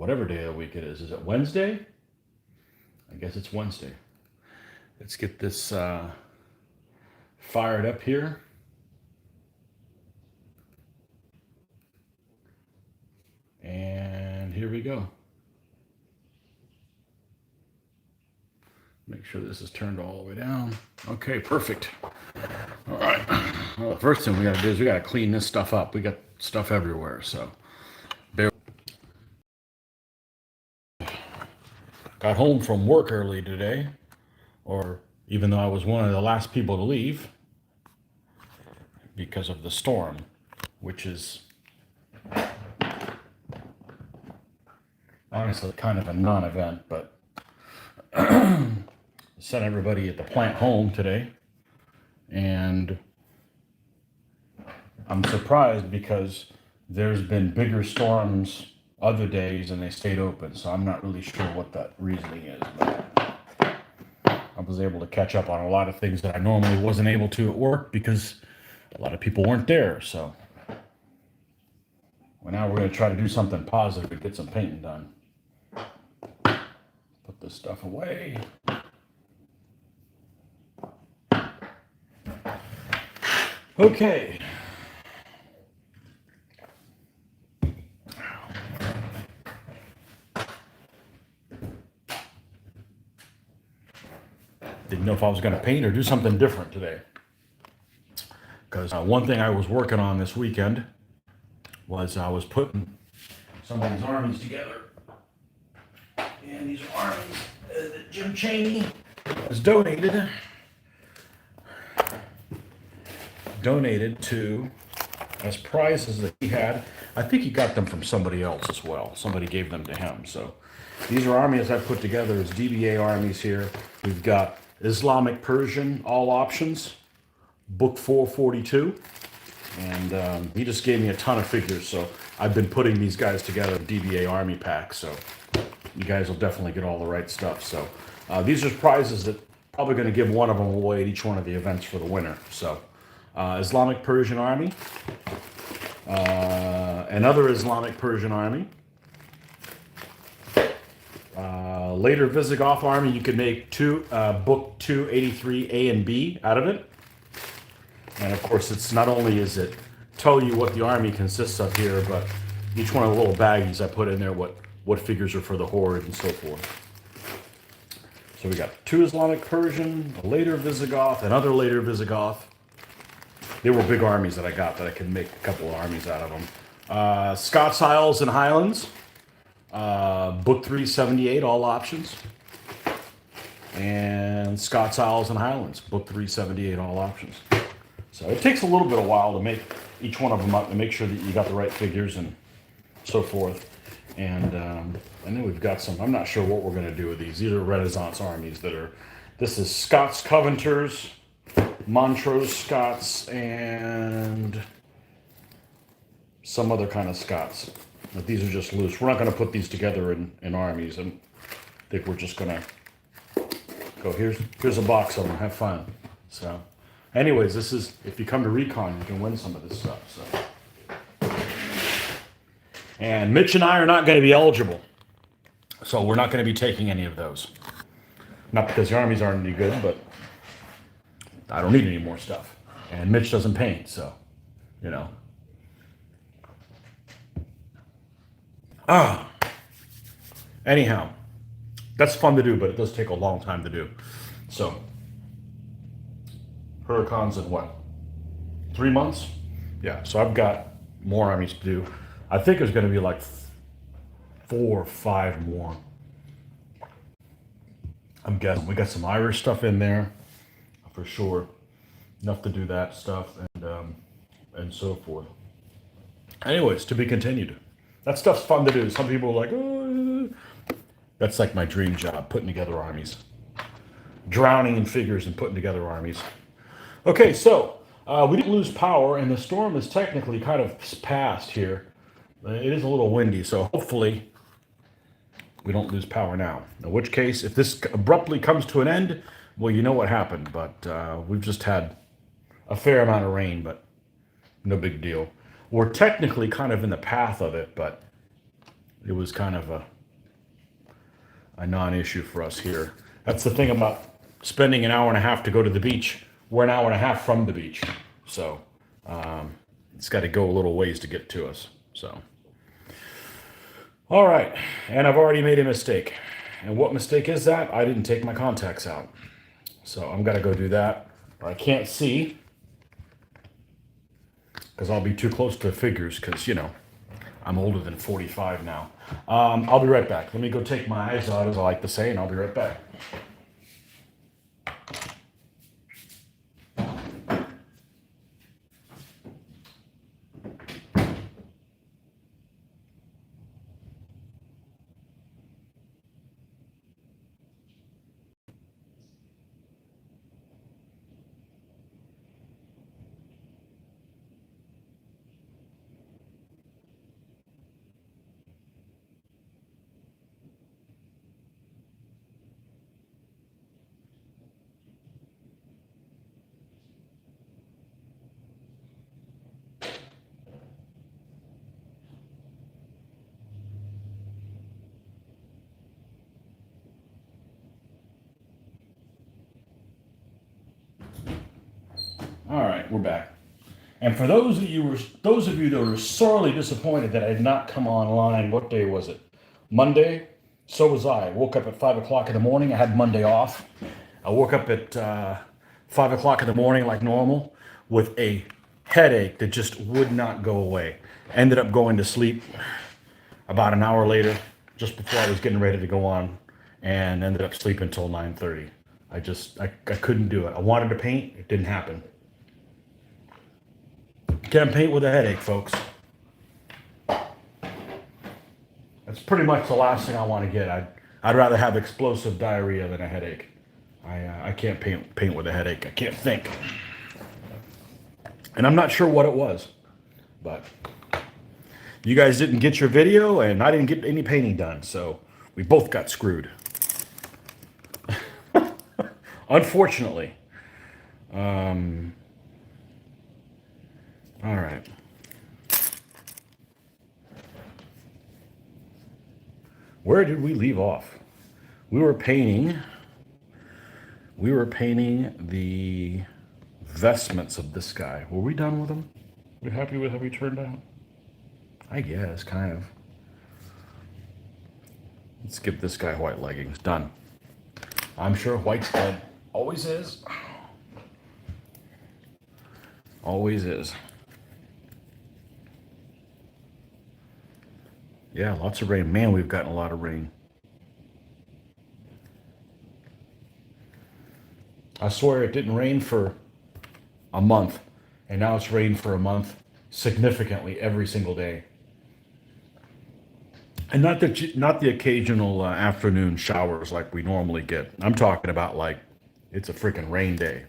whatever day of the week it is. Is it Wednesday? I guess it's Wednesday. Let's get this fired up here. And here we go. Make sure this is turned all the way down. Okay, perfect. All right. Well, the first thing we got to do is we got to clean this stuff up. We got stuff everywhere, so got home from work early today, or even though I was one of the last people to leave because of the storm, which is honestly kind of a non-event, but sent everybody at the plant home today, and I'm surprised because there's been bigger storms other days and they stayed open, so I'm not really sure what that reasoning is, but I was able to catch up on a lot of things that I normally wasn't able to at work because a lot of people weren't there. So well, now we're going to try to do something positive and get some painting done. Put this stuff away. Okay. Didn't know if I was going to paint or do something different today. Because one thing I was working on this weekend was I was putting some of these armies together. And these armies that Jim Chaney has donated to as prizes that he had. I think he got them from somebody else as well. Somebody gave them to him. So these are armies I put together as DBA armies here. We've got Islamic Persian, all options, book 442. And he just gave me a ton of figures. So I've been putting these guys together in DBA army packs. So you guys will definitely get all the right stuff. So these are prizes that probably going to give one of them away at each one of the events for the winner. So Islamic Persian army, another Islamic Persian army, later Visigoth army. You could make book 283 A and B out of it. And of course, it's not only is it tell you what the army consists of here, but each one of the little baggies I put in there what figures are for the horde and so forth. So we got 2 Islamic Persian, a later Visigoth, another later Visigoth. They were big armies that I got that I could make a couple of armies out of them. Scots Isles and Highlands, book 378, all options. And Scots Isles and Highlands, book 378, all options. So it takes a little bit of while to make each one of them up and make sure that you got the right figures and so forth. And then we've got some, I'm not sure what we're going to do with these. These are Renaissance armies that are, this is Scots Covenanters, Montrose Scots, and some other kind of Scots. But these are just loose. We're not going to put these together in armies. And I think we're just going to go, here's a box of them. Have fun. So anyways, this is, if you come to Recon, you can win some of this stuff. So, and Mitch and I are not going to be eligible. So we're not going to be taking any of those. Not because the armies aren't any good, but I don't need any more stuff. And Mitch doesn't paint, so, you know. Anyhow, that's fun to do, but it does take a long time to do. So, Huracan's in what? 3 months? Yeah, so I've got more armies to do. I think there's going to be like 4 or 5 more. I'm guessing. We got some Irish stuff in there, for sure. Enough to do that stuff and so forth. Anyways, to be continued. That stuff's fun to do. Some people are like, oh. That's like my dream job, putting together armies. Drowning in figures and putting together armies. Okay, so we didn't lose power, and the storm is technically kind of past here. It is a little windy, so hopefully we don't lose power now. In which case, if this abruptly comes to an end, well, you know what happened. But we've just had a fair amount of rain, but no big deal. We're technically kind of in the path of it, but it was kind of a non-issue for us here. That's the thing about spending an hour and a half to go to the beach. We're an hour and a half from the beach, so it's got to go a little ways to get to us. So, all right, and I've already made a mistake. And what mistake is that? I didn't take my contacts out, so I'm gonna go do that. I can't see because I'll be too close to the figures. Because I'm older than 45 now. I'll be right back. Let me go take my eyes out, as I like to say, and I'll be right back. All right, we're back. And for those of you that were sorely disappointed that I did not come online, what day was it? Monday. So was I. Woke up at 5 o'clock in the morning. I had Monday off. I woke up at 5 o'clock in the morning like normal with a headache that just would not go away. Ended up going to sleep about an hour later, just before I was getting ready to go on, and ended up sleeping until 9:30. I couldn't do it. I wanted to paint. It didn't happen. Can't paint with a headache, folks. That's pretty much the last thing I want to get. I'd rather have explosive diarrhea than a headache. I can't paint with a headache. I can't think. And I'm not sure what it was, but you guys didn't get your video, and I didn't get any painting done, so we both got screwed. Unfortunately. All right. Where did we leave off? We were painting the vestments of this guy. Were we done with them? We happy with how he turned out? I guess, kind of. Let's give this guy white leggings. Done. I'm sure white's dead. Always is. Always is. Yeah, lots of rain. Man, we've gotten a lot of rain. I swear it didn't rain for a month, and now it's rained for a month significantly every single day. And not the occasional afternoon showers like we normally get. I'm talking about like it's a freaking rain day.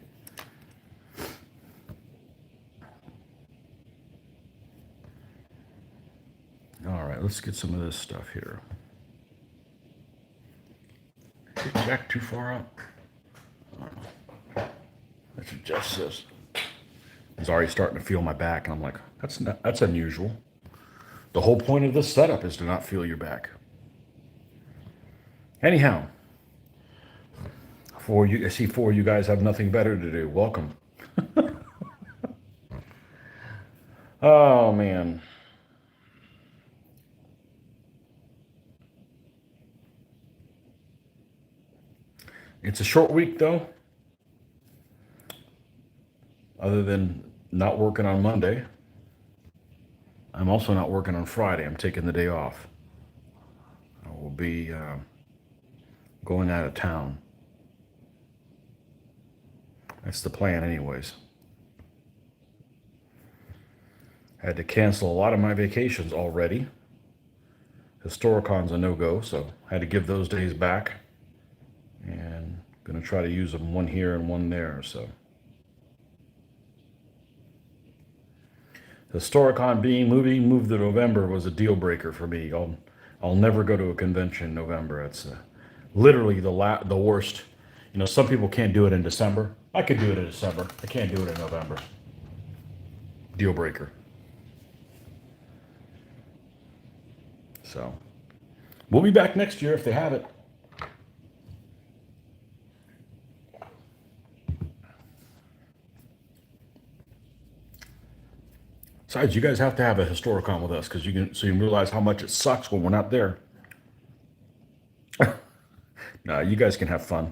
All right, let's get some of this stuff here. Getting back too far up. Let's adjust this. It's already starting to feel my back, and I'm like, that's unusual. The whole point of this setup is to not feel your back. Anyhow, I see four of you guys have nothing better to do. Welcome. Oh man. It's a short week though. Other than not working on Monday. I'm also not working on Friday. I'm taking the day off. I will be going out of town. That's the plan anyways. I had to cancel a lot of my vacations already. Historicon's a no-go, so I had to give those days back. And going to try to use them, one here and one there, so. Historicon being moved to November was a deal breaker for me. I'll never go to a convention in November. It's literally the worst. You know, some people can't do it in December. I could do it in December. I can't do it in November. Deal breaker. So, we'll be back next year if they have it. Guys, you guys have to have a Historicon with us because you can so you can realize how much it sucks when we're not there. No, you guys can have fun.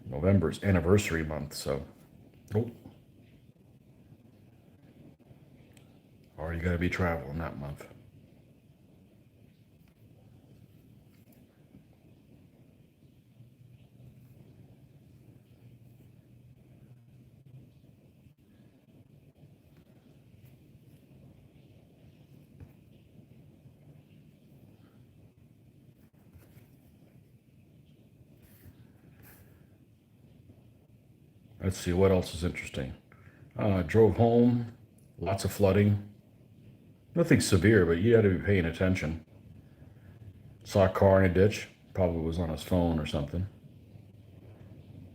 November's anniversary month, so oh, already got to be traveling that month. Let's see what else is interesting. Drove home, lots of flooding. Nothing severe, but you had to be paying attention. Saw a car in a ditch. Probably was on his phone or something.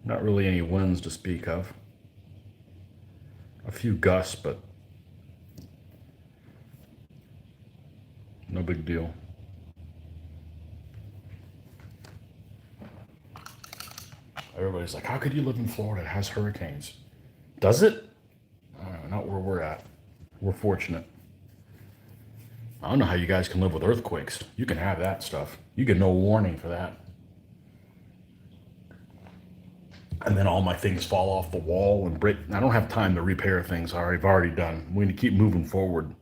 Not really any winds to speak of. A few gusts, but no big deal. Everybody's like, how could you live in Florida? It has hurricanes. Does it? Not where we're at. We're fortunate. I don't know how you guys can live with earthquakes. You can have that stuff. You get no warning for that. And then all my things fall off the wall and break. I don't have time to repair things I've already done. We need to keep moving forward.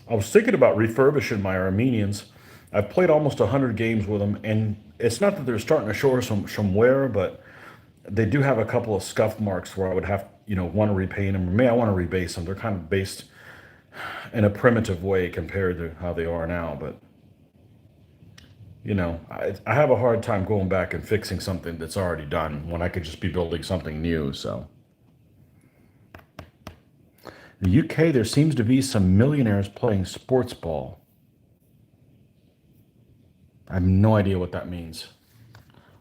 I was thinking about refurbishing my Armenians. I've played almost 100 games with them, and it's not that they're starting to show some wear, but they do have a couple of scuff marks where I would have, want to repaint them. Or maybe I want to rebase them. They're kind of based in a primitive way compared to how they are now. But, I have a hard time going back and fixing something that's already done when I could just be building something new. So, in the UK, there seems to be some millionaires playing sports ball. I have no idea what that means.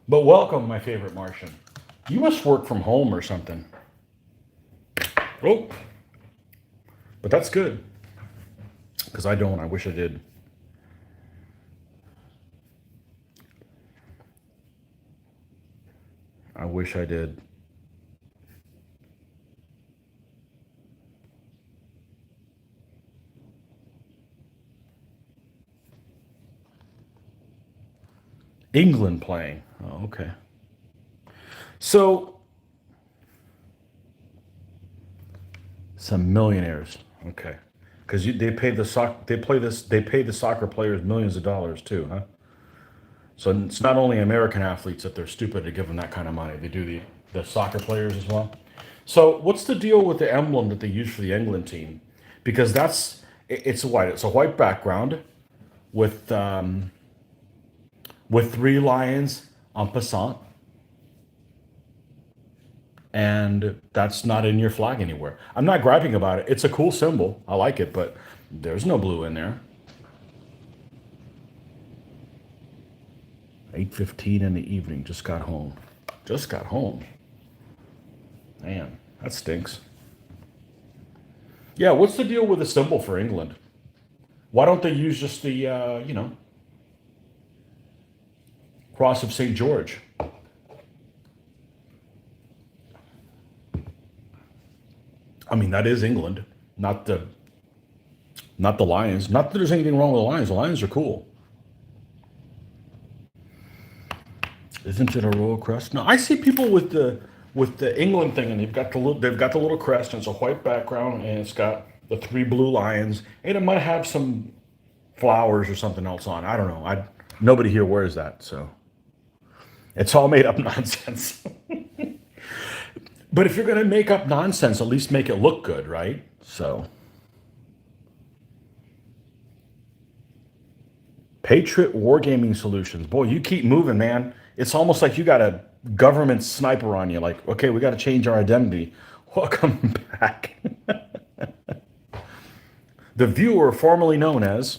But welcome, my favorite Martian. You must work from home or something. Oh, but that's good. Because I don't. I wish I did. I wish I did. England playing. Oh, okay. So, some millionaires. Okay. Because they pay the soccer players millions of dollars too, huh? So it's not only American athletes that they're stupid to give them that kind of money. They do the soccer players as well. So what's the deal with the emblem that they use for the England team? Because it's white. It's a white background with three lions en passant, and that's not in your flag anywhere. I'm not griping about it. It's a cool symbol. I like it, but there's no blue in there. 8:15 in the evening. Just got home. Just got home. Man, that stinks. Yeah, what's the deal with the symbol for England? Why don't they use just the cross of St. George? I mean, that is England, not the Lions. Not that there's anything wrong with the Lions. The Lions are cool. Isn't it a royal crest? No, I see people with the England thing, and they've got the little crest, and it's a white background, and it's got the three blue lions, and it might have some flowers or something else on. I don't know. Nobody here wears that, so it's all made up nonsense. But if you're gonna make up nonsense, at least make it look good, right? So, Patriot Wargaming Solutions. Boy, you keep moving, man. It's almost like you got a government sniper on you. Like, okay, we got to change our identity. Welcome back. The viewer formerly known as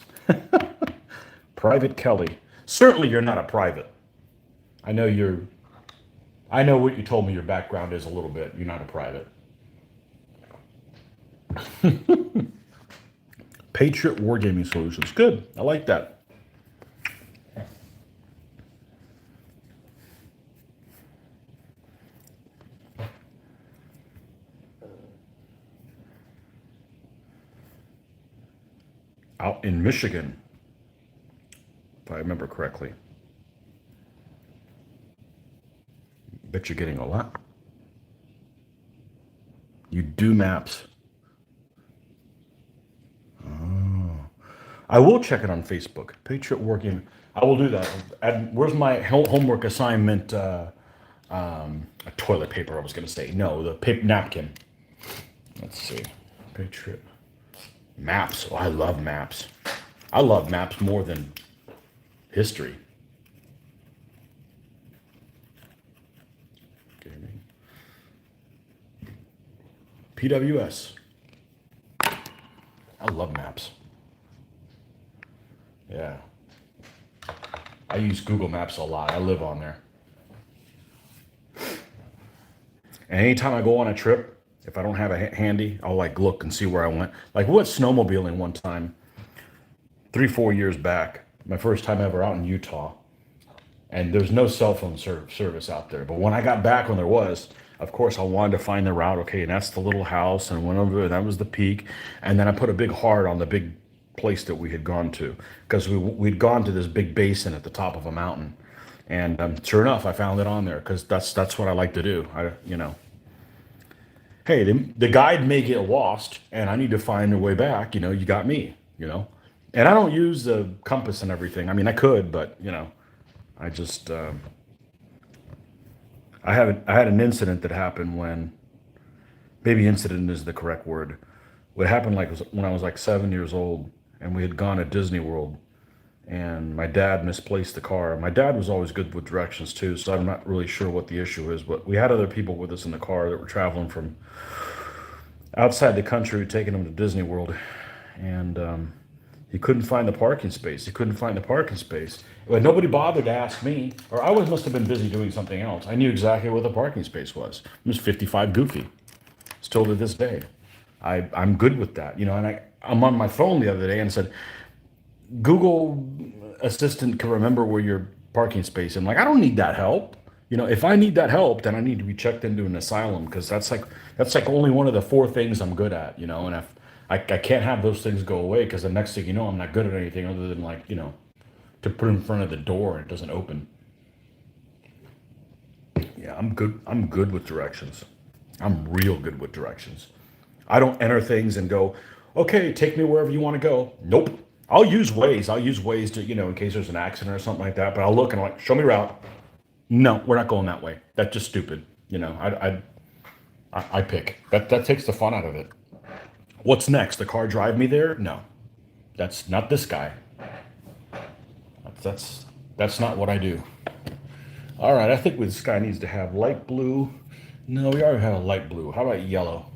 Private Kelly. Certainly, you're not a private. I know you're. I know what you told me your background is a little bit. You're not a private. Patriot Wargaming Solutions. Good. I like that. Out in Michigan, if I remember correctly. Bet you're getting a lot. You do maps. Oh. I will check it on Facebook. Patriot Wargaming. I will do that. Where's my homework assignment? A toilet paper, I was going to say. No, the paper napkin. Let's see. Patriot. Maps. Oh, I love maps. I love maps more than history. Gaming. PWS. I love maps. Yeah. I use Google Maps a lot. I live on there. And anytime I go on a trip, if I don't have it handy, I'll like look and see where I went. Like we went snowmobiling one time, 3-4 years back. My first time ever out in Utah. And there's no cell phone service out there. But when I got back, when there was, of course, I wanted to find the route. Okay, and that's the little house, and went over. That was the peak, and then I put a big heart on the big place that we had gone to because we'd gone to this big basin at the top of a mountain, and sure enough, I found it on there because that's what I like to do. Hey, the guide may get lost, and I need to find a way back. You got me. And I don't use the compass and everything. I mean, I could, but I just I had an incident that happened when maybe incident is the correct word. What happened was when I was like 7 years old, and we had gone to Disney World, and my dad misplaced the car. My dad was always good with directions too, so I'm not really sure what the issue is. But we had other people with us in the car that were traveling from outside the country, taking them to Disney World, and he couldn't find the parking space. But nobody bothered to ask me, or I must have been busy doing something else. I knew exactly where the parking space was. It was 55 Goofy. Still to this day. I'm good with that. And I'm on my phone the other day and said, Google Assistant can remember where your parking space. I'm like, I don't need that help. If I need that help, then I need to be checked into an asylum because that's like only one of the 4 things I'm good at. And if I can't have those things go away because the next thing you know, I'm not good at anything other than to put in front of the door and it doesn't open. Yeah, I'm good. I'm good with directions. I'm real good with directions. I don't enter things and go, okay, take me wherever you want to go. Nope. I'll use Waze to, in case there's an accident or something like that. But I'll look and I'm like, show me route. No, we're not going that way. That's just stupid. I pick. That takes the fun out of it. What's next? The car drive me there? No, that's not this guy. That's not what I do. All right, I think this guy needs to have light blue. No, we already have a light blue. How about yellow?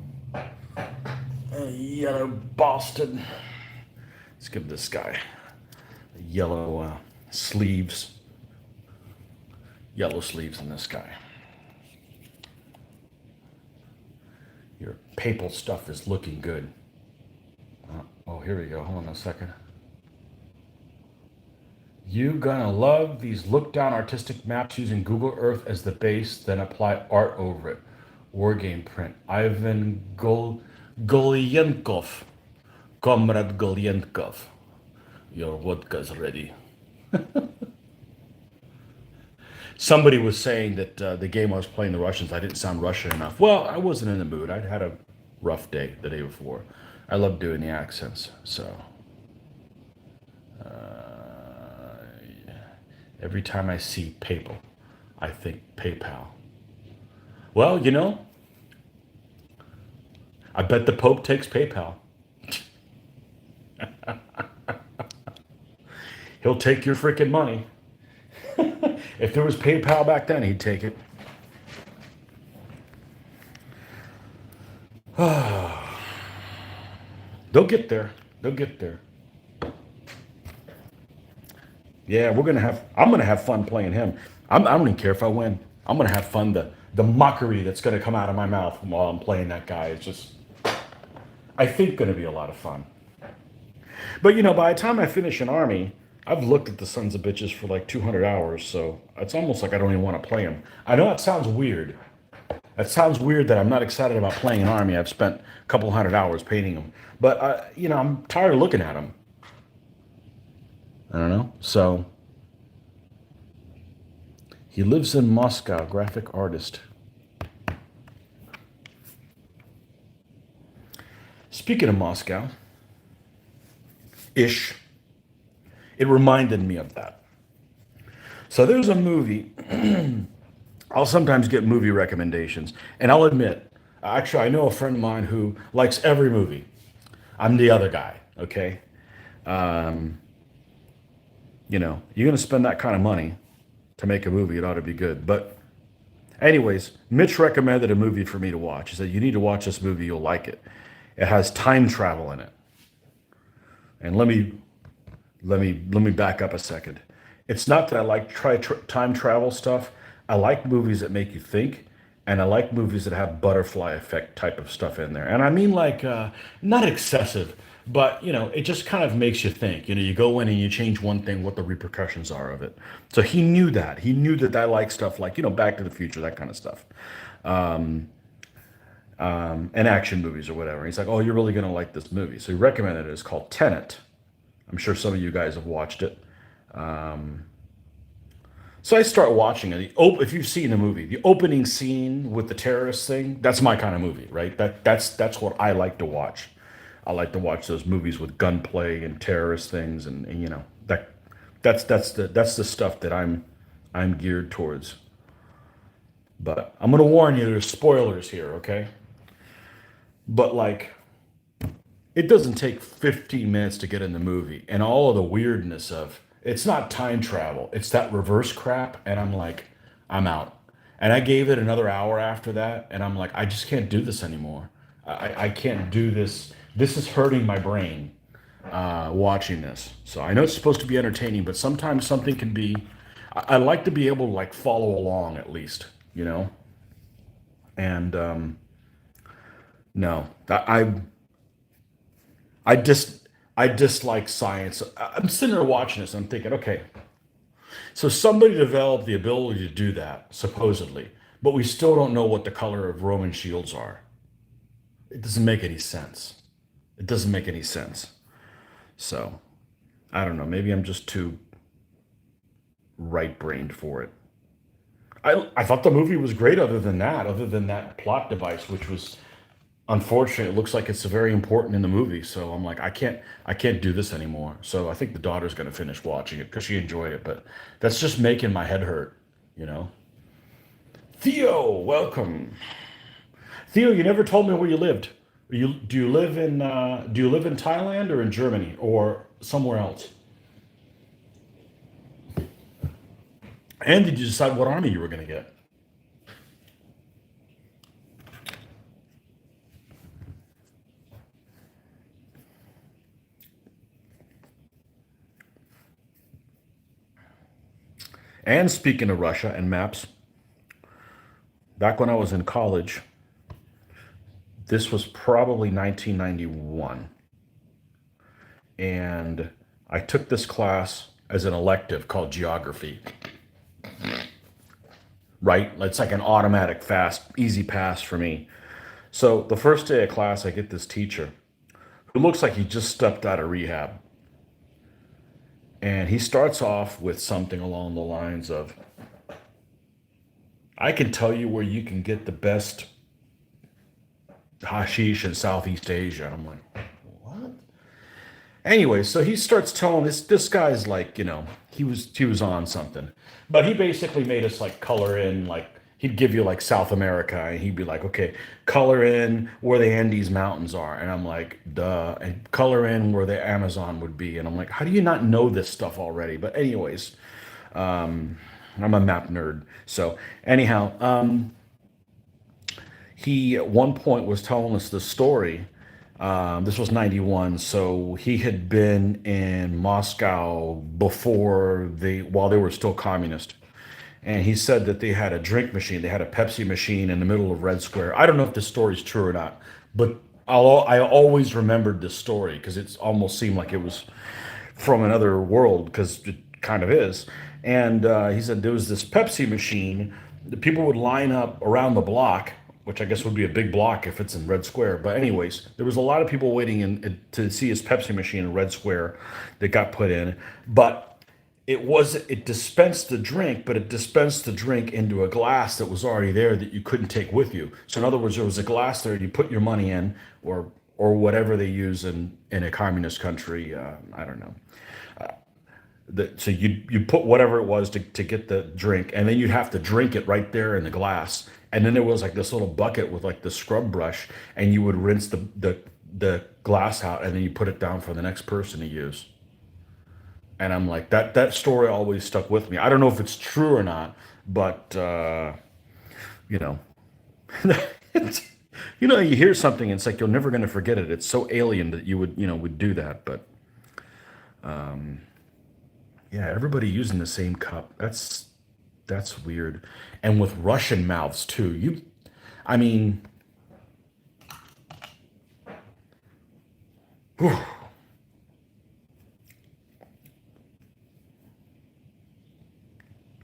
Yellow Boston. Let's give this guy yellow sleeves. Yellow sleeves in this guy. Your papal stuff is looking good. Oh, here we go. Hold on a second. You gonna love these look-down artistic maps using Google Earth as the base, then apply art over it. Wargame print. Ivan Golyenkov. Comrade Golyenkov. Your vodka's ready. Somebody was saying that the game I was playing, the Russians, I didn't sound Russian enough. Well, I wasn't in the mood. I'd had a rough day the day before. I love doing the accents, so. Every time I see PayPal, I think PayPal. Well, I bet the Pope takes PayPal. He'll take your freaking money. If there was PayPal back then, he'd take it. They'll get there. They'll get there. Yeah, I'm gonna have fun playing him. I don't even care if I win. I'm gonna have fun. The mockery that's gonna come out of my mouth while I'm playing that guy. It's just, I think going to be a lot of fun. But by the time I finish an army, I've looked at the sons of bitches for like 200 hours, so it's almost like I don't even want to play them. I know that sounds weird. That sounds weird that I'm not excited about playing an army. I've spent a couple hundred hours painting them, but I'm tired of looking at them. I don't know. So he lives in Moscow, graphic artist. Speaking of Moscow, ish, it reminded me of that. So there's a movie. I'll sometimes get movie recommendations, and I'll admit, actually, I know a friend of mine who likes every movie. I'm the other guy, okay? Um, you're going to spend that kind of money to make a movie, it ought to be good. But, anyways, Mitch recommended a movie for me to watch. He said, "You need to watch this movie, you'll like it. It has time travel in it." And let me back up a second. It's not that I like time travel stuff. I like movies that make you think, and I like movies that have butterfly effect type of stuff in there. And I mean like not excessive, but it just kind of makes you think. You go in and you change one thing, what the repercussions are of it. So he knew that. He knew that I like stuff like Back to the Future, that kind of stuff, and action movies or whatever. He's like, "Oh, you're really gonna like this movie." So he recommended it. It's called Tenet. I'm sure some of you guys have watched it. So I start watching it. If you've seen the movie, the opening scene with the terrorist thing, that's my kind of movie, right? That's what I like to watch. I like to watch those movies with gunplay and terrorist things, and that's the stuff that I'm geared towards. But I'm gonna warn you, there's spoilers here, okay? But like, it doesn't take 15 minutes to get in the movie, and all of the weirdness of it's not time travel, it's that reverse crap, and I'm like, I'm out. And I gave it another hour after that, and I'm like, I just can't do this anymore. I can't do this. This is hurting my brain watching this. So I know it's supposed to be entertaining, but sometimes something can be. I like to be able to like follow along at least, and no, I just I dislike science. I'm sitting there watching this. And I'm thinking, okay, so somebody developed the ability to do that supposedly, but we still don't know what the color of Roman shields are. It doesn't make any sense. It doesn't make any sense. So I don't know. Maybe I'm just too right-brained for it. I thought the movie was great. Other than that plot device, which was unfortunate. It looks like it's very important in the movie. So I'm like, I can't do this anymore. So I think the daughter's gonna finish watching it because she enjoyed it. But that's just making my head hurt, you know. Theo, welcome. Theo, you never told me where you lived. Do you live in Thailand or in Germany or somewhere else? And did you decide what army you were gonna get? And speaking of Russia and maps, back when I was in college, this was probably 1991, and I took this class as an elective called geography, right? It's like an automatic, fast, easy pass for me. So the first day of class, I get this teacher who looks like he just stepped out of rehab. And he starts off with something along the lines of, "I can tell you where you can get the best hashish in Southeast Asia." And I'm like, what? Anyway, so he starts telling this guy's like, he was on something. But he basically made us like color in like he'd give you like South America and he'd be like, "Okay, color in where the Andes Mountains are." And I'm like, "Duh." And color in where the Amazon would be. And I'm like, "How do you not know this stuff already?" But anyways, I'm a map nerd. So anyhow, he at one point was telling us the story. This was 91, so he had been in Moscow while they were still communist. And he said that they had a drink machine, they had a Pepsi machine in the middle of Red Square. I don't know if this story's true or not, but I always remembered this story because it almost seemed like it was from another world because it kind of is. And he said there was this Pepsi machine. The people would line up around the block, which I guess would be a big block if it's in Red Square. But anyways, there was a lot of people waiting to see his Pepsi machine in Red Square that got put in. But it dispensed the drink, but it dispensed the drink into a glass that was already there that you couldn't take with you. So in other words, there was a glass there, you put your money in, or whatever they use in a communist country. I don't know. So you put whatever it was to get the drink, and then you'd have to drink it right there in the glass. And then there was like this little bucket with like the scrub brush, and you would rinse the glass out, and then you put it down for the next person to use. And I'm like, that story always stuck with me. I don't know if it's true or not, but you know, it's, you hear something, and it's like you're never going to forget it. It's so alien that you would do that. But yeah, everybody using the same cup. That's weird. And with Russian mouths too. I mean, whew,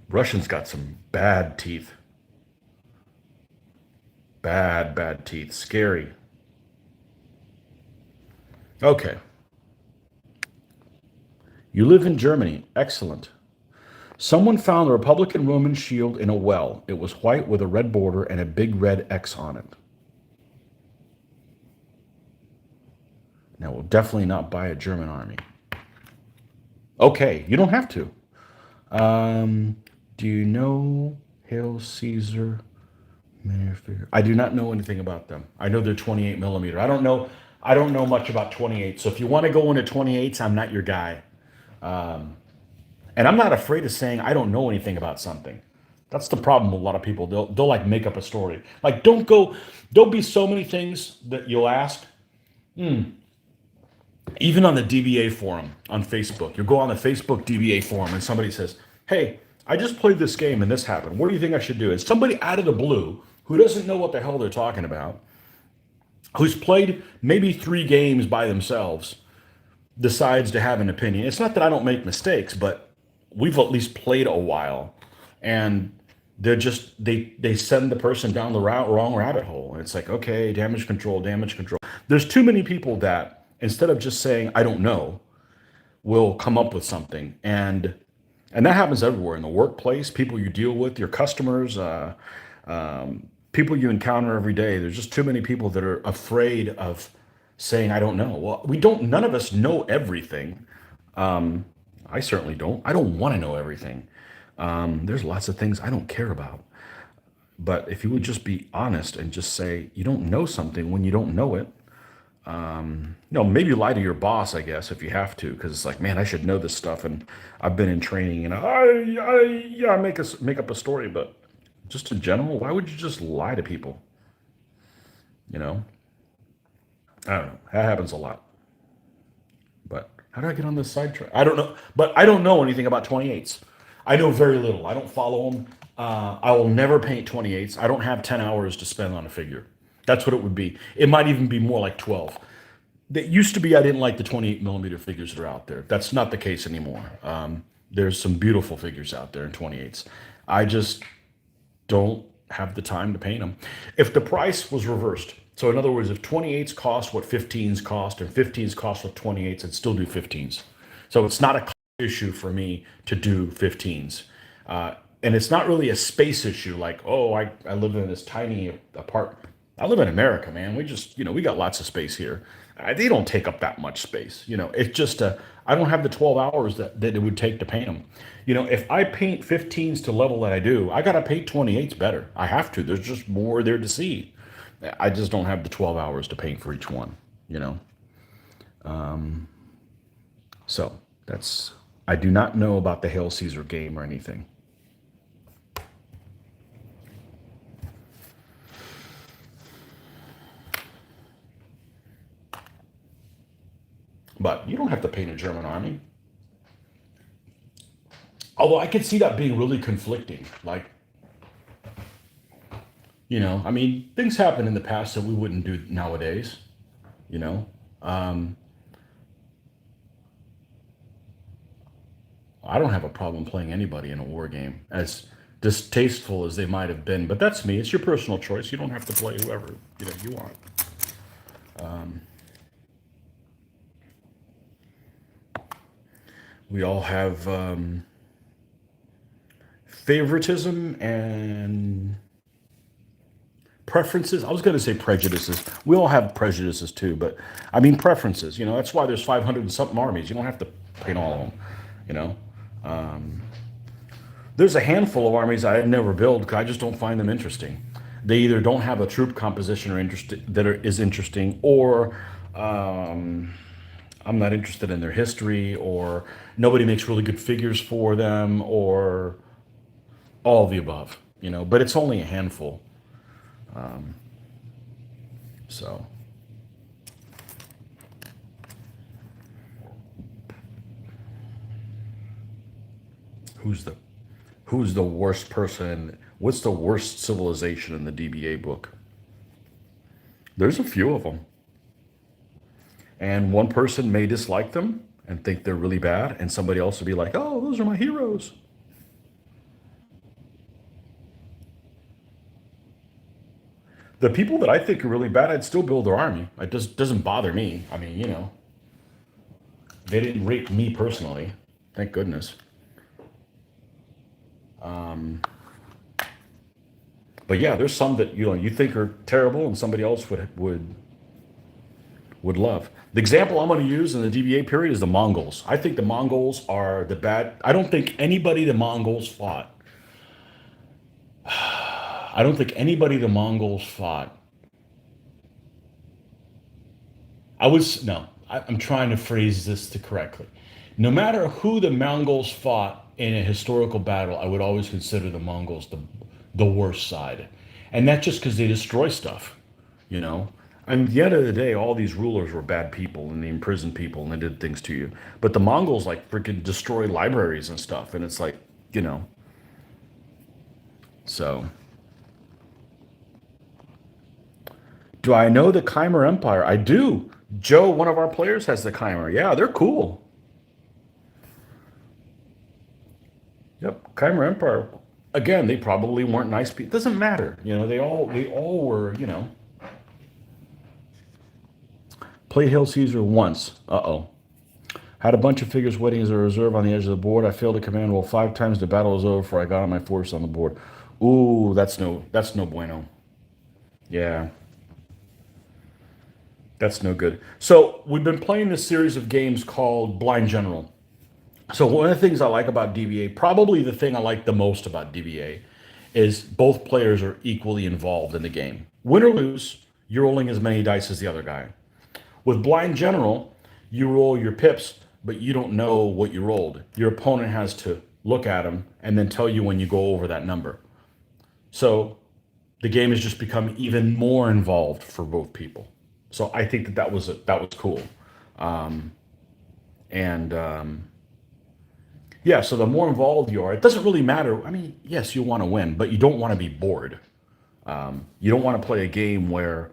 Russians got some bad teeth. Bad teeth. Scary. Okay. You live in Germany. Excellent. Someone found a Republican Roman shield in a well. It was white with a red border and a big red X on it. Now, we'll definitely not buy a German army. Okay, you don't have to. Um, do you know Hail Caesar minifigure? I do not know anything about them. I know they're 28 millimeter. I don't know. I don't know much about 28. So if you want to go into 28s, I'm not your guy. And I'm not afraid of saying I don't know anything about something. That's the problem with a lot of people. They'll like make up a story. Like don't be so many things that you'll ask. Even on the DBA forum on Facebook, you'll go on the Facebook DBA forum and somebody says, "Hey, I just played this game and this happened. What do you think I should do?" And somebody out of the blue who doesn't know what the hell they're talking about, who's played maybe 3 games by themselves, decides to have an opinion. It's not that I don't make mistakes, but we've at least played a while, and they send the person down the wrong rabbit hole, and it's like, okay, damage control, damage control. There's too many people that instead of just saying I don't know, will come up with something, and that happens everywhere in the workplace. People you deal with, your customers, people you encounter every day. There's just too many people that are afraid of saying I don't know. Well, we don't. None of us know everything. I certainly don't. I don't want to know everything. There's lots of things I don't care about. But if you would just be honest and just say you don't know something when you don't know it, maybe lie to your boss, I guess, if you have to, because it's like, man, I should know this stuff, and I've been in training, and I make up a story, but just in general, why would you just lie to people? You know, I don't know. That happens a lot. But how did I get on this sidetrack? I don't know. But I don't know anything about 28s. I know very little. I don't follow them. I will never paint 28s. I don't have 10 hours to spend on a figure. That's what it would be. It might even be more like 12. That used to be I didn't like the 28 millimeter figures that are out there. That's not the case anymore. There's some beautiful figures out there in 28s. I just don't have the time to paint them. If the price was reversed, so in other words, if 28s cost what 15s cost and 15s cost what 28s, I'd still do 15s. So it's not a issue for me to do 15s. And it's not really a space issue like, oh, I live in this tiny apartment. I live in America, man. We just, we got lots of space here. They don't take up that much space. It's just I don't have the 12 hours that it would take to paint them. If I paint 15s to level that I do, I got to paint 28s better. I have to. There's just more there to see. I just don't have the 12 hours to paint for each one, you know. So I do not know about the Hail Caesar game or anything. But you don't have to paint a German army. Although I could see that being really conflicting. Like, I mean, things happen in the past that we wouldn't do nowadays. you know. Um, I don't have a problem playing anybody in a war game, as distasteful as they might have been. But that's me. It's your personal choice. You don't have to play whoever you want. We all have favoritism and preferences. I was going to say prejudices. We all have prejudices too, but I mean preferences. That's why there's 500 and something armies. You don't have to paint all of them. You know, there's a handful of armies I never build because I just don't find them interesting. They either don't have a troop composition is interesting, or I'm not interested in their history, or nobody makes really good figures for them, or all of the above. But it's only a handful. So who's the who's the worst person? What's the worst civilization in the DBA book? There's a few of them. And one person may dislike them and think they're really bad, and somebody else will be like, oh, those are my heroes. The people that I think are really bad, I'd still build their army. It just doesn't bother me. I mean, they didn't rape me personally. Thank goodness. But yeah, there's some that you think are terrible, and somebody else would love. The example I'm going to use in the DBA period is the Mongols. I think the Mongols are the bad. I don't think anybody the Mongols fought. I don't think anybody the Mongols fought. No, I'm trying to phrase this to correctly. No matter who the Mongols fought in a historical battle, I would always consider the Mongols the worst side. And that's just because they destroy stuff, you know? And at the end of the day, all these rulers were bad people and they imprisoned people and they did things to you. But the Mongols like freaking destroy libraries and stuff. And it's like, you know, so. Do I know the Khmer Empire? I do. Joe, one of our players, has the Khmer. Yeah, they're cool. Yep, Khmer Empire. Again, they probably weren't nice people. Doesn't matter. They all were. Played Hail Caesar once. Uh-oh. Had a bunch of figures waiting as a reserve on the edge of the board. I failed to command roll 5 times. The battle was over before I got on my force on the board. Ooh, that's no bueno. Yeah, that's no good. So we've been playing this series of games called Blind General. So one of the things I like about DBA, probably the thing I like the most about DBA, is both players are equally involved in the game. Win or lose, you're rolling as many dice as the other guy. With Blind General, you roll your pips, but you don't know what you rolled. Your opponent has to look at them and then tell you when you go over that number. So the game has just become even more involved for both people. So I think that was cool. And yeah, so the more involved you are, it doesn't really matter. I mean, yes, you want to win, but you don't want to be bored. You don't want to play a game where,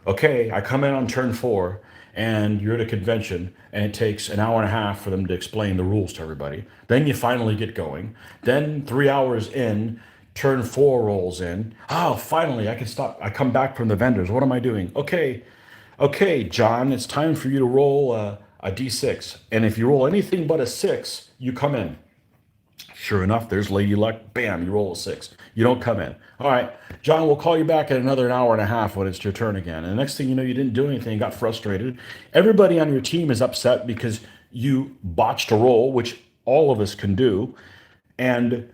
okay, I come in on turn 4 and you're at a convention and it takes an hour and a half for them to explain the rules to everybody. Then you finally get going. Then 3 hours in, turn 4 rolls in. Oh, finally, I can stop. I come back from the vendors. What am I doing? Okay, John, it's time for you to roll a d6. And if you roll anything but a 6, you come in. Sure enough, there's Lady Luck. Bam, you roll a 6. You don't come in. All right, John, we'll call you back in another hour and a half when it's your turn again. And the next thing you know, you didn't do anything, got frustrated. Everybody on your team is upset because you botched a roll, which all of us can do. And,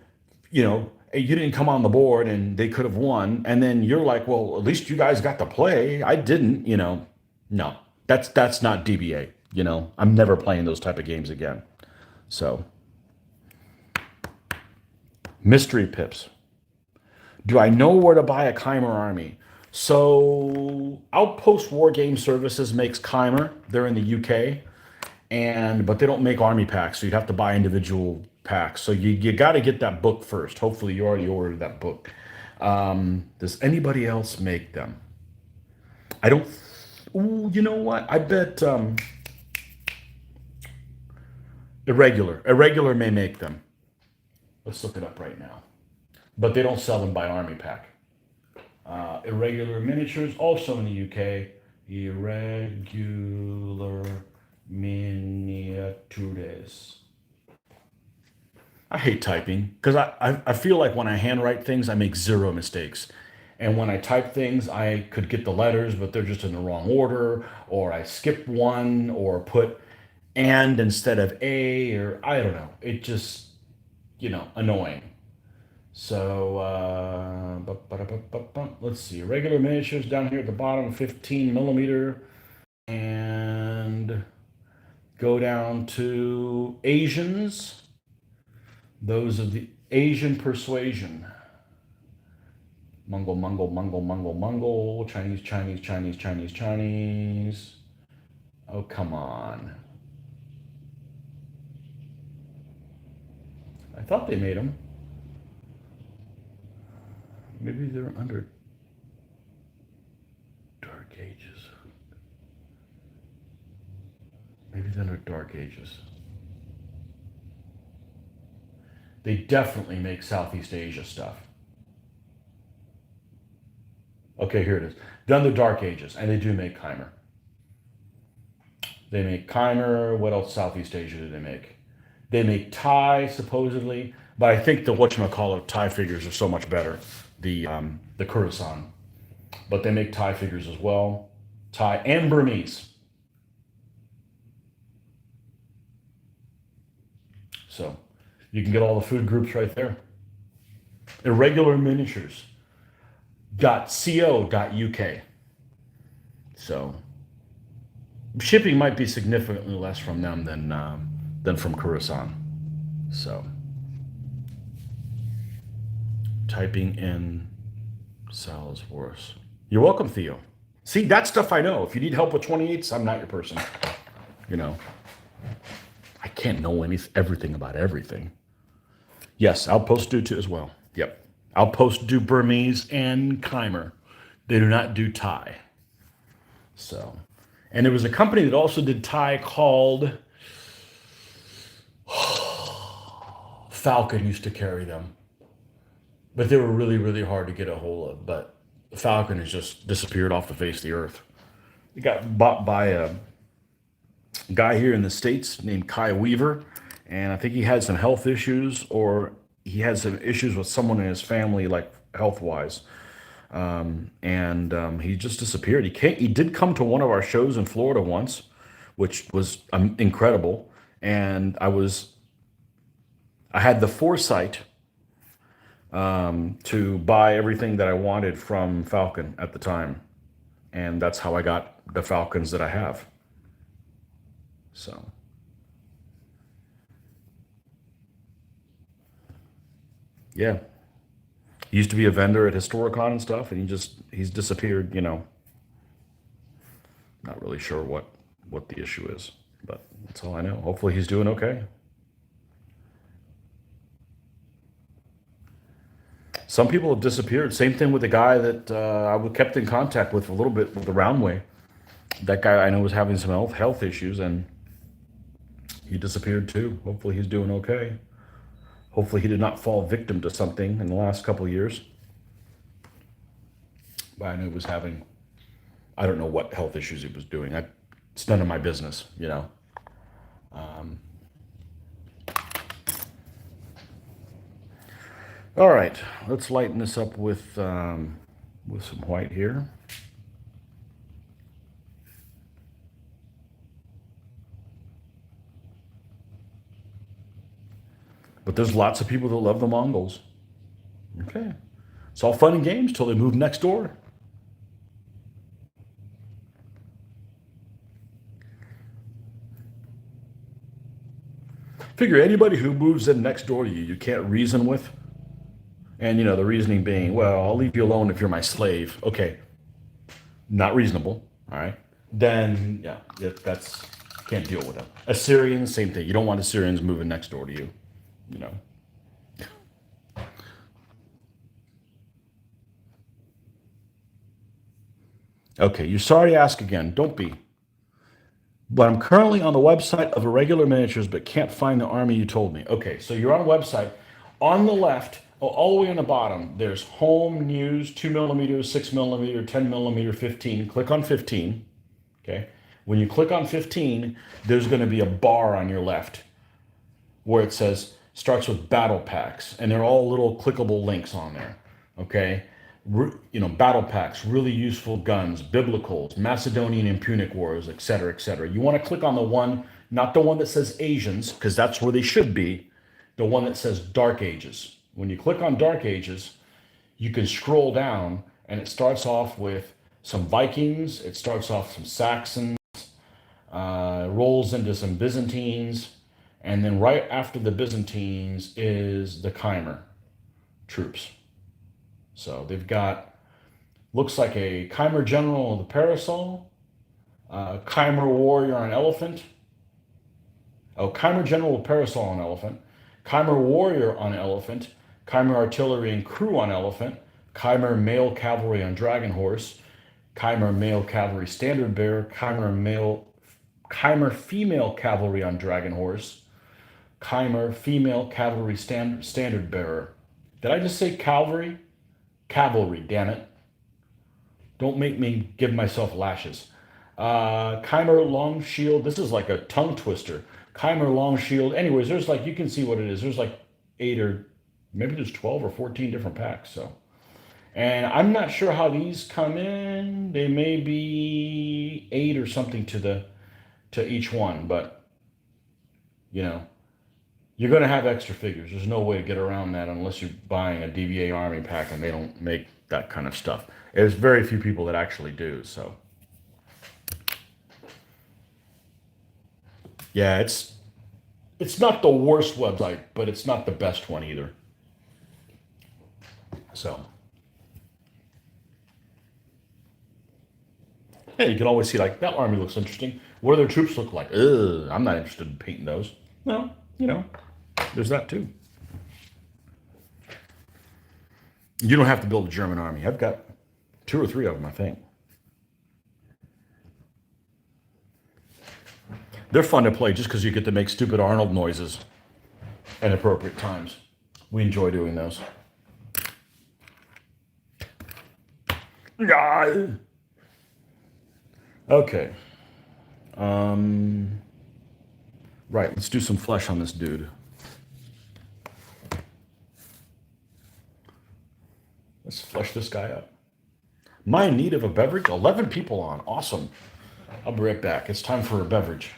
you didn't come on the board and they could have won. And then you're like, well, at least you guys got to play. I didn't. No, that's not DBA. I'm never playing those type of games again. So, mystery pips. Do I know where to buy a Khmer army? So, Outpost War Game Services makes Khmer. They're in the UK, but they don't make army packs, so you'd have to buy individual packs. So you got to get that book first. Hopefully, you already ordered that book. Does anybody else make them? I don't. Ooh, you know what? I bet Irregular may make them. Let's look it up right now. But they don't sell them by army pack. Irregular miniatures, also in the UK. Irregular miniatures. I hate typing because I feel like when I handwrite things, I make zero mistakes. And when I type things, I could get the letters, but they're just in the wrong order, or I skip one, or put and instead of a, or I don't know. It just, annoying. So, let's see. Regular miniatures down here at the bottom, 15 millimeter, and go down to Asians. Those of the Asian persuasion. Mongol, Mongol, Mongol, Mongol, Mongol, Chinese, Chinese, Chinese, Chinese, Chinese. Oh, come on. I thought they made them. Maybe they're under Dark Ages. Maybe they're under Dark Ages. They definitely make Southeast Asia stuff. Okay, here it is. Done the Dark Ages, and they do make Chimer. They make Chimer. What else Southeast Asia do they make? They make Thai, supposedly, but I think the whatchamacallit Thai figures are so much better. The Khorasan. But they make Thai figures as well. Thai and Burmese. So you can get all the food groups right there. Irregular miniatures. .co.uk. So shipping might be significantly less from them than from Khorasan. So typing in Salesforce. You're welcome, Theo. See, that stuff I know. If you need help with 28s, I'm not your person. I can't know everything about everything. Yes, Outposts do too as well. Yep. Outposts do Burmese and Chimer. They do not do Thai. So, and there was a company that also did Thai called Falcon used to carry them. But they were really, really hard to get a hold of. But Falcon has just disappeared off the face of the earth. It got bought by a guy here in the States named Kai Weaver. And I think he had some health issues, or he had some issues with someone in his family, like health-wise. And he just disappeared. He did come to one of our shows in Florida once, which was incredible. And I had the foresight to buy everything that I wanted from Falcon at the time. And that's how I got the Falcons that I have. So, yeah. He used to be a vendor at Historicon and stuff, and he's disappeared, Not really sure what the issue is, but that's all I know. Hopefully he's doing okay. Some people have disappeared. Same thing with the guy that I kept in contact with a little bit with the Roundway. That guy I know was having some health issues, and he disappeared too. Hopefully he's doing okay. Hopefully he did not fall victim to something in the last couple of years. But I knew he was having, I don't know what health issues he was doing. It's none of my business, All right, let's lighten this up with some white here. But there's lots of people that love the Mongols. Okay. It's all fun and games till they move next door. Figure anybody who moves in next door to you, you can't reason with. And, the reasoning being, well, I'll leave you alone if you're my slave. Okay. Not reasonable. All right. Then, yeah, that's, can't deal with them. Assyrians, same thing. You don't want Assyrians moving next door to you. Okay, you're sorry to ask again. Don't be. But I'm currently on the website of Irregular Miniatures, but can't find the army you told me. Okay, so you're on a website. On the left, all the way on the bottom, there's home news, 2mm, 6mm, 10mm, 15. Click on 15. Okay. When you click on 15, there's going to be a bar on your left where it says starts with battle packs, and they're all little clickable links on there. Okay. Battle packs, really useful guns, biblicals, Macedonian and Punic Wars, etc., etc. You want to click on the one, not the one that says Asians, because that's where they should be, the one that says Dark Ages. When you click on Dark Ages, you can scroll down, and it starts off with some Vikings, it starts off some Saxons, rolls into some Byzantines, and then right after the Byzantines is the Chimer troops. So they've got, looks like a Chimer general on the parasol, Chimer warrior on elephant, Chimer general with parasol on elephant, Chimer warrior on elephant, Chimer artillery and crew on elephant, Chimer male cavalry on dragon horse, Chimer male cavalry standard bearer, Chimer female cavalry on dragon horse, Chimer female cavalry standard bearer. Did I just say cavalry? Cavalry, damn it. Don't make me give myself lashes. Chimer long shield. This is like a tongue twister. Chimer long shield. Anyways, there's like, you can see what it is. There's like 8 or maybe there's 12 or 14 different packs. So, and I'm not sure how these come in. They may be 8 or something to each one, but you know, you're going to have extra figures. There's no way to get around that unless you're buying a DVA Army pack, and they don't make that kind of stuff. There's very few people that actually do. So, yeah, it's not the worst website, but it's not the best one either. So, hey, you can always see like that army looks interesting. What do their troops look like? Ugh, I'm not interested in painting those. Well, there's that too. You don't have to build a German army. I've got 2 or 3 of them, I think. They're fun to play just because you get to make stupid Arnold noises at appropriate times. We enjoy doing those. Okay. Right, let's do some flesh on this dude. Let's flesh this guy up. Am I in need of a beverage? 11 people on. Awesome. I'll be right back. It's time for a beverage.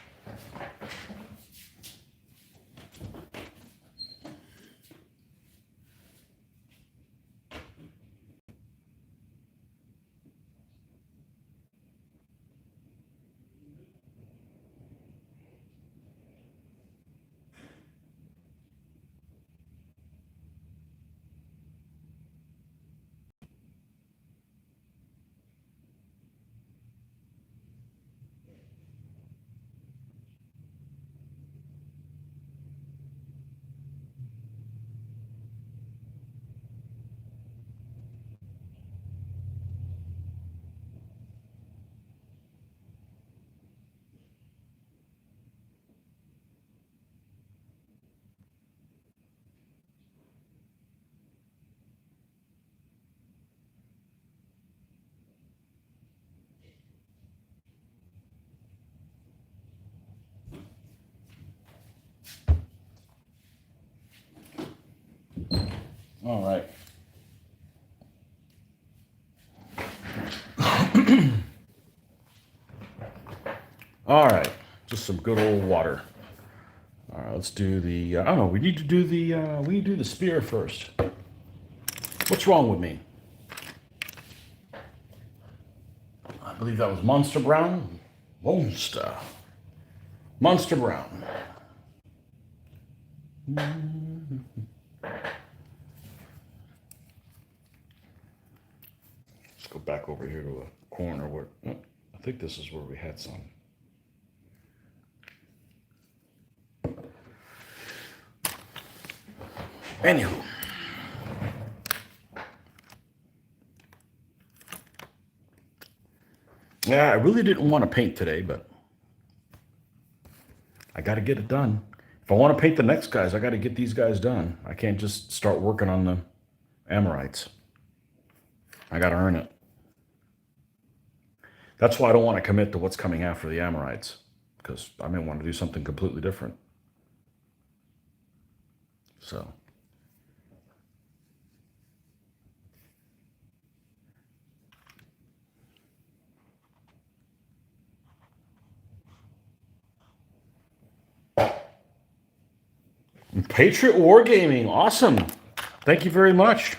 All right. All right. Just some good old water. All right, let's do the, I don't know, we need to do the spear first. What's wrong with me? I believe that was Monster Brown. Monster Brown. Let's go back over here to a corner where, I think this is where we had some. Anywho. Yeah, I really didn't want to paint today, but I got to get it done. If I want to paint the next guys, I got to get these guys done. I can't just start working on the Amorites. I got to earn it. That's why I don't want to commit to what's coming after the Amorites, because I may want to do something completely different. So, Patriot Wargaming, awesome. Thank you very much.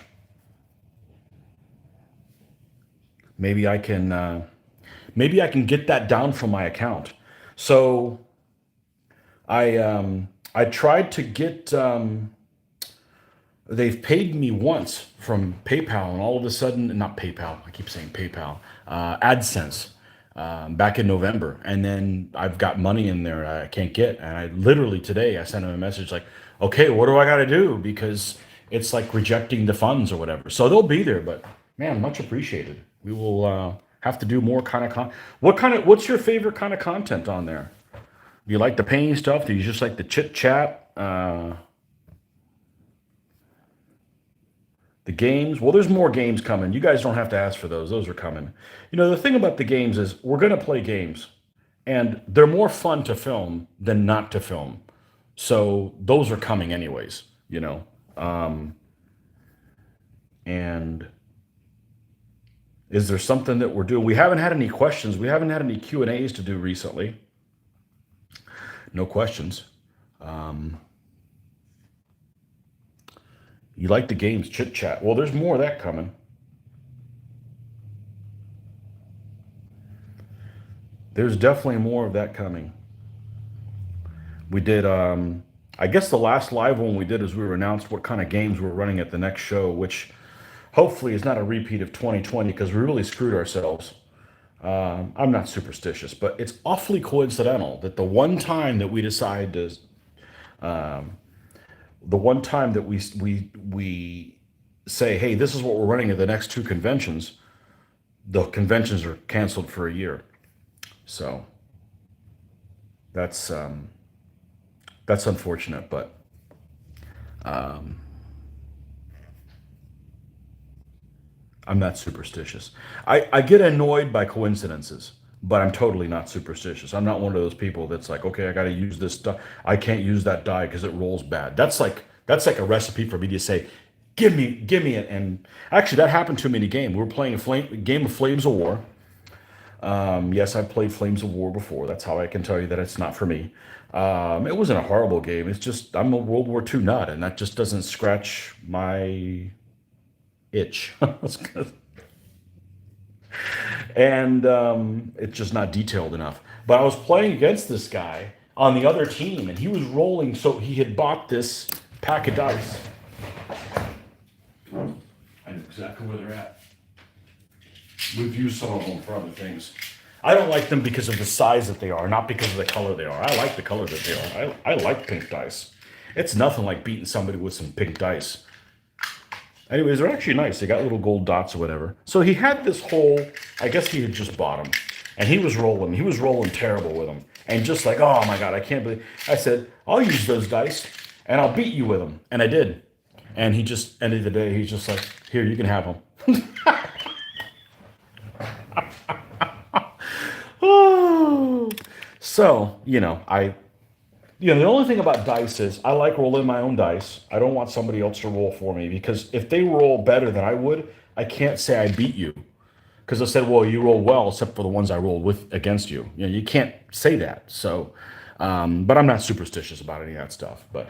Maybe I can, maybe I can get that down from my account. So I tried to get they've paid me once from PayPal, and all of a sudden, not PayPal, I keep saying PayPal, AdSense, back in November. And then I've got money in there I can't get. And I literally today, I sent them a message like, okay, what do I got to do? Because it's like rejecting the funds or whatever. So they'll be there, but man, much appreciated. We will have to do more kind of what's your favorite kind of content on there? Do you like the painting stuff? Do you just like the chit chat? The games, well, there's more games coming. You guys don't have to ask for those. Those are coming. You know, the thing about the games is we're going to play games, and they're more fun to film than not to film. So those are coming anyways, you know. And is there something that we're doing? We haven't had any questions. We haven't had any Q&As to do recently. No questions. You like the games chit chat. Well, there's more of that coming. There's definitely more of that coming. We did, I guess the last live one we did is we announced what kind of games we're running at the next show, which hopefully is not a repeat of 2020 because we really screwed ourselves. I'm not superstitious, but it's awfully coincidental that the one time that we decide to, the one time that we say, hey, this is what we're running at the next two conventions, the conventions are canceled for a year. So that's that's unfortunate, but I'm not superstitious. I get annoyed by coincidences, but I'm totally not superstitious. I'm not one of those people that's like, okay, I got to use this stuff. I can't use that die because it rolls bad. That's like a recipe for me to say, give me it. And actually, that happened to me in a game. We were playing a game of Flames of War. Yes, I've played Flames of War before. That's how I can tell you that it's not for me. It wasn't a horrible game. It's just I'm a World War II nut, and that just doesn't scratch my itch. And it's just not detailed enough. But I was playing against this guy on the other team, and he was rolling. So he had bought this pack of dice. I know exactly where they're at. We've used some of them for other things. I don't like them because of the size that they are, not because of the color they are. I like the color that they are. I like pink dice. It's nothing like beating somebody with some pink dice. Anyways, they're actually nice. They got little gold dots or whatever. So he had this whole, I guess he had just bought them. And he was rolling. He was rolling terrible with them. And just like, oh my God, I can't believe. I said, I'll use those dice and I'll beat you with them. And I did. And he just, end of the day, he's just like, here, you can have them. So, the only thing about dice is I like rolling my own dice. I don't want somebody else to roll for me because if they roll better than I would, I can't say I beat you. Because I said, well, you roll well, except for the ones I rolled with against you. You can't say that. So, but I'm not superstitious about any of that stuff. But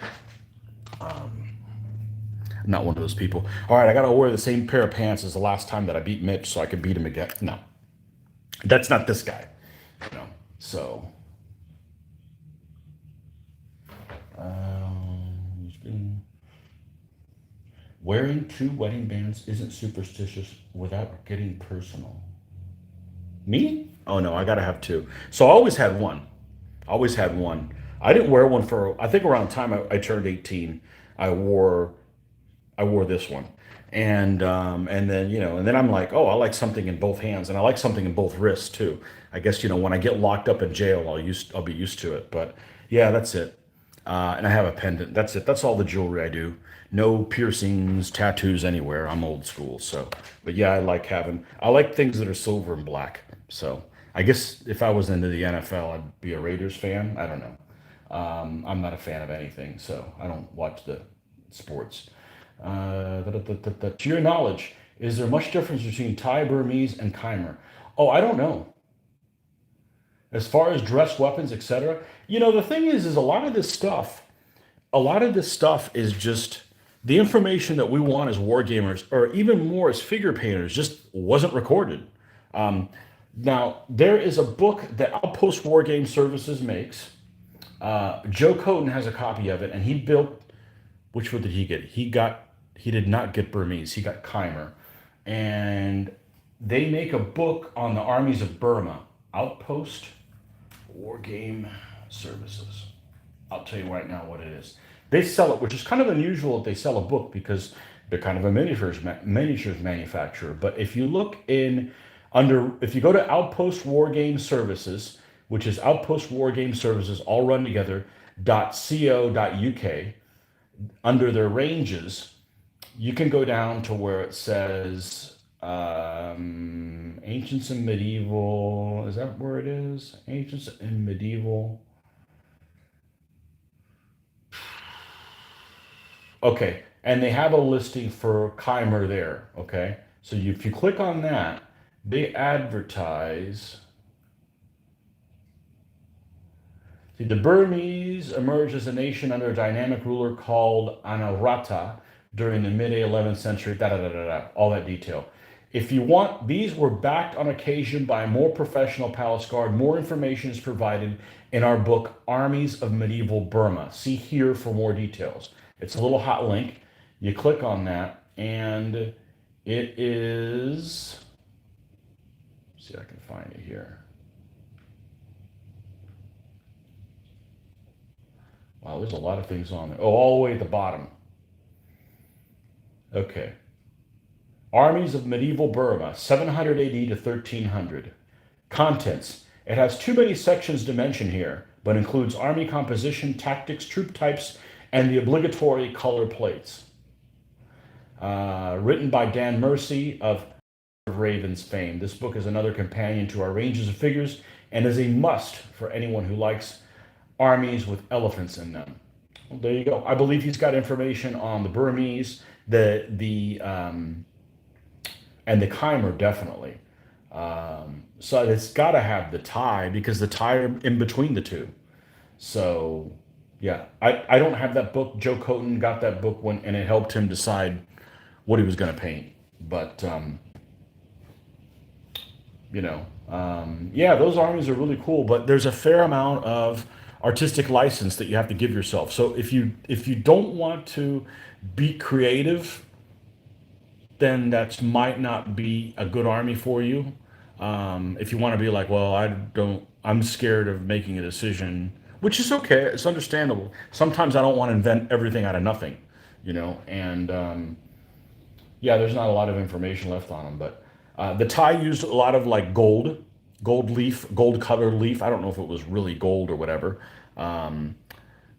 I'm not one of those people. All right, I got to wear the same pair of pants as the last time that I beat Mitch so I could beat him again. No, that's not this guy. So. Wearing two wedding bands isn't superstitious without getting personal. Me? Oh no, I gotta have two. So I always had one. Always had one. I didn't wear one for, I think around the time I turned 18, I wore I wore this one. And then, and then I'm like, oh, I like something in both hands, and I like something in both wrists too. I guess, when I get locked up in jail, I'll be used to it. But yeah, that's it. And I have a pendant. That's it. That's all the jewelry I do. No piercings, tattoos anywhere. I'm old school. So, but yeah, I like things that are silver and black. So I guess if I was into the NFL, I'd be a Raiders fan. I don't know. I'm not a fan of anything, so I don't watch the sports. To your knowledge, is there much difference between Thai, Burmese, and Khmer? Oh, I don't know. As far as dress weapons, etc. The thing is a lot of this stuff is just the information that we want as war gamers, or even more as figure painters, just wasn't recorded. Um, Now, there is a book that Outpost War Game Services makes. Joe Coton has a copy of it, and he built. Which one did he get? He did not get Burmese. He got Khmer, and they make a book on the armies of Burma. Outpost War Game Services. I'll tell you right now what it is. They sell it, which is kind of unusual that they sell a book because they're kind of a miniatures manufacturer. But if you look if you go to Outpost War Game Services, which is Outpost War Game Services, all run together, .co.uk, under their ranges, you can go down to where it says ancients and medieval. Is that where it is? Ancients and medieval. Okay, and they have a listing for Keimer there. Okay, so if you click on that, they advertise. See, the Burmese emerged as a nation under a dynamic ruler called Anawrahta during the mid 11th century. Da da da da da. All that detail. If you want, these were backed on occasion by a more professional palace guard. More information is provided in our book, Armies of Medieval Burma. See here for more details. It's a little hot link. You click on that, and it is. See if I can find it here. Wow, there's a lot of things on there. Oh, all the way at the bottom. Okay. Armies of Medieval Burma, 700 AD to 1300. Contents. It has too many sections to mention here, but includes army composition, tactics, troop types, and the obligatory color plates. Written by Dan Mercy of Ravens fame. This book is another companion to our ranges of figures and is a must for anyone who likes armies with elephants in them. Well, there you go. I believe he's got information on the Burmese, and the Khmer definitely. So it's got to have the Thai because the Thai are in between the two. So yeah, I don't have that book. Joe Coton got that book and it helped him decide what he was going to paint. But yeah, those armies are really cool. But there's a fair amount of artistic license that you have to give yourself. So if you don't want to be creative, then that might not be a good army for you. If you want to be like, well, I'm scared of making a decision, which is okay. It's understandable. Sometimes I don't want to invent everything out of nothing, and yeah, there's not a lot of information left on them. But the Thai used a lot of like gold leaf, gold colored leaf. I don't know if it was really gold or whatever. Um,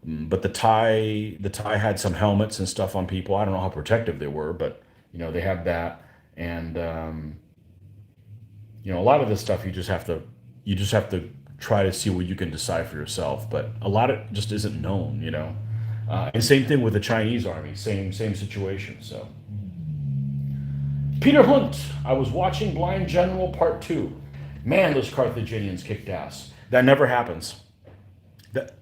but the Thai had some helmets and stuff on people. I don't know how protective they were, but they have that, and a lot of this stuff you just have to try to see what you can decide for yourself. But a lot of it just isn't known. And same thing with the Chinese army, same situation. So Peter Hunt, I was watching Blind General Part Two. Man, those Carthaginians kicked ass. That never happens.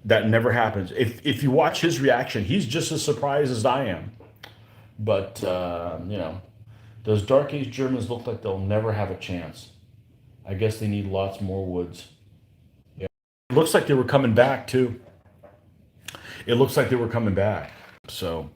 That never happens. If you watch his reaction, he's just as surprised as I am. But those Dark Age Germans look like they'll never have a chance. I guess they need lots more woods. Yeah. It looks like they were coming back too. It looks like they were coming back. So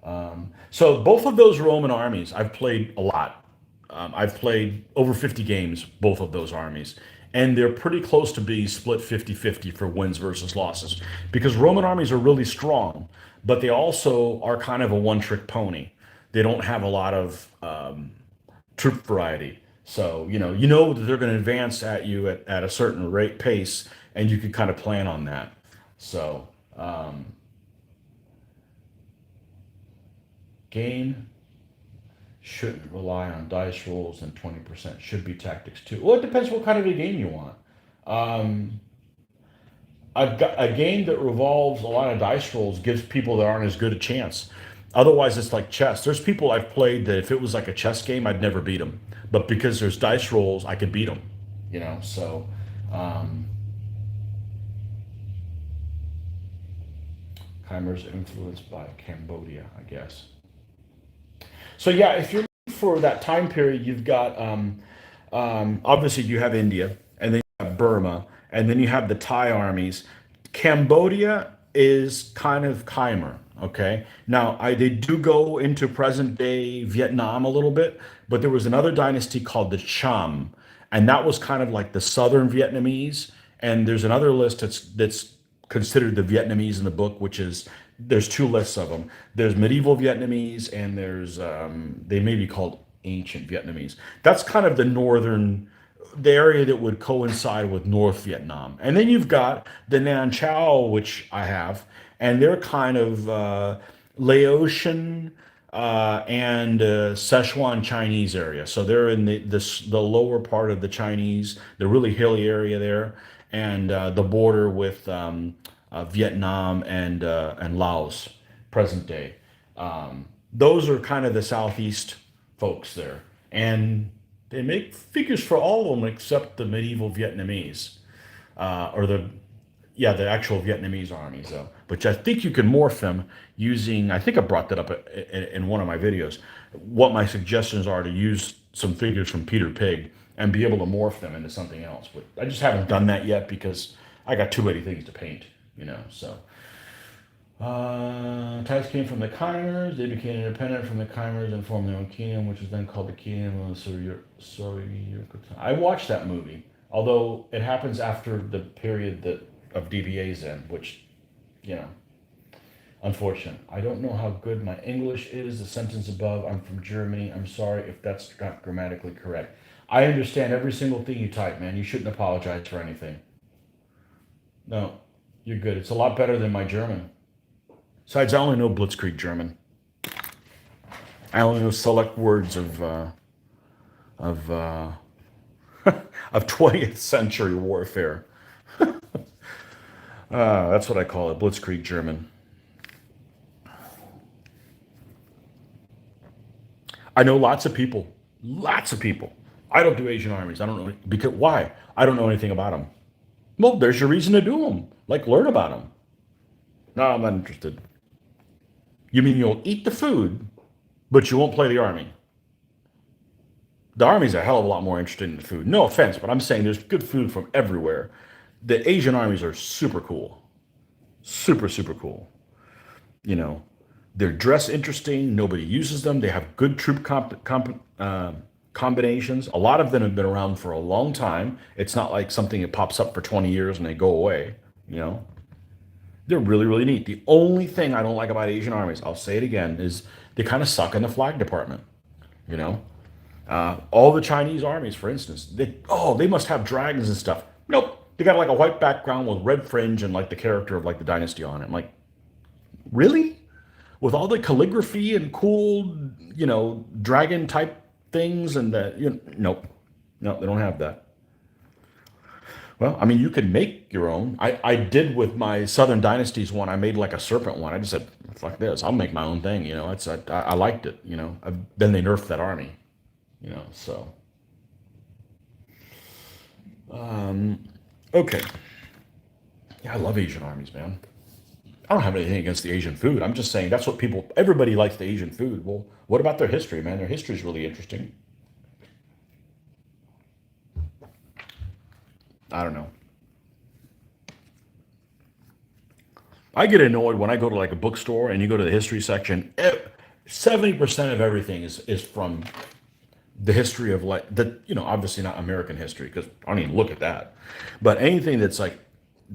both of those Roman armies, I've played a lot. I've played over 50 games, both of those armies, and they're pretty close to being split 50-50 for wins versus losses because Roman armies are really strong, but they also are kind of a one-trick pony. They don't have a lot of troop variety. So, you know that they're going to advance at you at a certain rate pace, and you can kind of plan on that. So, game shouldn't rely on dice rolls, and 20% should be tactics too. Well, it depends what kind of a game you want. Um, I've got a game that revolves a lot of dice rolls gives people that aren't as good a chance. Otherwise, it's like chess. There's people I've played that if it was like a chess game, I'd never beat them. But because there's dice rolls, I could beat them. So um, Khmer's influenced by Cambodia, I guess. So yeah, if you're looking for that time period, you've got obviously you have India, and then you have Burma, and then you have the Thai armies. Cambodia is kind of Khmer. Okay, now they do go into present day Vietnam a little bit, but there was another dynasty called the Cham, and that was kind of like the southern Vietnamese. And there's another list that's considered the Vietnamese in the book, which is there's two lists of them. There's medieval Vietnamese, and there's they may be called ancient Vietnamese. That's kind of the area that would coincide with North Vietnam. And then you've got the Nan Chao, which I have, and they're kind of Laotian and Szechuan Chinese area. So they're in the lower part of the Chinese, the really hilly area there, and the border with Vietnam and Laos, present day. Those are kind of the southeast folks there, and they make figures for all of them except the medieval Vietnamese, or the actual Vietnamese armies, though. But I think you can morph them using. I think I brought that up in one of my videos. What my suggestions are to use some figures from Peter Pig and be able to morph them into something else. But I just haven't done that yet because I got too many things to paint. So. Thais came from the Khmers. They became independent from the Khmers and formed their own kingdom, which was then called the Kingdom of Soyurkutan. I watched that movie, although it happens after the period of DBA's in, which, you know, unfortunate. I don't know how good my English is. The sentence above, I'm from Germany. I'm sorry if that's not grammatically correct. I understand every single thing you type, man. You shouldn't apologize for anything. No, you're good. It's a lot better than my German. Besides, I only know Blitzkrieg German. I only know select words of of 20th century warfare. That's what I call it, Blitzkrieg German. I know lots of people. Lots of people. I don't do Asian armies. I don't know because why? I don't know anything about them. Well, there's your reason to do them. Like learn about them. No, I'm not interested. You mean you'll eat the food, but you won't play the army? The army's a hell of a lot more interested in the food. No offense, but I'm saying there's good food from everywhere. The Asian armies are super cool. Super, super cool. You know, they're dressed interesting. Nobody uses them. They have good troop combinations. A lot of them have been around for a long time. It's not like something that pops up for 20 years and they go away. You know, they're really, really neat. The only thing I don't like about Asian armies, I'll say it again, is they kind of suck in the flag department. You know, all the Chinese armies, for instance, they must have dragons and stuff. Nope, they got like a white background with red fringe and like the character of like the dynasty on it. I'm like, really? With all the calligraphy and cool, dragon type things and nope, no, they don't have that. Well, I mean, you could make your own. I did with my Southern Dynasties one. I made like a serpent one. I just said, "Fuck this! I'll make my own thing." I liked it. Then they nerfed that army. So um, okay. Yeah, I love Asian armies, man. I don't have anything against the Asian food. I'm just saying that's what everybody likes the Asian food. Well, what about their history, man? Their history is really interesting. I don't know. I get annoyed when I go to like a bookstore and you go to the history section. 70% of everything is from the history of like the, obviously not American history because I don't even look at that, but anything that's like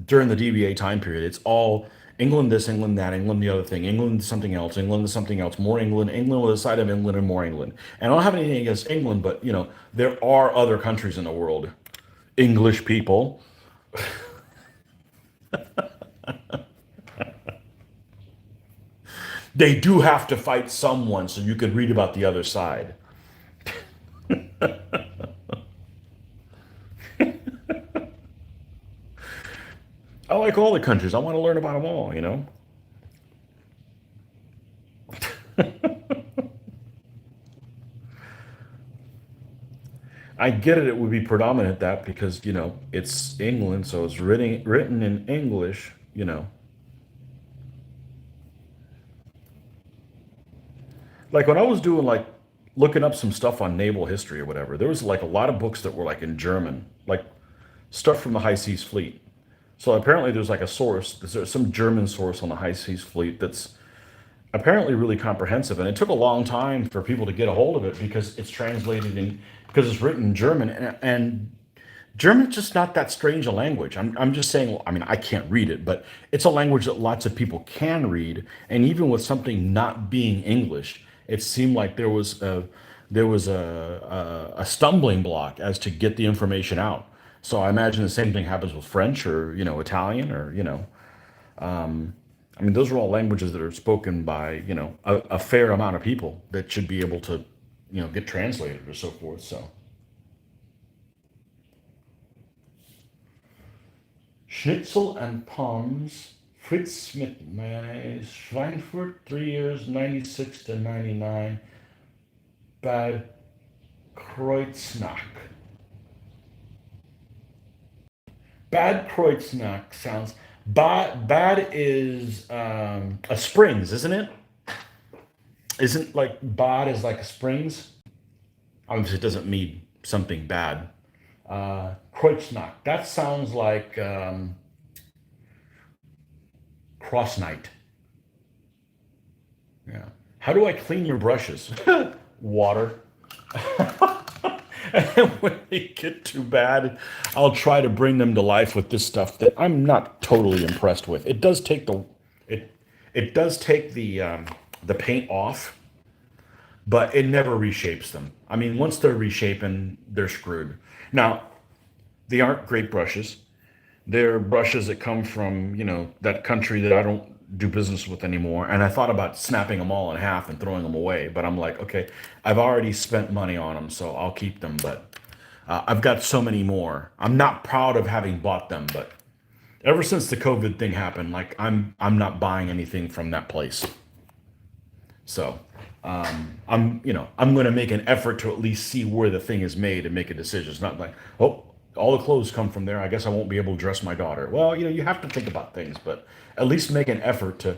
during the DBA time period, it's all England this, England that, England the other thing, England something else, England something else, more England, England with a side of England and more England. And I don't have anything against England, but there are other countries in the world, English people. They do have to fight someone so you could read about the other side. I like all the countries. I want to learn about them all. I get it. It would be predominant that because it's England, so it's written in English. Like when I was doing like looking up some stuff on naval history or whatever, there was like a lot of books that were like in German, like stuff from the High Seas Fleet. So apparently there's like a source, there's some German source on the High Seas Fleet that's apparently really comprehensive, and it took a long time for people to get a hold of it because it's translated in because it's written in German, and German's just not that strange a language. I'm just saying, I mean, I can't read it, but it's a language that lots of people can read. And even with something not being English, it seemed like there was a stumbling block as to get the information out. So I imagine the same thing happens with French or, Italian or, I mean, those are all languages that are spoken by, a fair amount of people that should be able to, get translated or so forth. So. Schnitzel and Pommes, Fritz Smith mayonnaise, Schweinfurt, 3 years, 96 to 99, Bad Kreuznach. Bad Kreuznach sounds, bad is a springs, isn't it? Isn't like bad is like a springs? Obviously, it doesn't mean something bad. Kreuznach, that sounds like cross night. Yeah. How do I clean your brushes? Water. And when they get too bad, I'll try to bring them to life with this stuff that I'm not totally impressed with. It it does take the paint off, but it never reshapes them. I mean, once they're reshapen, they're screwed. Now, they aren't great brushes. They're brushes that come from, that country that I don't do business with anymore. And I thought about snapping them all in half and throwing them away, but I'm like, okay, I've already spent money on them, so I'll keep them. But I've got so many more. I'm not proud of having bought them, but ever since the COVID thing happened, like I'm not buying anything from that place. So I'm going to make an effort to at least see where the thing is made and make a decision. It's not like, oh, all the clothes come from there. I guess I won't be able to dress my daughter. Well, you have to think about things, but at least make an effort to.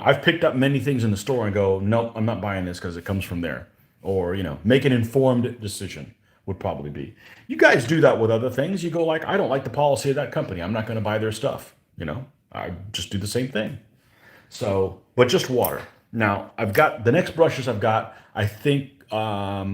I've picked up many things in the store and go, nope, I'm not buying this because it comes from there. Or, make an informed decision would probably be. You guys do that with other things. You go like, I don't like the policy of that company. I'm not going to buy their stuff. I just do the same thing. So, but just water. Now, I've got the next brushes I've got, I think I've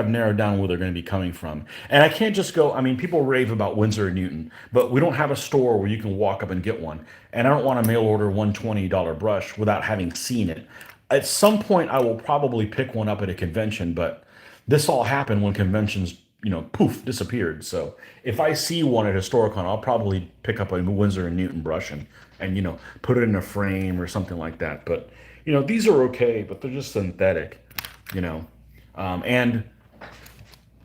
narrowed down where they're going to be coming from. And I can't just go, I mean, people rave about Winsor and Newton, but we don't have a store where you can walk up and get one. And I don't want to mail order $120 brush without having seen it. At some point I will probably pick one up at a convention, but this all happened when conventions, poof, disappeared. So if I see one at Historicon, I'll probably pick up a Winsor and Newton brush and put it in a frame or something like that. But these are okay, but they're just synthetic, you know. And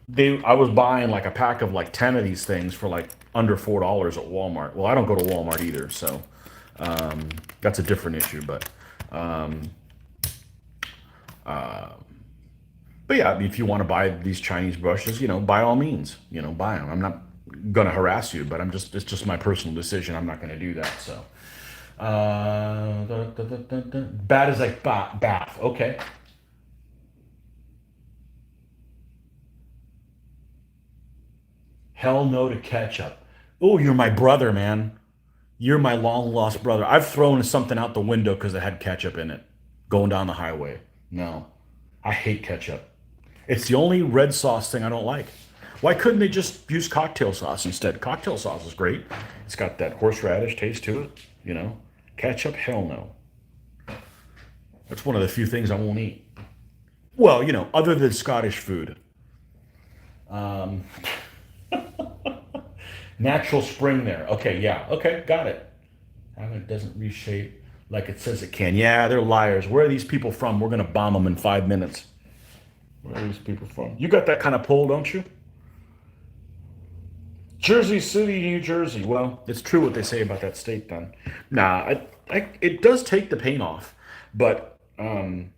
I was buying like a pack of like 10 of these things for like under $4 at Walmart. Well, I don't go to Walmart either, so that's a different issue. But yeah, if you want to buy these Chinese brushes, by all means, buy them. I'm not gonna harass you, but it's just my personal decision. I'm not gonna do that. So, bad is like bath. Okay. Hell no to ketchup. Oh, you're my brother, man. You're my long lost brother. I've thrown something out the window because it had ketchup in it, going down the highway. No, I hate ketchup. It's the only red sauce thing I don't like. Why couldn't they just use cocktail sauce instead? Cocktail sauce is great. It's got that horseradish taste to it, you know. Ketchup, hell no. That's one of the few things I won't eat. Well, you know, other than Scottish food. Um, Natural spring there. Okay, yeah. Okay, got it. How it doesn't reshape like it says it can. Yeah, they're liars. Where are these people from? We're gonna bomb them in 5 minutes. Where are these people from? You got that kind of pull, don't you? Jersey City, New Jersey. Well, it's true what they say about that state then. Nah, it does take the paint off. But, you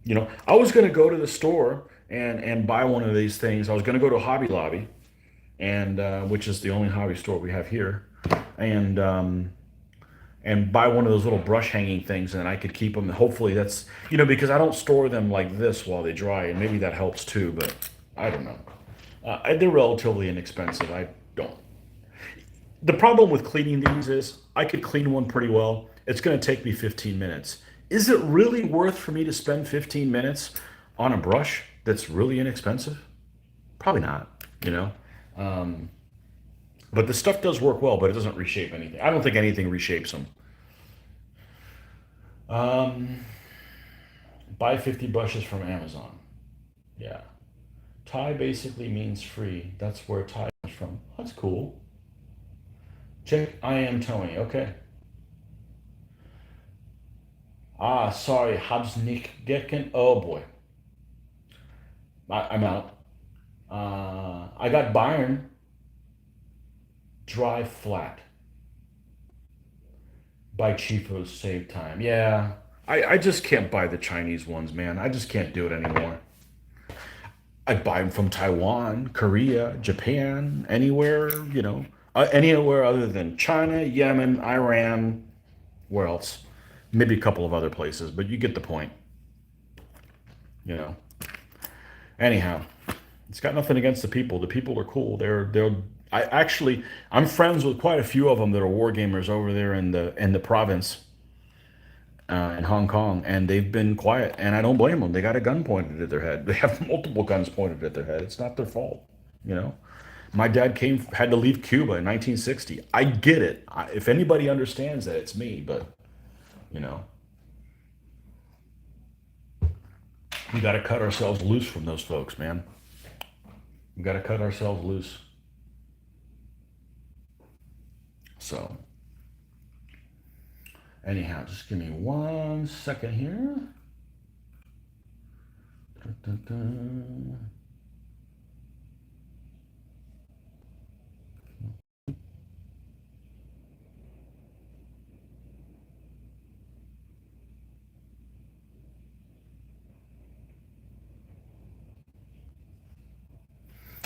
know, I was going to go to the store and buy one of these things. I was going to go to Hobby Lobby, and which is the only hobby store we have here. And, and buy one of those little brush hanging things, and I could keep them. Hopefully that's, you know, because I don't store them like this while they dry, and maybe that helps too, but I don't know. They're relatively inexpensive. I don't. The problem with cleaning these is I could clean one pretty well. It's going to take me 15 minutes. Is it really worth for me to spend 15 minutes on a brush that's really inexpensive? Probably not, you know? Um, but the stuff does work well, but it doesn't reshape anything. I don't think anything reshapes them. Um, Buy 50 brushes from Amazon. Yeah. Thai basically means free. That's where Thai comes from. That's cool. Check I am Tony. Okay. Ah, sorry. Habs nicht gecken. Oh boy. I'm out. I got Bayern dry flat. Buy cheapos, save time. Yeah. I just can't buy the Chinese ones, man. I just can't do it anymore. I buy them from Taiwan, Korea, Japan, anywhere, you know, anywhere other than China, Yemen, Iran, where else? Maybe a couple of other places, but you get the point, you know. Anyhow, it's got nothing against the people. The people are cool. I actually I'm friends with quite a few of them that are war gamers over there in the province in Hong Kong, and they've been quiet, and I don't blame them. They got a gun pointed at their head. They have multiple guns pointed at their head. It's not their fault, you know. My dad had to leave Cuba in 1960. I get it. If anybody understands that, it's me. But you know, we got to cut ourselves loose from those folks, man. We got to cut ourselves loose. So, anyhow, just give me 1 second here. Dun, dun, dun.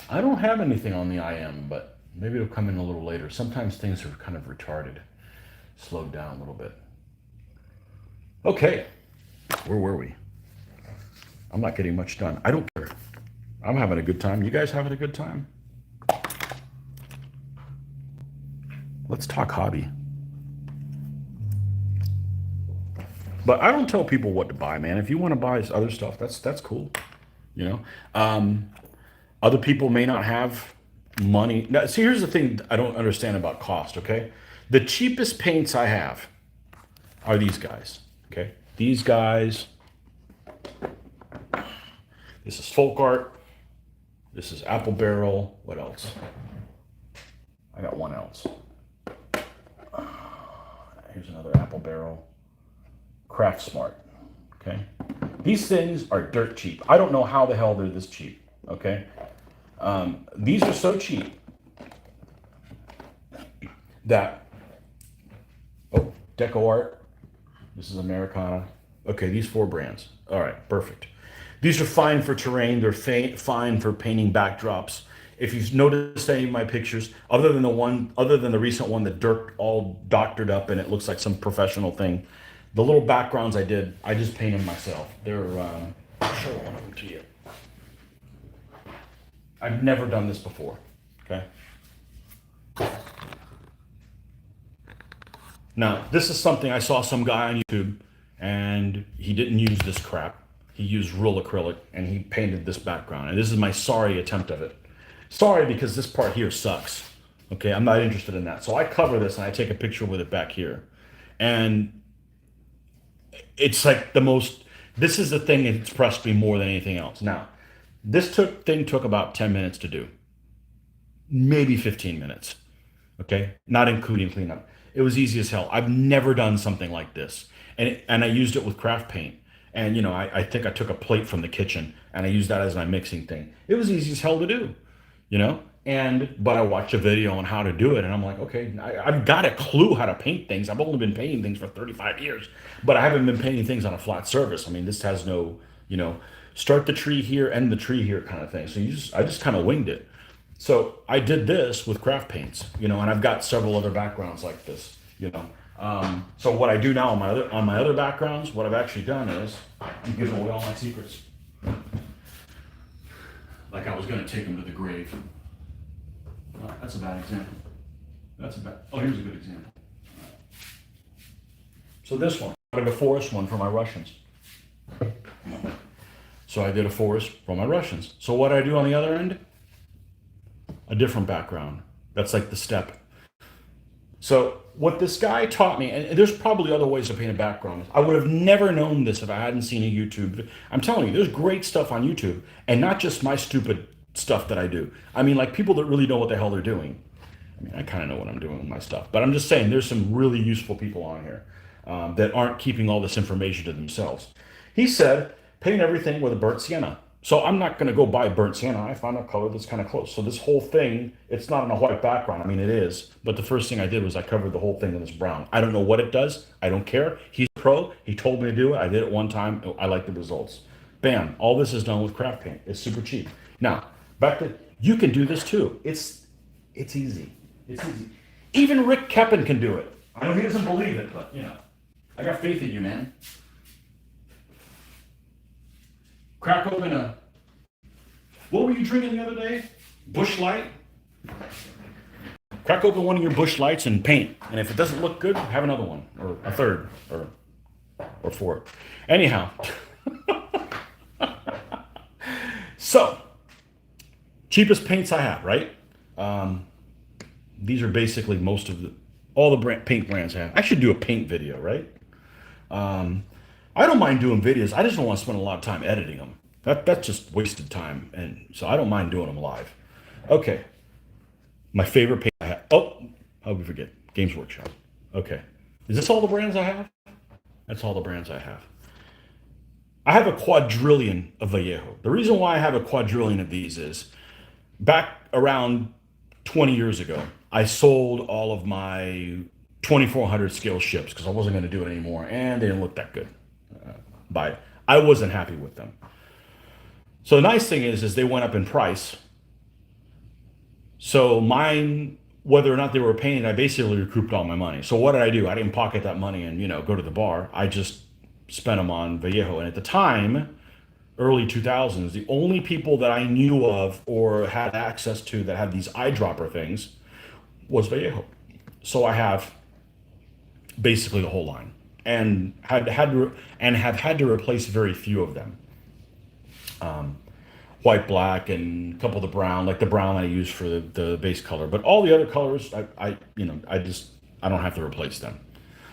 I don't have anything on the IM, but maybe it'll come in a little later. Sometimes things are kind of retarded, slowed down a little bit. Okay, where were we? I'm not getting much done. I don't care. I'm having a good time. You guys having a good time? Let's talk hobby. But I don't tell people what to buy, man. If you want to buy other stuff, that's cool. You know, other people may not have money. Now, see, here's the thing I don't understand about cost. Okay, the cheapest paints I have are these guys. Okay, these guys. This is folk art. This is apple barrel. What else? I got one else. Here's another apple barrel. Craft Smart. Okay. These things are dirt cheap. I don't know how the hell they're this cheap. Okay. These are so cheap that, oh, Deco Art. This is Americana. Okay, these 4 brands. All right, perfect. These are fine for terrain. They're fine for painting backdrops. If you've noticed any of my pictures, other than the recent one that Dirk all doctored up and it looks like some professional thing, the little backgrounds I just painted myself. I'll show one of them to you. I've never done this before. Okay. Now, this is something I saw some guy on YouTube, and he didn't use this crap. he used real acrylic and he painted this background. And this is my sorry attempt of it. Sorry, because this part here sucks. Okay, I'm not interested in that. So I cover this and I take a picture with it back here. And it's like the most, this is the thing that impressed me more than anything else. Now, this thing took about 10 minutes to do, maybe 15 minutes. Okay, not including cleanup. It was easy as hell. I've never done something like this, and I used it with craft paint. And I think I took a plate from the kitchen and I used that as my mixing thing. It was easy as hell to do, you know. But I watched a video on how to do it, and I'm like, okay, I've got a clue how to paint things. I've only been painting things for 35 years, but I haven't been painting things on a flat surface. I mean, this has no, start the tree here, end the tree here kind of thing. So I just kind of winged it. So I did this with craft paints, and I've got several other backgrounds like this, So what I do now on my other backgrounds, what I've actually done is I'm giving away all my secrets. Like I was going to take them to the grave. That's a bad example. Oh, here's a good example. So this one, I did a forest one for my Russians. So I did a forest for my Russians. So what I do on the other end? A different background. That's like the step. So what this guy taught me, and there's probably other ways to paint a background. I would have never known this if I hadn't seen a YouTube. I'm telling you, there's great stuff on YouTube, and not just my stupid stuff that I do. I mean, like people that really know what the hell they're doing. I mean, I kind of know what I'm doing with my stuff, but I'm just saying there's some really useful people on here that aren't keeping all this information to themselves. He said, paint everything with a burnt sienna. So I'm not going to go buy burnt sienna. I found a color that's kind of close. So this whole thing, it's not on a white background. I mean, it is. But the first thing I did was I covered the whole thing in this brown. I don't know what it does. I don't care. He's a pro. He told me to do it. I did it one time. I like the results. Bam. All this is done with craft paint. It's super cheap. Now, back to, you can do this too. It's easy. It's easy. Even Rick Keppen can do it. I know he doesn't believe it, but, I got faith in you, man. Crack open what were you drinking the other day? Bush Light? Crack open one of your Bush Lights and paint. And if it doesn't look good, have another one, or a third, or four. Anyhow. So, cheapest paints I have, right? These are basically most of all the paint brands I have. I should do a paint video, right? I don't mind doing videos. I just don't want to spend a lot of time editing them. That's just wasted time. And so I don't mind doing them live. Okay. My favorite paint I have. Oh, how we forget? Games Workshop. Okay. Is this all the brands I have? That's all the brands I have. I have a quadrillion of Vallejo. The reason why I have a quadrillion of these is back around 20 years ago, I sold all of my 2400 scale ships because I wasn't going to do it anymore, and they didn't look that good. I wasn't happy with them. So the nice thing is they went up in price. So mine, whether or not they were painted, I basically recouped all my money. So what did I do? I didn't pocket that money and go to the bar. I just spent them on Vallejo. And at the time, early 2000s, the only people that I knew of or had access to that had these eyedropper things was Vallejo. So I have basically the whole line, and have had to replace very few of them. White, black, and a couple of the brown, like the brown I use for the base color. But all the other colors, I don't have to replace them.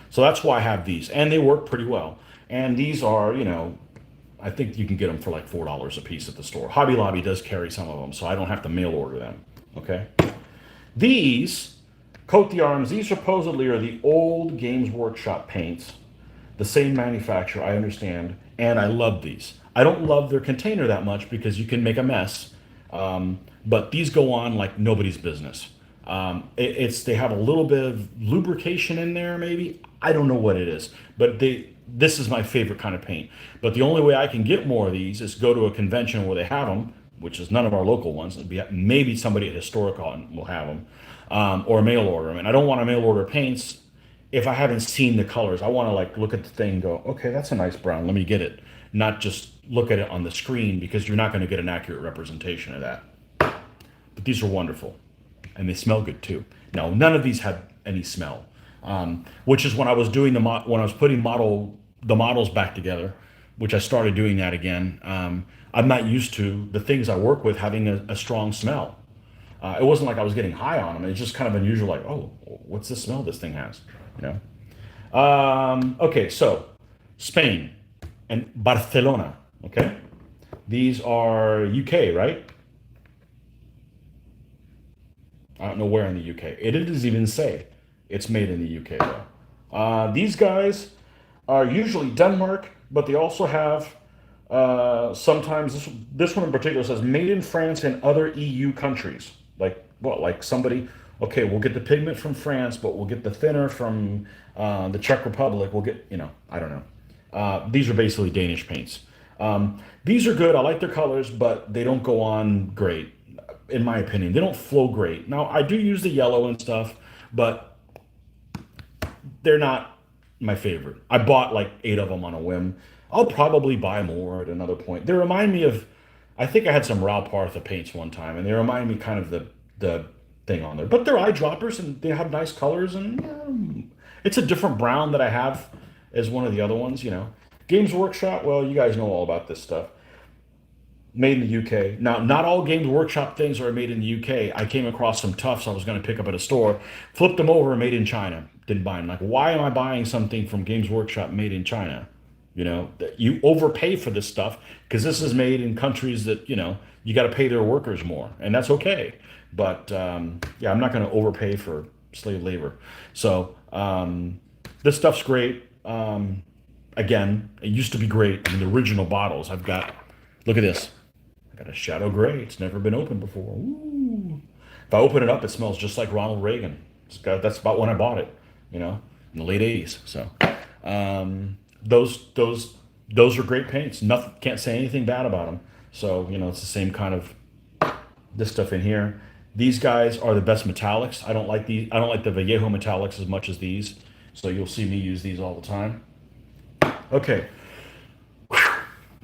So that's why I have these, and they work pretty well. And these are, I think you can get them for like $4 a piece at the store. Hobby Lobby does carry some of them, so I don't have to mail order them. Okay. These coat the arms. These supposedly are the old Games Workshop paints, the same manufacturer, I understand, and I love these. I don't love their container that much because you can make a mess, but these go on like nobody's business. They have a little bit of lubrication in there, maybe. I don't know what it is, but this is my favorite kind of paint. But the only way I can get more of these is go to a convention where they have them, which is none of our local ones. Maybe somebody at Historicon will have them, or mail order them. And I don't want to mail order paints if I haven't seen the colors. I want to like look at the thing and go, okay, that's a nice brown. Let me get it. Not just look at it on the screen, because you're not going to get an accurate representation of that. But these are wonderful, and they smell good too. Now, none of these had any smell, which is when I was doing when I was putting the models back together. which I started doing that again. I'm not used to the things I work with having a strong smell. It wasn't like I was getting high on them. It's just kind of unusual, like, oh, what's the smell this thing has? You know? Okay, so Spain and Barcelona. Okay, these are UK, right? I don't know where in the UK. It doesn't even say it's made in the UK though. These guys are usually Denmark, but they also have sometimes this one in particular says made in France and other EU countries. Like what? Like somebody, okay, we'll get the pigment from France, but we'll get the thinner from the Czech Republic. We'll get, I don't know. These are basically Danish paints. These are good. I like their colors, but they don't go on great, in my opinion. They don't flow great. Now, I do use the yellow and stuff, but they're not my favorite. I bought like 8 of them on a whim. I'll probably buy more at another point. They remind me of, I think I had some Rao Partha paints one time, and they remind me kind of the thing on there. But they're eyedroppers, and they have nice colors, and it's a different brown that I have as one of the other ones, Games Workshop, well, you guys know all about this stuff. Made in the UK. Now, not all Games Workshop things are made in the UK. I came across some Tufts I was going to pick up at a store, flipped them over, made in China. Didn't buy them. Like, why am I buying something from Games Workshop made in China? You overpay for this stuff because this is made in countries that, you got to pay their workers more, and that's okay. But yeah, I'm not going to overpay for slave labor. So this stuff's great. Again, it used to be great in the original bottles. Look at this. I got a shadow gray. It's never been opened before. Ooh. If I open it up, it smells just like Ronald Reagan. That's about when I bought it, in the late '80s. So those are great paints. Nothing, can't say anything bad about them. So it's the same kind of this stuff in here. These guys are the best metallics. I don't like the Vallejo metallics as much as these. So you'll see me use these all the time. Okay,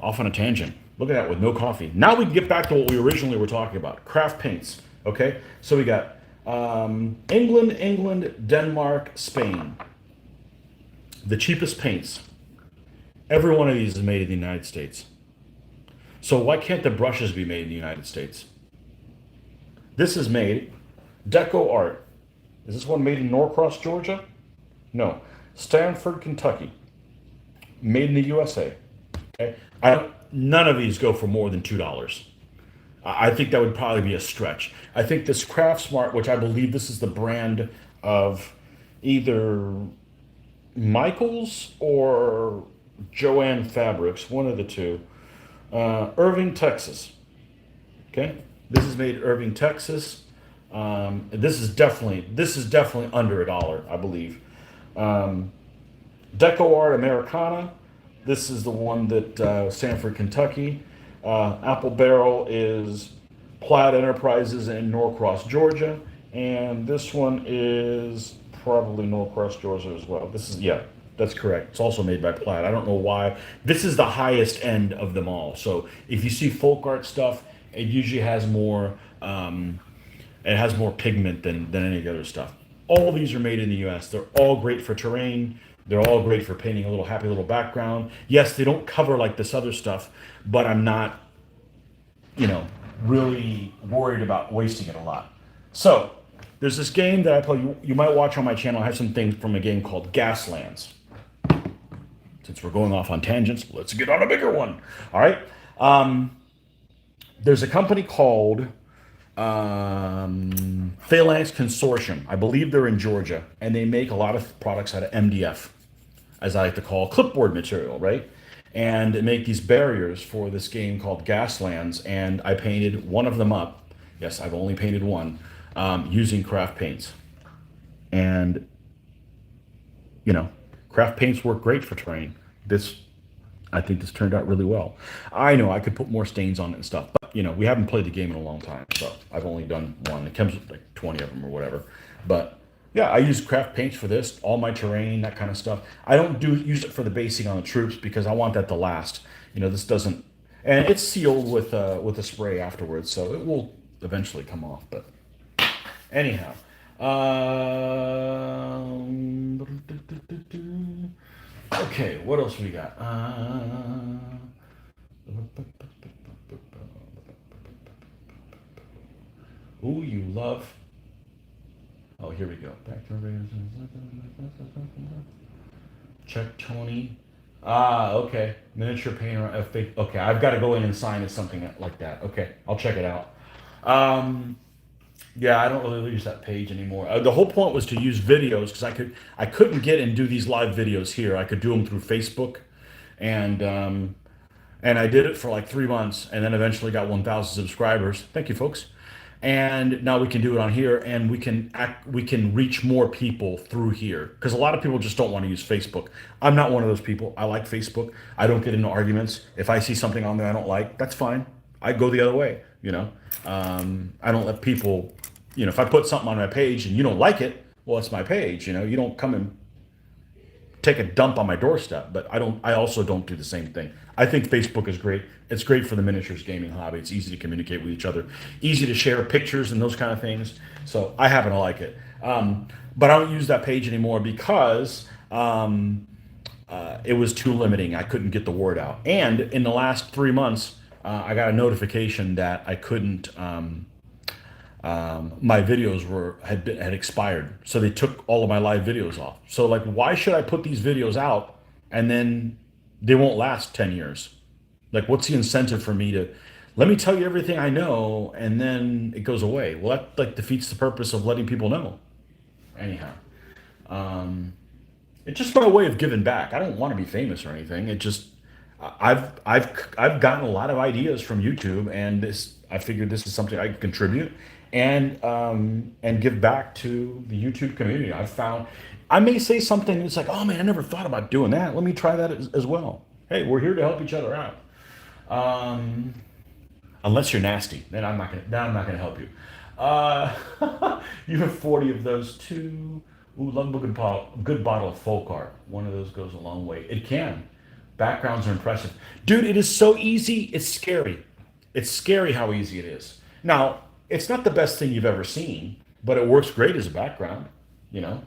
off on a tangent. Look at that, with no coffee. Now we can get back to what we originally were talking about, craft paints. Okay, so we got England, Denmark, Spain. The cheapest paints. Every one of these is made in the United States. So why can't the brushes be made in the United States? This is made, Deco Art. Is this one made in Norcross, Georgia? No, Stanford, Kentucky. Made in the USA. Okay, none of these go for more than $2. I think that would probably be a stretch. I think this Craftsmart, which I believe this is the brand of either Michaels or Joanne Fabrics, one of the two. Irving, Texas. Okay, this is made in Irving, Texas. This is definitely under $1, I believe. Deco Art Americana. This is the one that Sanford, Kentucky. Apple Barrel is Plaid Enterprises in Norcross, Georgia. And this one is probably Norcross, Georgia as well. That's correct. It's also made by Plaid. I don't know why. This is the highest end of them all. So if you see folk art stuff, it usually has more pigment than any of the other stuff. All these are made in the US. They're all great for terrain. They're all great for painting a little happy little background. Yes, they don't cover like this other stuff, but I'm not, really worried about wasting it a lot. So there's this game that I play. You might watch on my channel. I have some things from a game called Gaslands. Since we're going off on tangents, let's get on a bigger one. All right. There's a company called Phalanx Consortium. I believe they're in Georgia, and they make a lot of products out of MDF, as I like to call clipboard material, right? And they make these barriers for this game called Gaslands, and I painted one of them up. Yes, I've only painted one, using craft paints. And, craft paints work great for terrain. I think this turned out really well. I know I could put more stains on it and stuff, but we haven't played the game in a long time, so I've only done one. It comes with like 20 of them or whatever. But yeah, I use craft paints for this, all my terrain, that kind of stuff. I don't use it for the basing on the troops because I want that to last. This doesn't, and it's sealed with a spray afterwards, so it will eventually come off. But anyhow, okay, what else we got? Ooh, you love. Oh, here we go. Back to check Tony. Ah, okay. Miniature painter. Okay, I've got to go in and sign it something like that. Okay, I'll check it out. Um, yeah, I don't really use that page anymore. The whole point was to use videos because I couldn't get and do these live videos here. I could do them through Facebook, and and I did it for like 3 months, and then eventually got 1,000 subscribers. Thank you, folks. And now we can do it on here, and we can reach more people through here because a lot of people just don't want to use Facebook. I'm not one of those people. I like Facebook. I don't get into arguments. If I see something on there I don't like, that's fine. I go the other way. I don't let people. If I put something on my page and you don't like it, well, it's my page. You don't come and take a dump on my doorstep, but I also don't do the same thing. I think Facebook is great. It's great for the miniatures gaming hobby. It's easy to communicate with each other, easy to share pictures and those kind of things. So I happen to like it. But I don't use that page anymore because it was too limiting. I couldn't get the word out. And in the last 3 months, I got a notification that I couldn't. My videos had expired, so they took all of my live videos off. So like, why should I put these videos out and then they won't last 10 years? Like, what's the incentive for me to let me tell you everything I know and then it goes away? Well, that like defeats the purpose of letting people know. Anyhow, it's just my way of giving back. I don't want to be famous or anything. It just I've gotten a lot of ideas from YouTube, and this I figured this is something I can contribute and give back to the YouTube community. I've found I may say something that's like, oh man, I never thought about doing that. Let me try that as well. Hey, we're here to help each other out. Um, Unless you're nasty, then I'm not gonna help you. You have 40 of those too. Ooh, love a good bottle of folk art. One of those goes a long way. It can. Backgrounds are impressive. Dude, it is so easy, it's scary. It's scary how easy it is. Now, it's not the best thing you've ever seen, but it works great as a background, you know?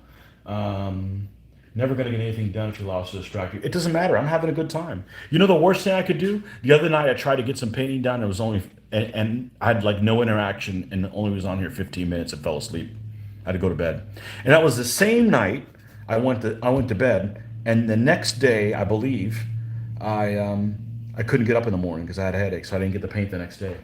Um, Never going to get anything done if you allow us to distract you. It doesn't matter. I'm having a good time. You know the worst thing I could do? The other night I tried to get some painting done. It was only, and I had like no interaction and only was on here 15 minutes and fell asleep. I had to go to bed. And that was the same night I went to bed. And the next day, I believe, I couldn't get up in the morning because I had a headache, so I didn't get to paint the next day.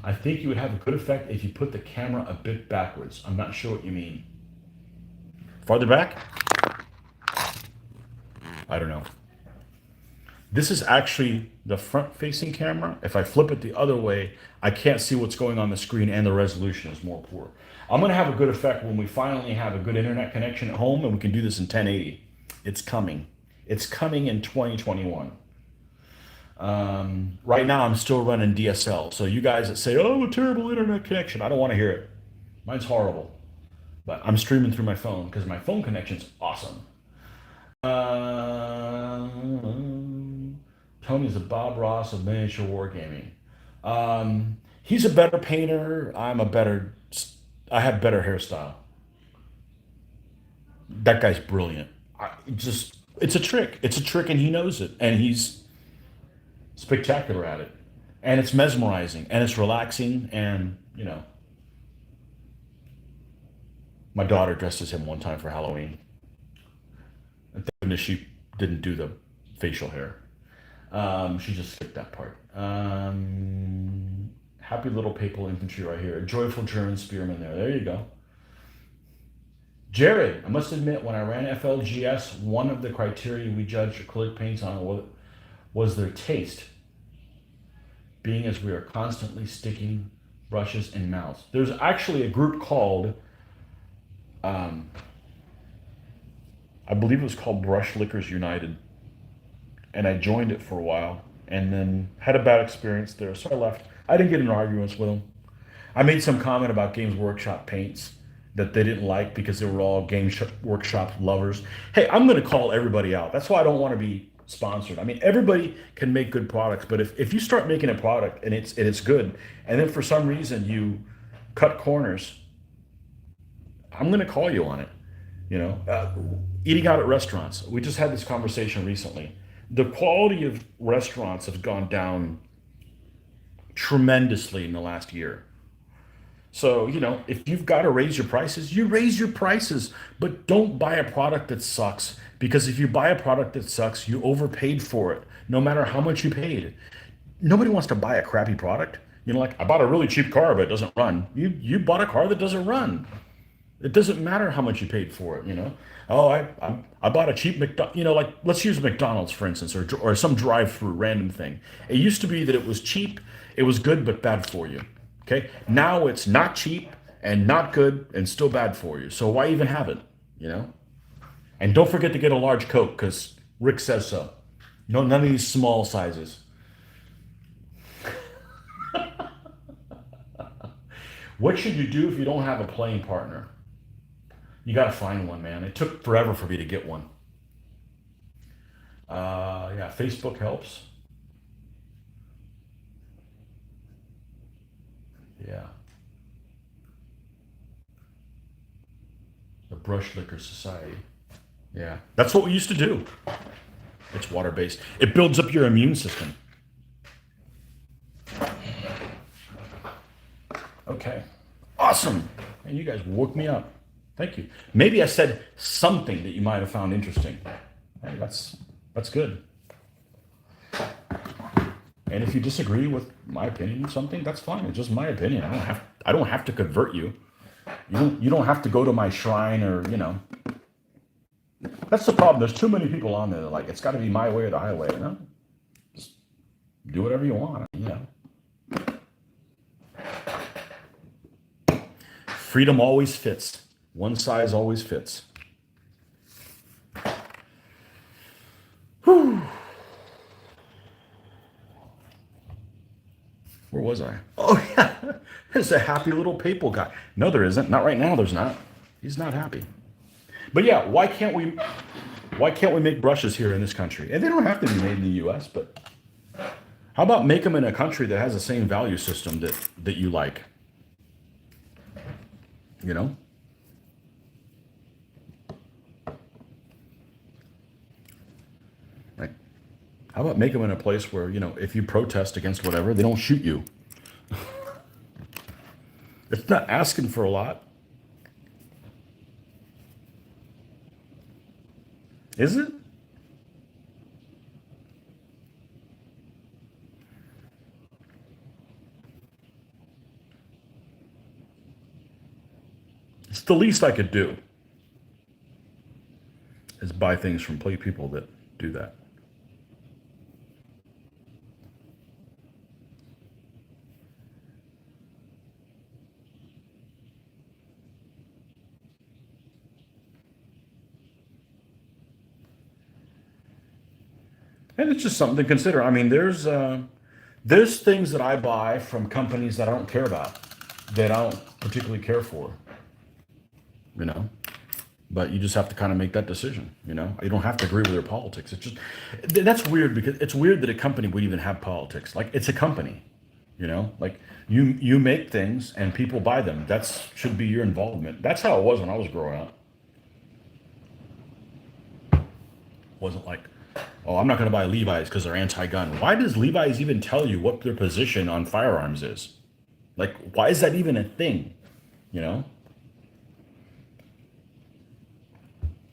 I think you would have a good effect if you put the camera a bit backwards. I'm not sure what you mean. Farther back? I don't know. This is actually the front-facing camera. If I flip it the other way, I can't see what's going on the screen and the resolution is more poor. I'm gonna have a good effect when we finally have a good internet connection at home and we can do this in 1080. It's coming. It's coming in 2021. Right now, I'm still running DSL. So you guys that say, "Oh, a terrible internet connection," I don't want to hear it. Mine's horrible, but I'm streaming through my phone because my phone connection's awesome. Tony's the Bob Ross of miniature wargaming. He's a better painter. I have better hairstyle. That guy's brilliant. It's a trick. It's a trick, and he knows it, and he's spectacular at it. And it's mesmerizing, and it's relaxing, and my daughter dressed as him one time for Halloween. And thank goodness she didn't do the facial hair. She just skipped that part. Happy little papal infantry right here. A joyful German spearman there. There you go. Jared, I must admit, when I ran FLGS, one of the criteria we judged acrylic paints on was their taste, being as we are constantly sticking brushes in mouths. There's actually a group called, I believe it was called Brush Lickers United, and I joined it for a while, and then had a bad experience there, so I left. I didn't get into arguments with them. I made some comment about Games Workshop paints that they didn't like because they were all Workshop lovers. Hey, I'm going to call everybody out. That's why I don't want to be sponsored. I mean, everybody can make good products, but if you start making a product and it's good, and then for some reason you cut corners, I'm going to call you on it. Eating out at restaurants. We just had this conversation recently. The quality of restaurants has gone down tremendously in the last year. So, if you've got to raise your prices, you raise your prices, but don't buy a product that sucks. Because if you buy a product that sucks, you overpaid for it, no matter how much you paid. Nobody wants to buy a crappy product. Like I bought a really cheap car, but it doesn't run. You bought a car that doesn't run. It doesn't matter how much you paid for it. Oh, I bought a cheap like let's use McDonald's for instance, or some drive-through random thing. It used to be that it was cheap, it was good but bad for you. Okay, now it's not cheap and not good and still bad for you. So why even have it? You know. And don't forget to get a large Coke because Rick says so. No, none of these small sizes. What should you do if you don't have a playing partner? You got to find one, man. It took forever for me to get one. Yeah, Facebook helps. Yeah, the Brush Liquor Society. Yeah, that's what we used to do. It's water based. It builds up your immune system. Okay, awesome. And you guys woke me up. Thank you. Maybe I said something that you might have found interesting. Hey, that's good. And if you disagree with my opinion of something, that's fine. It's just my opinion. I don't have to convert you. You don't have to go to my shrine or. That's the problem. There's too many people on there that like it's got to be my way or the highway. Just do whatever you want. Freedom always fits. One size always fits. Whew. Where was I? Oh yeah, there's a happy little papal guy. No, there isn't. Not right now. There's not. He's not happy. But yeah, why can't we? Why can't we make brushes here in this country? And they don't have to be made in the U.S. But how about make them in a country that has the same value system that you like? You know. Like, how about make them in a place where if you protest against whatever, they don't shoot you. It's not asking for a lot, is it? It's the least I could do is buy things from play people that do that. And it's just something to consider. I mean, there's things that I buy from companies that I don't care about, that I don't particularly care for, you know. But you just have to kind of make that decision, you know. You don't have to agree with their politics. It's just that's weird because it's weird that a company would even have politics. Like it's a company, you know. Like you make things and people buy them. That's should be your involvement. That's how it was when I was growing up. Wasn't like, oh, I'm not going to buy Levi's because they're anti-gun. Why does Levi's even tell you what their position on firearms is? Like, why is that even a thing? You know,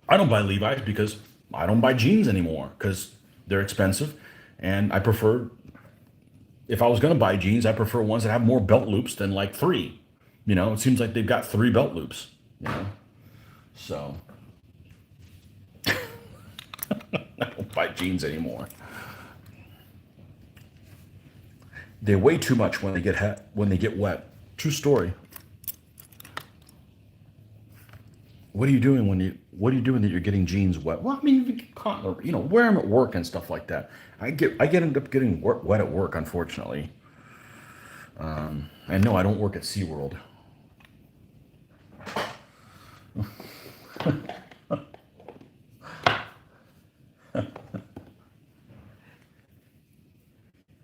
I don't buy Levi's because I don't buy jeans anymore because they're expensive, and I prefer. If I was going to buy jeans, I prefer ones that have more belt loops than like three. It seems like they've got three belt loops. So I don't buy jeans anymore. They weigh too much when they get wet. True story. What are you doing that you're getting jeans wet? Well, I mean, you get caught, wear them at work and stuff like that. I get end up getting wet at work, unfortunately. And no, I don't work at SeaWorld.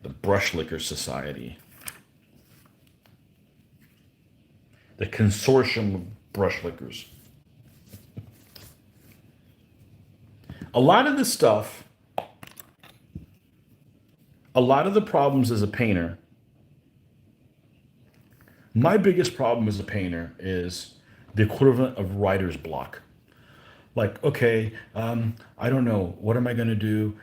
The Brush Liquor Society, the consortium of brush liquors. A lot of this stuff A lot of the problems as a painter, my biggest problem as a painter is the equivalent of writer's block. Like, okay, I don't know, what am I going to do?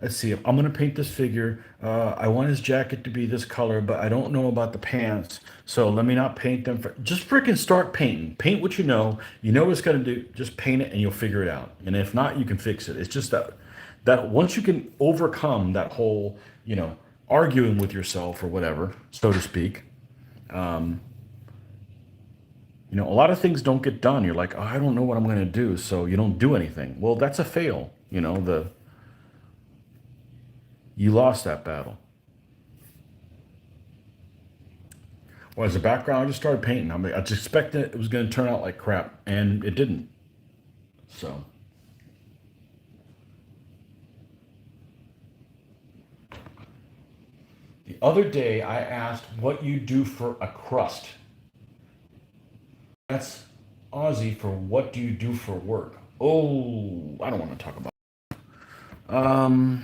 Let's see, I'm going to paint this figure. I want his jacket to be this color, but I don't know about the pants. So let me not paint them. Just freaking start painting. Paint what you know. You know what it's going to do. Just paint it and you'll figure it out. And if not, you can fix it. It's just that once you can overcome that whole, arguing with yourself or whatever, so to speak, a lot of things don't get done. You're like, oh, I don't know what I'm going to do, so you don't do anything. Well, that's a fail. You lost that battle. Well, as a background, I just started painting. I was expecting it was going to turn out like crap, and it didn't. So, the other day, I asked what you do for a crust. That's Aussie for what do you do for work? Oh, I don't want to talk about. Um,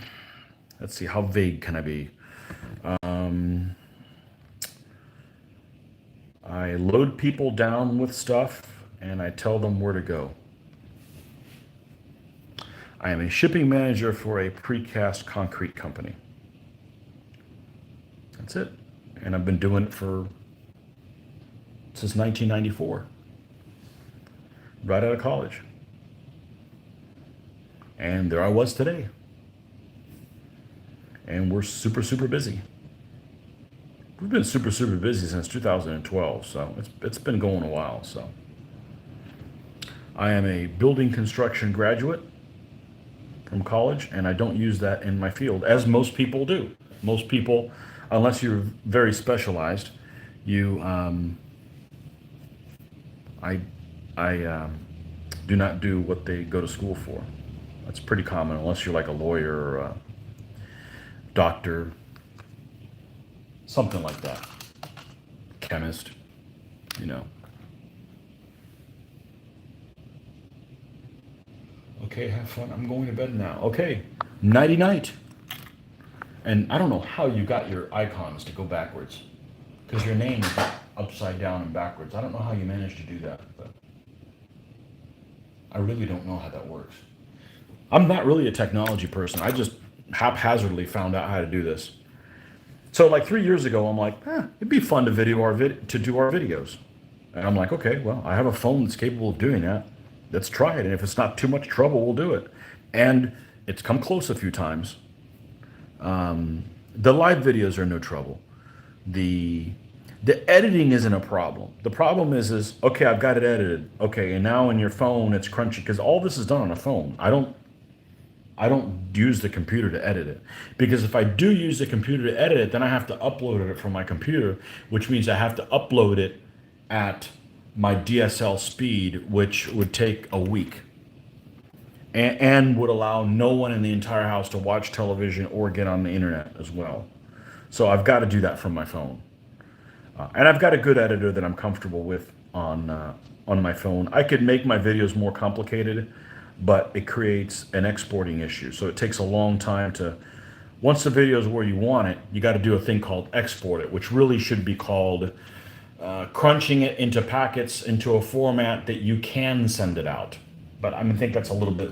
let's see, how vague can I be? Um, I load people down with stuff and I tell them where to go. I am a shipping manager for a precast concrete company. That's it. And I've been doing it since 1994, right out of college. And there I was today. And we're super, super busy. We've been super, super busy since 2012, so it's been going a while. So I am a building construction graduate from college, and I don't use that in my field, as most people do. Most people, unless you're very specialized, you I do not do what they go to school for. That's pretty common, unless you're like a lawyer or a doctor, something like that, chemist, you know. Okay, have fun. I'm going to bed now. Okay, nighty night. And I don't know how you got your icons to go backwards, because your name is upside down and backwards. I don't know how you managed to do that, but I really don't know how that works. I'm not really a technology person. I just haphazardly found out how to do this. So like 3 years ago, I'm like, it'd be fun to do our videos. And I'm like, okay, well, I have a phone that's capable of doing that. Let's try it. And if it's not too much trouble, we'll do it. And it's come close a few times. The live videos are no trouble. The editing isn't a problem. The problem is okay, I've got it edited. Okay, and now in your phone it's crunchy because all this is done on a phone. I don't use the computer to edit it, because if I do use the computer to edit it, then I have to upload it from my computer, which means I have to upload it at my DSL speed, which would take a week, and would allow no one in the entire house to watch television or get on the internet as well. So I've got to do that from my phone. And I've got a good editor that I'm comfortable with on my phone. I could make my videos more complicated, but it creates an exporting issue. So it takes a long time to, once the video is where you want it, you got to do a thing called export it, which really should be called crunching it into packets into a format that you can send it out. But I think that's a little bit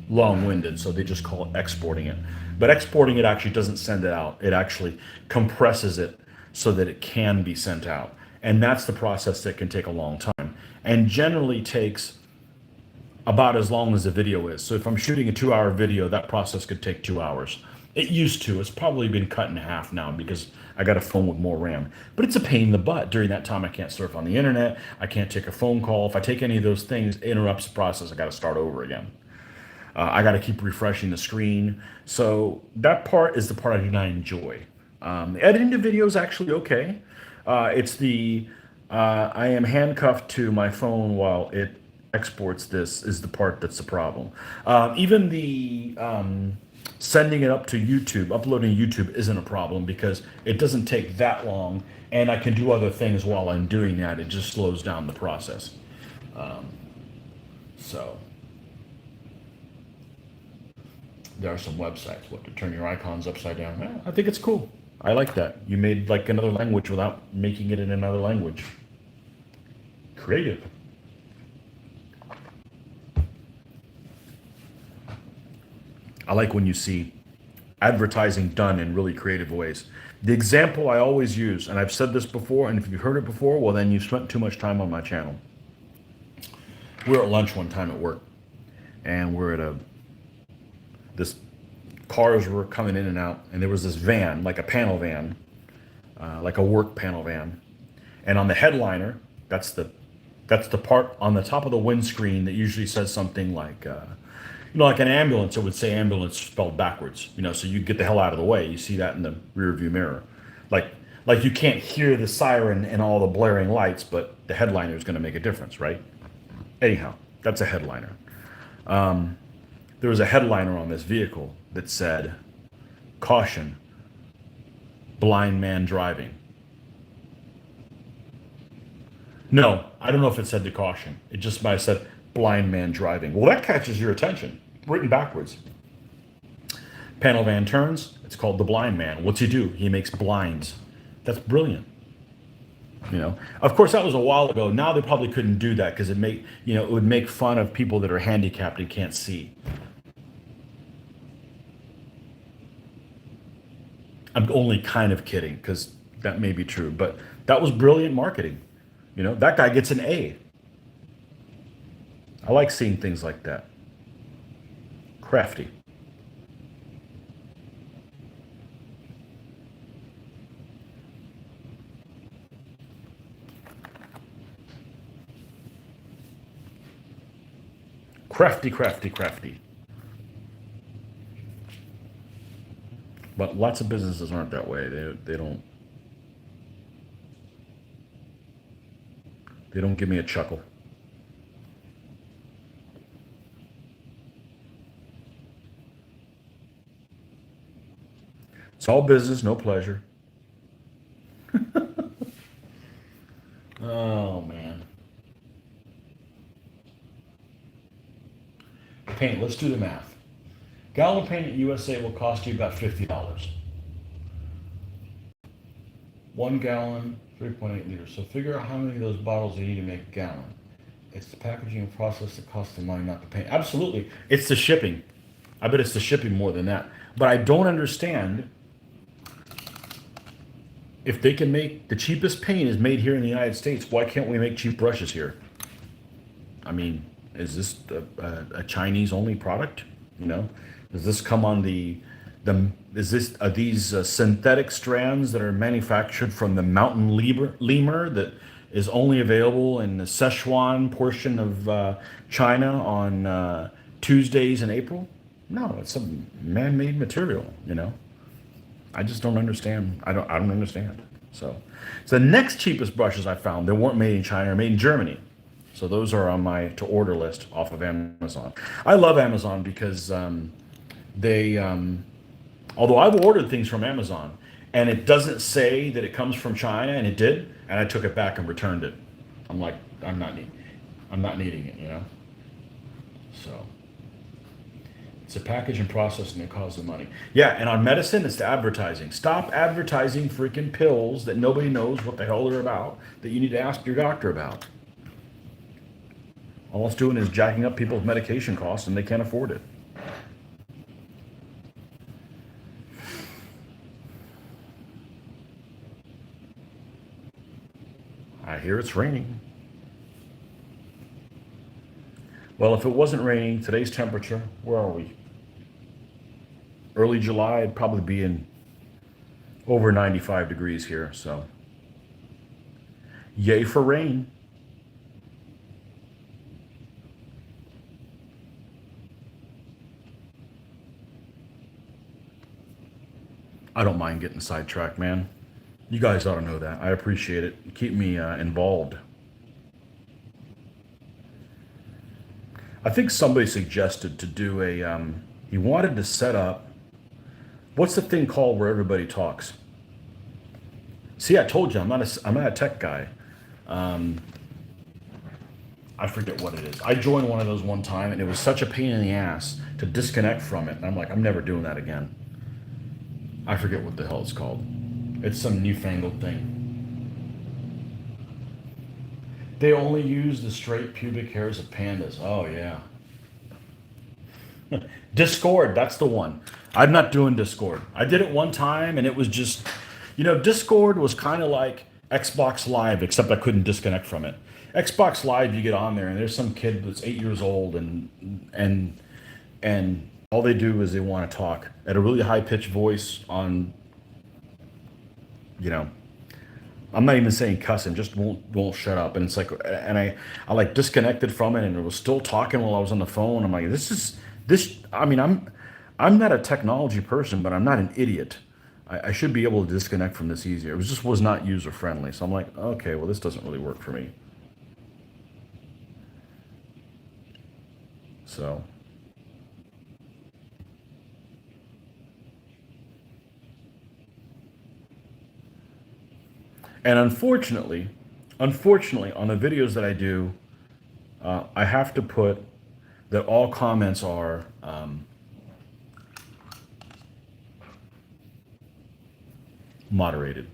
long-winded, so they just call it exporting it. But exporting it actually doesn't send it out. It actually compresses it so that it can be sent out. And that's the process that can take a long time, and generally takes about as long as the video is. So if I'm shooting a 2-hour video, that process could take 2 hours. It used to. It's probably been cut in half now because I got a phone with more RAM. But it's a pain in the butt. During that time, I can't surf on the internet. I can't take a phone call. If I take any of those things, it interrupts the process. I got to start over again. I got to keep refreshing the screen. So that part is the part I do not enjoy. Editing the video is actually okay. It's I am handcuffed to my phone while it exports this is the part that's the problem. Even the sending it up to YouTube, uploading YouTube isn't a problem because it doesn't take that long, and I can do other things while I'm doing that. It just slows down the process. So there are some websites, what, to turn your icons upside down. I think it's cool. I like that. You made like another language without making it in another language. Creative. I like when you see advertising done in really creative ways. The example I always use, and I've said this before, and if you've heard it before, well, then you've spent too much time on my channel. We were at lunch one time at work, and we're at this cars were coming in and out, and there was this van, like a panel van, like a work panel van, and on the headliner, that's the part on the top of the windscreen that usually says something like, like an ambulance, it would say ambulance spelled backwards, so you get the hell out of the way. You see that in the rear view mirror, like you can't hear the siren and all the blaring lights, but the headliner is going to make a difference, right? Anyhow, that's a headliner. There was a headliner on this vehicle that said, "Caution, blind man driving." No, I don't know if it said the caution. It just might have said blind man driving. Well, that catches your attention. Written backwards. Panel van turns. It's called the blind man. What's he do? He makes blinds. That's brilliant. Of course, that was a while ago. Now they probably couldn't do that because it would make fun of people that are handicapped and can't see. I'm only kind of kidding because that may be true, but that was brilliant marketing. That guy gets an A. I like seeing things like that. Crafty. Crafty, crafty, crafty. But lots of businesses aren't that way. They don't give me a chuckle. It's all business, no pleasure. Oh, man. Paint, let's do the math. Gallon of paint at USA will cost you about $50. 1 gallon, 3.8 liters. So figure out how many of those bottles you need to make a gallon. It's the packaging and process that costs the money, not the paint. Absolutely. It's the shipping. I bet it's the shipping more than that. But I don't understand, if they can make the cheapest paint is made here in the United States, why can't we make cheap brushes here? I mean, is this a Chinese only product? Does this come on are these synthetic strands that are manufactured from the mountain lemur that is only available in the Sichuan portion of China on Tuesdays in April? No, it's a man-made material, I just don't understand. I don't understand. So the next cheapest brushes I found, they weren't made in China, are made in Germany. So those are on my to-order list off of Amazon. I love Amazon because although I've ordered things from Amazon, and it doesn't say that it comes from China, and it did, and I took it back and returned it. I'm like, I'm not needing it, So it's a package and process, and it costs the money. Yeah, and on medicine, it's the advertising. Stop advertising freaking pills that nobody knows what the hell they're about, that you need to ask your doctor about. All it's doing is jacking up people's medication costs, and they can't afford it. I hear it's raining. Well, if it wasn't raining, today's temperature, where are we? Early July, it'd probably be in over 95 degrees here, so yay for rain. I don't mind getting sidetracked, man. You guys ought to know that. I appreciate it. Keep me involved. I think somebody suggested to do he wanted to set up, what's the thing called where everybody talks? See, I told you, I'm not a tech guy. I forget what it is. I joined one of those one time, and it was such a pain in the ass to disconnect from it. And I'm like, I'm never doing that again. I forget what the hell it's called. It's some newfangled thing. They only use the straight pubic hairs of pandas. Oh yeah. Discord, that's the one. I'm not doing Discord. I did it one time and it was just, Discord was kind of like Xbox Live, except I couldn't disconnect from it. Xbox Live, you get on there and there's some kid that's 8 years old and all they do is they want to talk at a really high pitched voice on, you know, I'm not even saying cussing, just won't shut up. And it's like, and I like disconnected from it, and it was still talking while I was on the phone. I'm like, this is this. I mean, I'm not a technology person, but I'm not an idiot. I should be able to disconnect from this easier. It was just was not user friendly. So I'm like, okay, well, this doesn't really work for me. So, and unfortunately, on the videos that I do, I have to put that all comments are moderated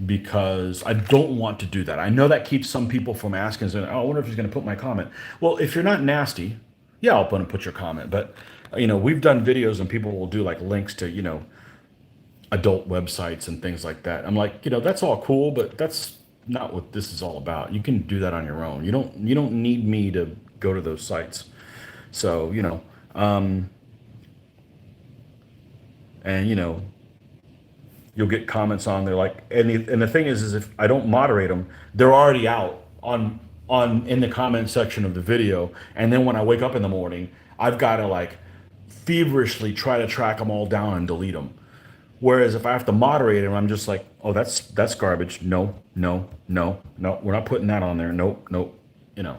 because I don't want to do that. I know that keeps some people from asking, saying, "Oh, I wonder if he's going to put my comment." Well, if you're not nasty, yeah, I'll put your comment. But we've done videos and people will do like links to adult websites and things like that. I'm like, that's all cool, but that's not what this is all about. You can do that on your own. You don't need me to go to those sites. So and you'll get comments on there like, and the thing is if I don't moderate them, they're already out on in the comment section of the video, and then when I wake up in the morning, I've got to like feverishly try to track them all down and delete them. Whereas if I have to moderate them, I'm just like, oh, that's garbage. No, no, no, no. We're not putting that on there. Nope, nope.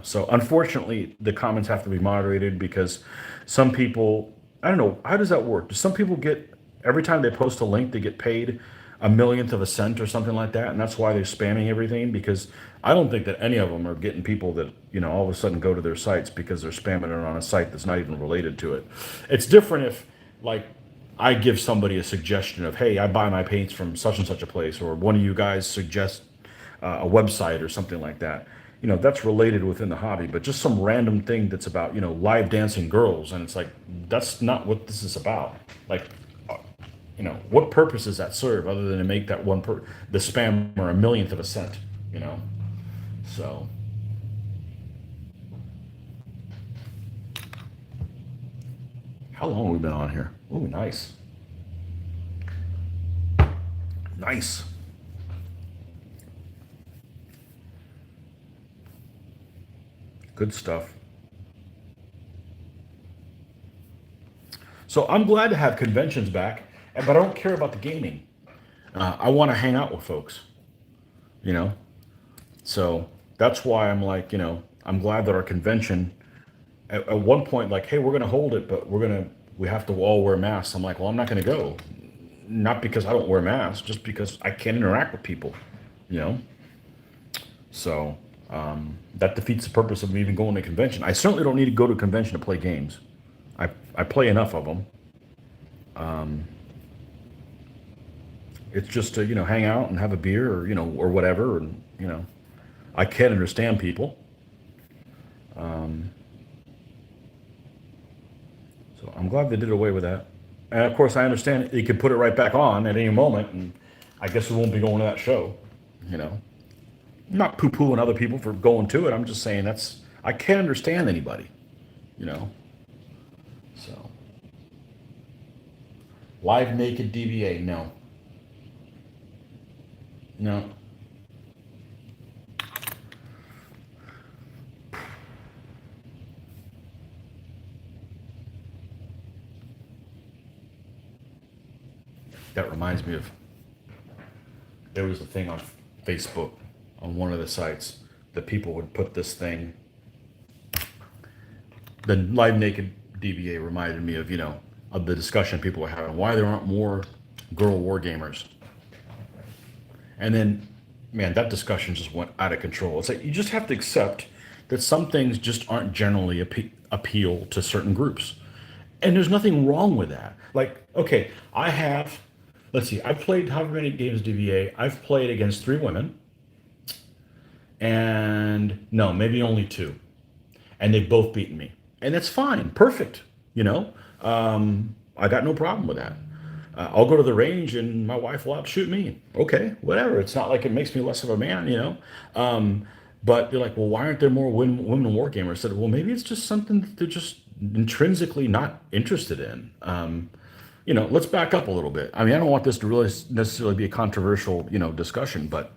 So unfortunately, the comments have to be moderated because some people, I don't know, how does that work? Do some people get every time they post a link, they get paid a millionth of a cent or something like that, and that's why they're spamming everything? Because I don't think that any of them are getting people that all of a sudden go to their sites because they're spamming it on a site that's not even related to it. It's different if like I give somebody a suggestion of, hey, I buy my paints from such and such a place, or one of you guys suggest a website or something like that. That's related within the hobby, but just some random thing that's about, live dancing girls. And it's like, that's not what this is about. Like, what purpose does that serve other than to make that the spammer a millionth of a cent, So, how long have we been on here? Ooh, nice. Nice. Good stuff. So I'm glad to have conventions back, but I don't care about the gaming. I want to hang out with folks, you know? So that's why I'm like, I'm glad that our convention, at one point, like, hey, we're going to hold it, but we have to all wear masks. I'm like, well, I'm not going to go. Not because I don't wear masks, just because I can't interact with people, you know? So that defeats the purpose of me even going to a convention. I certainly don't need to go to a convention to play games. I play enough of them. It's just to, hang out and have a beer or, or whatever. And, I can't understand people. So I'm glad they did away with that. And of course, I understand you could put it right back on at any moment. And I guess we won't be going to that show, I'm not poo-pooing other people for going to it. I'm just saying I can't understand anybody, you know. So, live naked DBA, no. No. That reminds me of, there was a thing on Facebook on one of the sites that people would put this thing. The live naked DBA reminded me of, of the discussion people were having, why there aren't more girl war gamers. And then, man, that discussion just went out of control. It's like, you just have to accept that some things just aren't generally appeal to certain groups. And there's nothing wrong with that. Like, okay, I have, let's see, I've played however many games DVA. I've played against three women, and no, maybe only two, and they've both beaten me, and that's fine, perfect. You know, I got no problem with that. I'll go to the range, and my wife will outshoot me. Okay, whatever. It's not like it makes me less of a man, you know. But you're like, well, why aren't there more women war gamers? I said, well, maybe it's just something that they're just intrinsically not interested in. Let's back up a little bit. I mean, I don't want this to really necessarily be a controversial, discussion, but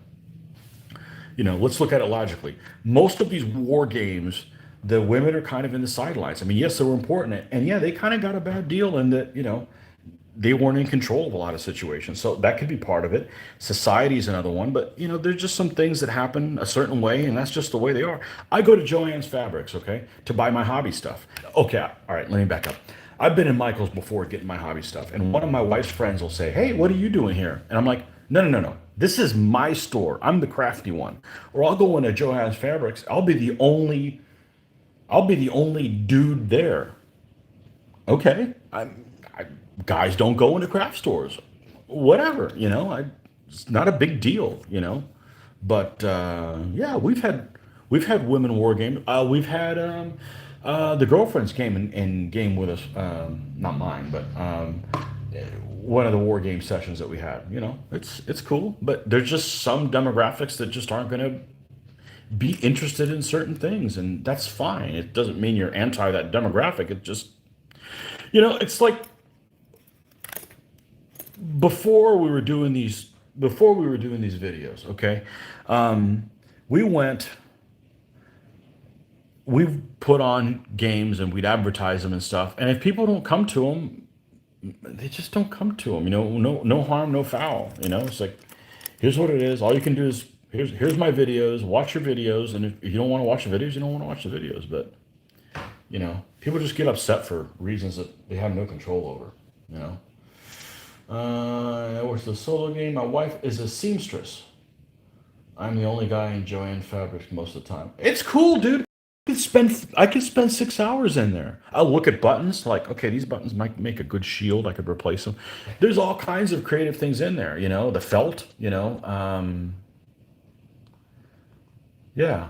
let's look at it logically. Most of these war games, the women are kind of in the sidelines. I mean, yes, they were important, and yeah, they kind of got a bad deal in that, they weren't in control of a lot of situations. So that could be part of it. Society is another one, but there's just some things that happen a certain way, and that's just the way they are. I go to Joann's Fabrics, okay, to buy my hobby stuff. Okay, all right, let me back up. I've been in Michael's before getting my hobby stuff, and one of my wife's friends will say, "Hey, what are you doing here?" And I'm like, "No, no, no, no. This is my store. I'm the crafty one." Or I'll go into Joann's Fabrics. I'll be the only dude there. Okay, guys don't go into craft stores, whatever, it's not a big deal, but yeah, we've had women war games. We've had the girlfriends came and game with us, not mine, but one of the war game sessions that we had. It's cool, but there's just some demographics that just aren't going to be interested in certain things, and that's fine. It doesn't mean you're anti that demographic. It just, it's like before we were doing these videos, okay. We went we put on games and we'd advertise them and stuff, and if people don't come to them, they just don't come to them. No harm, no foul. It's like, here's what it is. All you can do is, here's my videos, watch your videos, and if you don't want to watch the videos, you don't want to watch the videos. But people just get upset for reasons that they have no control over. That was the solo game. My wife is a seamstress. I'm the only guy in Joanne Fabrics most of the time. It's cool, dude. I could spend 6 hours in there. I'll look at buttons, like, okay, these buttons might make a good shield. I could replace them. There's all kinds of creative things in there. The felt. Yeah.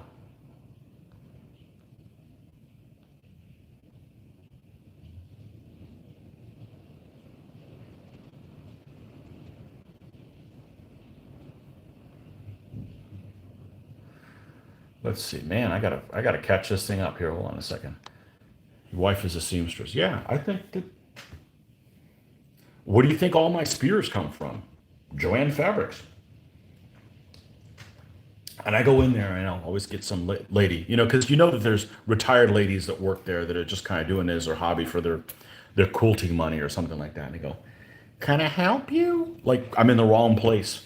Let's see, man. I gotta catch this thing up here. Hold on a second. Your wife is a seamstress. Yeah, I think that. Where do you think all my spears come from? Joanne Fabrics. And I go in there and I'll always get some lady, because that there's retired ladies that work there that are just kind of doing this as their hobby for their quilting money or something like that. And they go, "Can I help you?" Like I'm in the wrong place.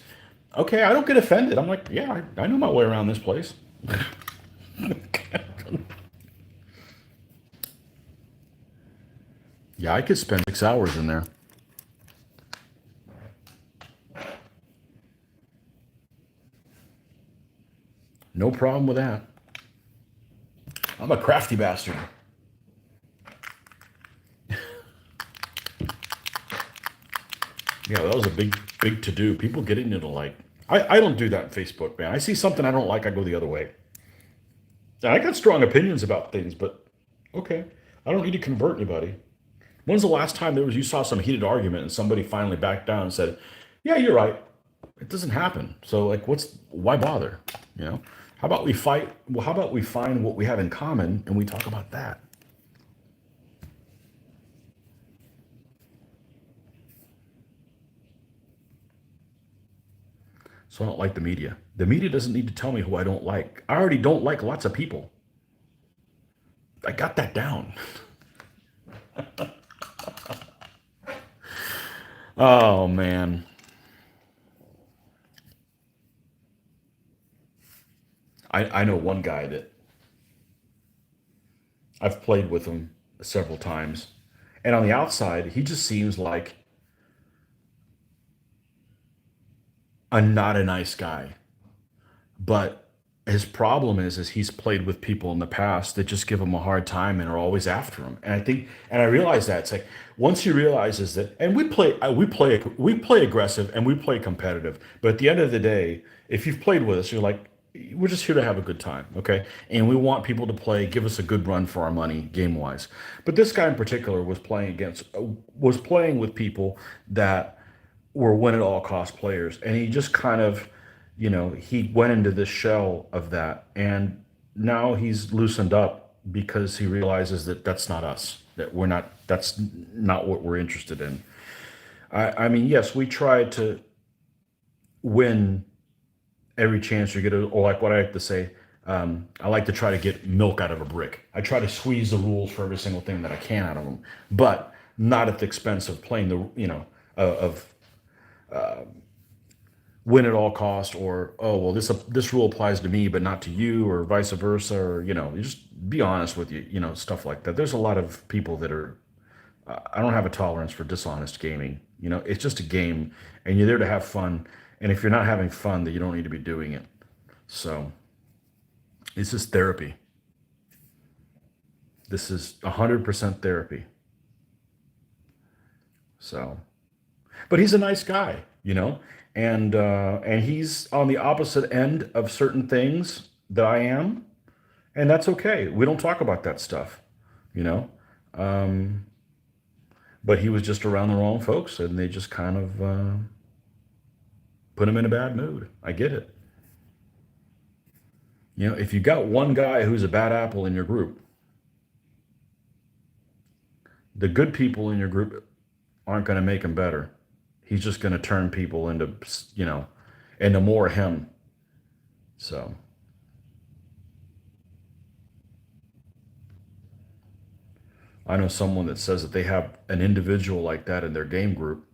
Okay, I don't get offended. I'm like, yeah, I know my way around this place. Yeah, I could spend 6 hours in there. No problem with that. I'm a crafty bastard. Yeah, that was a big to do. People getting into like, I don't do that on Facebook, man. I see something I don't like, I go the other way. And I got strong opinions about things, but okay, I don't need to convert anybody. When's the last time you saw some heated argument and somebody finally backed down and said, "Yeah, you're right." It doesn't happen. So like, why bother? You know? How about we fight? Well, how about we find what we have in common and we talk about that? So I don't like the media. The media doesn't need to tell me who I don't like. I already don't like lots of people. I got that down. Oh man, I know one guy that I've played with him several times, and on the outside, he just seems like not a nice guy, but his problem is he's played with people in the past that just give him a hard time and are always after him. And I think, and I realize that it's like once he realizes that, and we play aggressive and we play competitive. But at the end of the day, if you've played with us, you're like, we're just here to have a good time, okay? And we want people to play, give us a good run for our money, game wise. But this guy in particular was playing with people that were win at all cost players. And he just kind of, he went into this shell of that. And now he's loosened up because he realizes that that's not us, that that's not what we're interested in. I mean, yes, we try to win every chance you get, or like what I like to say, I like to try to get milk out of a brick. I try to squeeze the rules for every single thing that I can out of them, but not at the expense of playing of win at all cost, or oh well, this rule applies to me but not to you, or vice versa, or you just be honest with stuff like that. There's a lot of people that are I don't have a tolerance for dishonest gaming. It's just a game, and you're there to have fun. And if you're not having fun, then you don't need to be doing it. So this is therapy. This is 100% therapy. So, but he's a nice guy, and he's on the opposite end of certain things that I am, and that's okay. We don't talk about that stuff, you know. Um, but he was just around the wrong folks, and they just kind of put him in a bad mood. I get it. If you got one guy who's a bad apple in your group, the good people in your group aren't going to make him better. He's just going to turn people you know, into more him. So I know someone that says that they have an individual like that in their game group.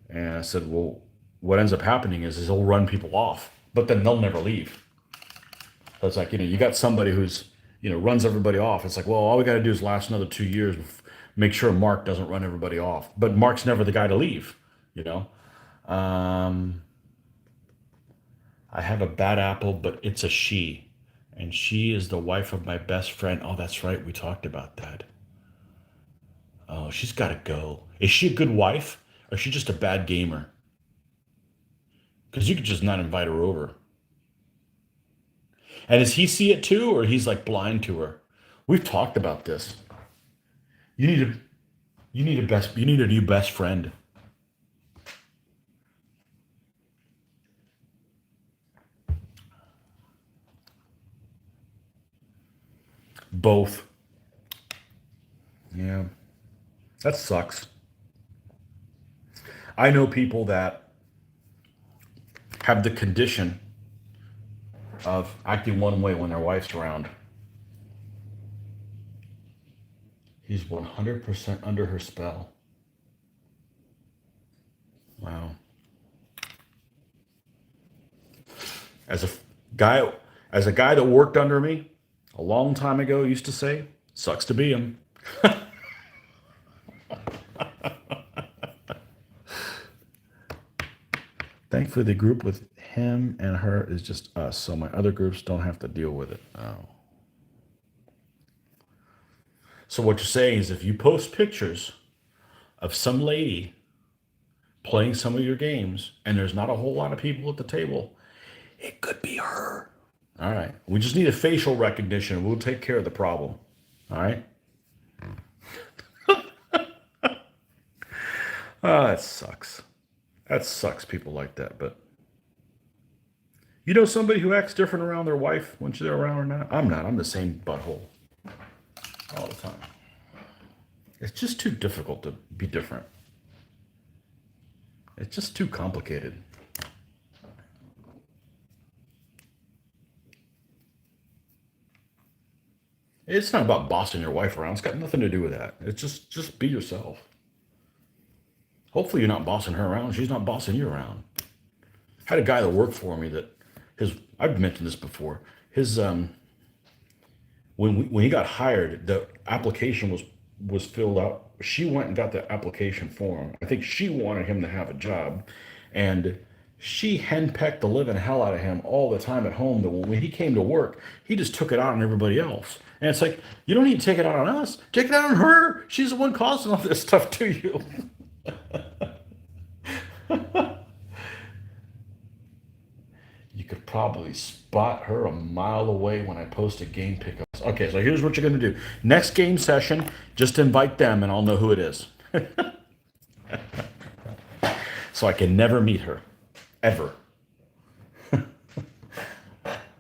And I said, well, what ends up happening is he'll run people off, but then they'll never leave. So it's like, you got somebody who's, runs everybody off. It's like, well, all we got to do is last another 2 years, make sure Mark doesn't run everybody off. But Mark's never the guy to leave, you know? Um, I have a bad apple, but it's a she. And she is the wife of my best friend. Oh, that's right. We talked about that. Oh, she's got to go. Is she a good wife, or is she just a bad gamer? Because you could just not invite her over. And does he see it too, or he's like blind to her? We've talked about this. You need a you need a new best friend. Both. Yeah. That sucks. I know people that have the condition of acting one way when their wife's around. He's 100% under her spell. Wow. As a guy, as a guy that worked under me a long time ago used to say, sucks to be him. Thankfully, the group with him and her is just us, so my other groups don't have to deal with it. Oh. So what you're saying is if you post pictures of some lady playing some of your games and there's not a whole lot of people at the table, it could be her. All right. We just need a facial recognition. We'll take care of the problem. All right. Oh, that sucks. That sucks, people like that. But you know somebody who acts different around their wife when they're around or not? I'm not. I'm the same butthole all the time. It's just too difficult to be different. It's just too complicated. It's not about bossing your wife around. It's got nothing to do with that. It's just be yourself. Hopefully you're not bossing her around. She's not bossing you around. I had a guy that worked for me that I've mentioned this before. His when he got hired, the application was filled out. She went and got the application form. I think she wanted him to have a job, and She henpecked the living hell out of him all the time at home. That when he came to work, he just took it out on everybody else. And it's like, you don't need to take it out on us. Take it out on her. She's the one causing all this stuff to you. You could probably spot her a mile away when I post a game pickups. Okay, so here's what you're going to do. Next game session, just invite them and I'll know who it is. So I can never meet her. Ever.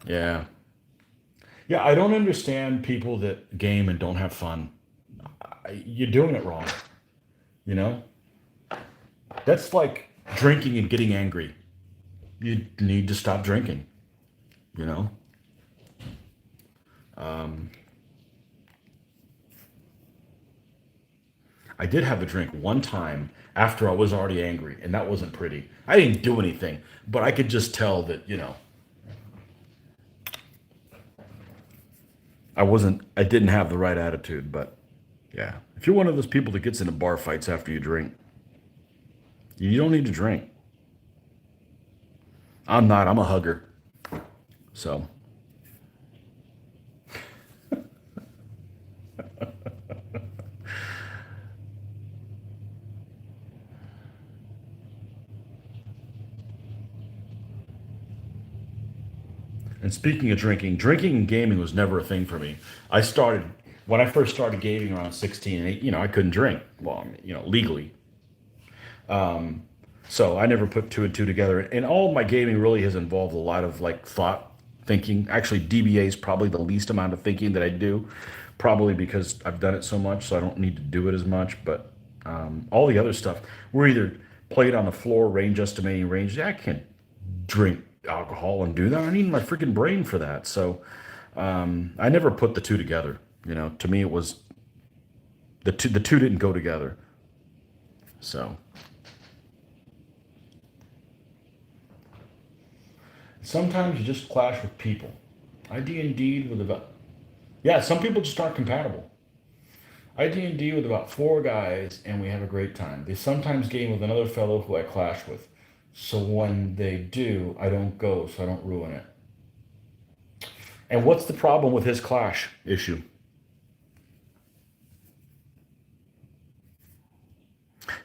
Yeah. Yeah, I don't understand people that game and don't have fun. You're doing it wrong, you know? That's like drinking and getting angry. You need to stop drinking, you know? I did have a drink one time after I was already angry, and that wasn't pretty. I didn't do anything, but I could just tell that, I didn't have the right attitude, but yeah. If you're one of those people that gets into bar fights after you drink, you don't need to drink. I'm not, I'm a hugger. So, and speaking of drinking, drinking and gaming was never a thing for me. I started, when I first started gaming around 16 and 8, I couldn't drink. Well, I mean, legally. So I never put two and two together. And all of my gaming really has involved a lot of like thought thinking. Actually, DBA is probably the least amount of thinking that I do, probably because I've done it so much, so I don't need to do it as much. But all the other stuff, we're either played on the floor, range estimating range. I can't drink alcohol and do that. I need my freaking brain for that. So I never put the two together. To me, it was the two didn't go together. So. Sometimes you just clash with people. I D&D'd with about, yeah, some people just aren't compatible. I D&D with about four guys and we have a great time. They sometimes game with another fellow who I clash with. So when they do, I don't go so I don't ruin it. And what's the problem with his clash issue?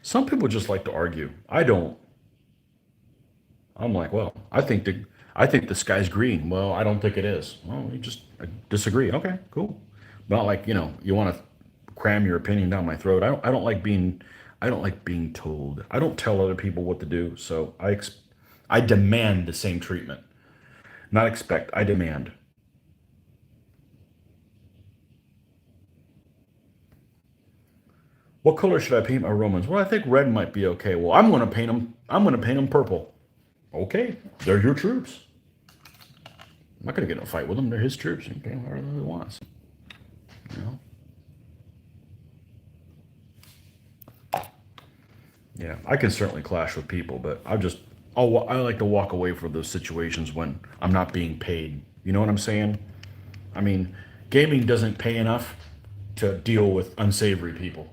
Some people just like to argue. I don't. I'm like, well, I think the sky's green. Well, I don't think it is. Well, we just disagree. Okay, cool. Not like you want to cram your opinion down my throat. I don't like being told. I don't tell other people what to do. So I demand the same treatment. Not expect. I demand. What color should I paint my Romans? Well, I think red might be okay. Well, I'm going to paint them. I'm going to paint them purple. Okay, they're your troops. I'm not going to get in a fight with them. They're his troops. He can paint whatever he wants. You know. Yeah, I can certainly clash with people, but I like to walk away from those situations when I'm not being paid. You know what I'm saying? I mean, gaming doesn't pay enough to deal with unsavory people.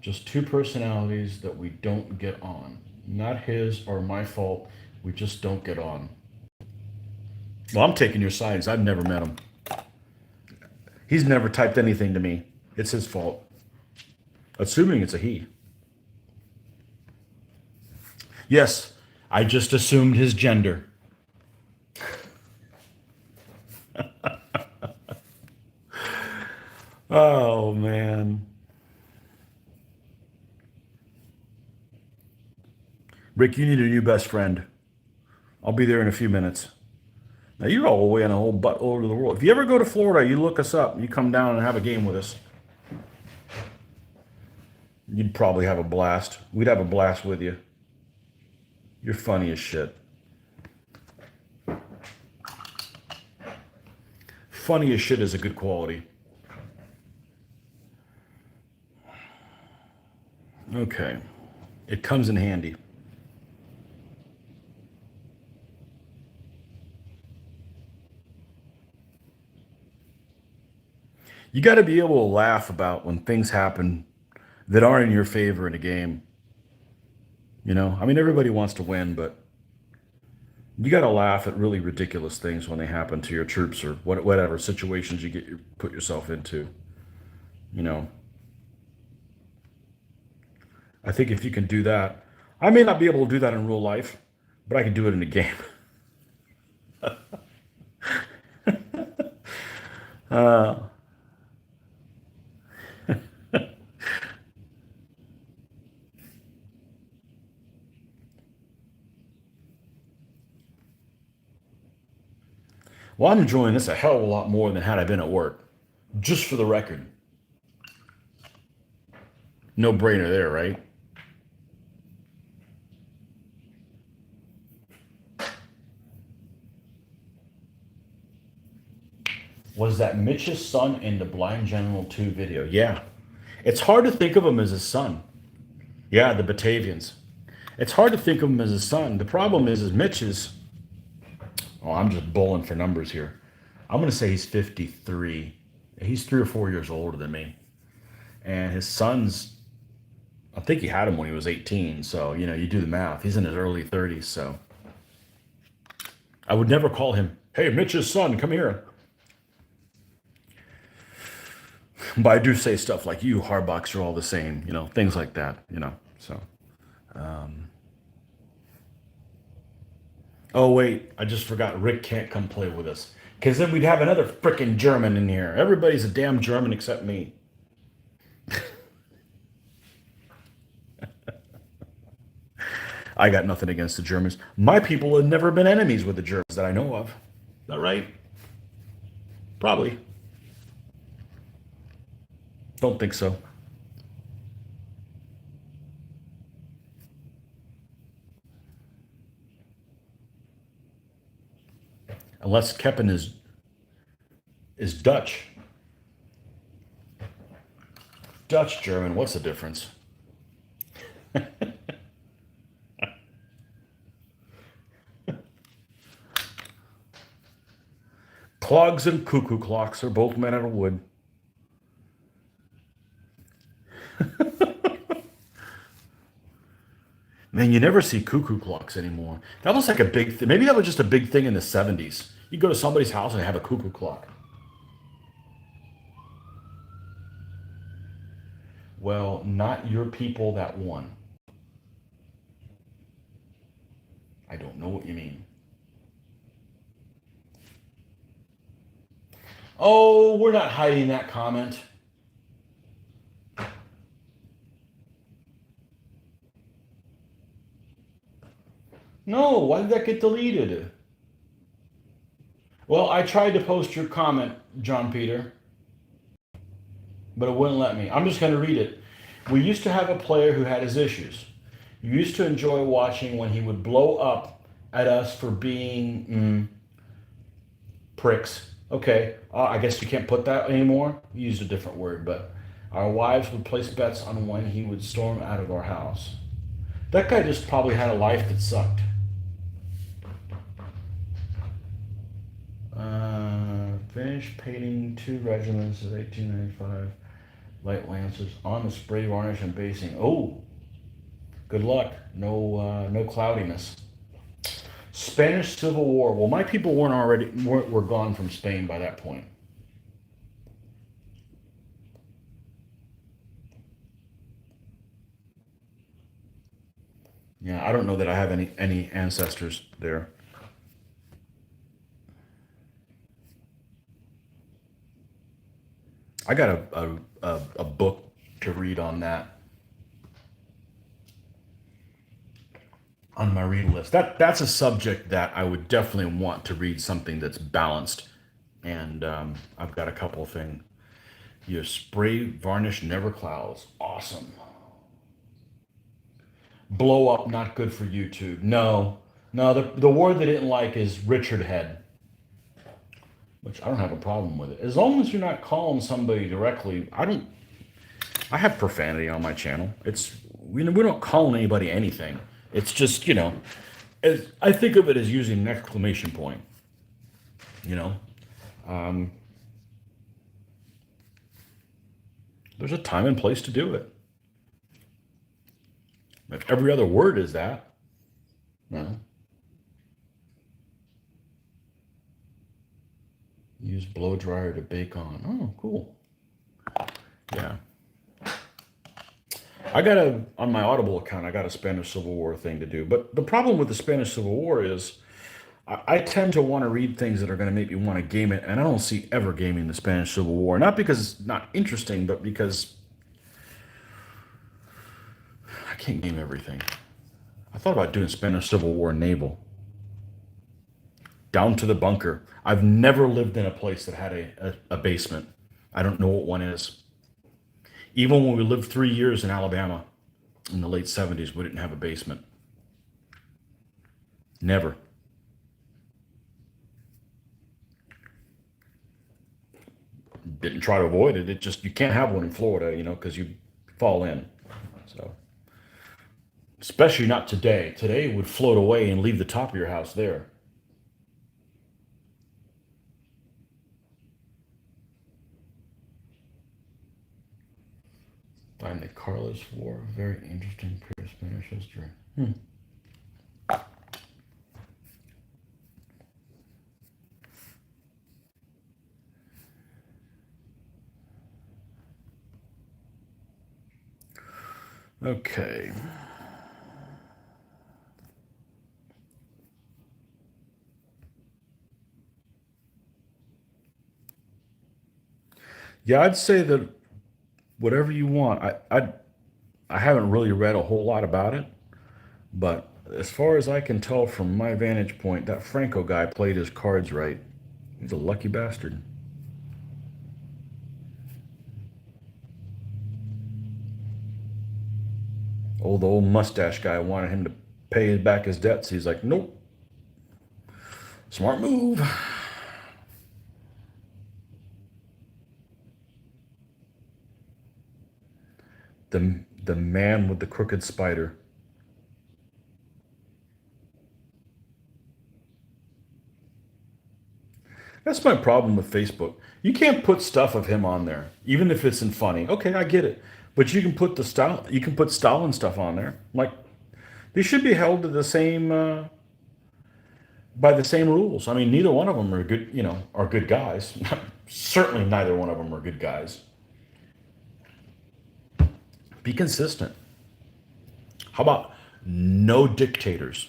Just two personalities that we don't get on. Not his or my fault. We just don't get on. Well, I'm taking your sides. I've never met him. He's never typed anything to me. It's his fault. Assuming it's a he. Yes, I just assumed his gender. Oh, man. Rick, you need a new best friend. I'll be there in a few minutes. Now, you're all the way on the whole butt over the world. If you ever go to Florida, you look us up. You come down and have a game with us. You'd probably have a blast. We'd have a blast with you. You're funny as shit. Funny as shit is a good quality. Okay. It comes in handy. You got to be able to laugh about when things happen. that are in your favor in a game. You know, I mean, everybody wants to win, but you got to laugh at really ridiculous things when they happen to your troops or whatever situations put yourself into. You know, I think if you can do that, I may not be able to do that in real life, but I can do it in a game. Well, I'm enjoying this a hell of a lot more than had I been at work. Just for the record. No brainer there, right? Was that Mitch's son in the Blind General 2 video? Yeah. It's hard to think of him as his son. Yeah, the Batavians. It's hard to think of him as his son. The problem is Mitch is, oh, I'm just bowling for numbers here. I'm going to say he's 53. He's 3 or 4 years older than me. And his son's, I think he had him when he was 18. So, you know, you do the math. He's in his early 30s. So I would never call him, hey, Mitch's son, come here. But I do say stuff like, you Hardbocks are all the same, you know, things like that, you know. So, oh, wait, I just forgot Rick can't come play with us. Because then we'd have another frickin' German in here. Everybody's a damn German except me. I got nothing against the Germans. My people have never been enemies with the Germans that I know of. Is that right? Probably. Don't think so. Unless Keppen is Dutch. Dutch German, what's the difference? Clogs and cuckoo clocks are both made out of wood. Man, you never see cuckoo clocks anymore. That was like a big thing. Maybe that was just a big thing in the 70s. You go to somebody's house and they have a cuckoo clock. Well, not your people that won. I don't know what you mean. Oh, we're not hiding that comment. No, why did that get deleted? Well, I tried to post your comment, John Peter, but it wouldn't let me. I'm just going to read it. We used to have a player who had his issues. You used to enjoy watching when he would blow up at us for being pricks. Okay, I guess you can't put that anymore. You used a different word, but our wives would place bets on when he would storm out of our house. That guy just probably had a life that sucked. Finished painting 2 regiments of 1895 light lancers on the spray varnish and basing. Oh, good luck. No cloudiness. Spanish Civil War. Well, my people were gone from Spain by that point. Yeah, I don't know that I have any ancestors there. I got a book to read on that on my read list. That's a subject that I would definitely want to read something that's balanced, and I've got a couple of things. Your spray varnish never clouds. Awesome. Blow up, not good for YouTube. No, no. The word they didn't like is Richard Head, which I don't have a problem with it as long as you're not calling somebody directly. I have profanity on my channel. We don't call anybody anything. It's just, you know, I think of it as using an exclamation point. You know, there's a time and place to do it. If every other word is that, no. Use blow dryer to bake on. Oh, cool. Yeah. On my Audible account, I got a Spanish Civil War thing to do. But the problem with the Spanish Civil War is I tend to want to read things that are going to make me want to game it. And I don't see ever gaming the Spanish Civil War. Not because it's not interesting, but because I can't game everything. I thought about doing Spanish Civil War naval. Down to the bunker. I've never lived in a place that had a basement. I don't know what one is. Even when we lived 3 years in Alabama in the late 70s, we didn't have a basement. Never. Didn't try to avoid it. It just, you can't have one in Florida, because you fall in. So, especially not today. Today it would float away and leave the top of your house there. Find the Carlos War, very interesting period of Spanish history. Okay. Yeah, I'd say that whatever you want. I haven't really read a whole lot about it, but as far as I can tell from my vantage point, that Franco guy played his cards right. He's a lucky bastard. Oh, the old mustache guy wanted him to pay back his debts. He's like, nope. Smart move. The man with the crooked spider. That's my problem with Facebook. You can't put stuff of him on there, even if it's in funny. Okay, I get it, but you can put the style. You can put Stalin stuff on there. Like they should be held to the same by the same rules. I mean, neither one of them are good. Are good guys. Certainly, neither one of them are good guys. Be consistent. How about no dictators?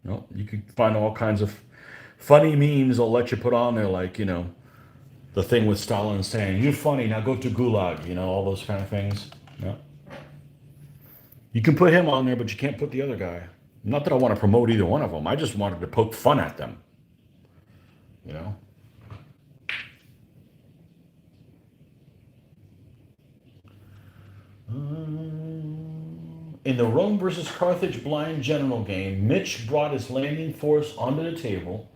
No, you can find all kinds of funny memes they'll let you put on there, like, the thing with Stalin saying, "You're funny, now go to Gulag," all those kind of things. Yeah. You can put him on there, but you can't put the other guy. Not that I want to promote either one of them. I just wanted to poke fun at them. You know? In the Rome versus Carthage blind general game, Mitch brought his landing force onto the table,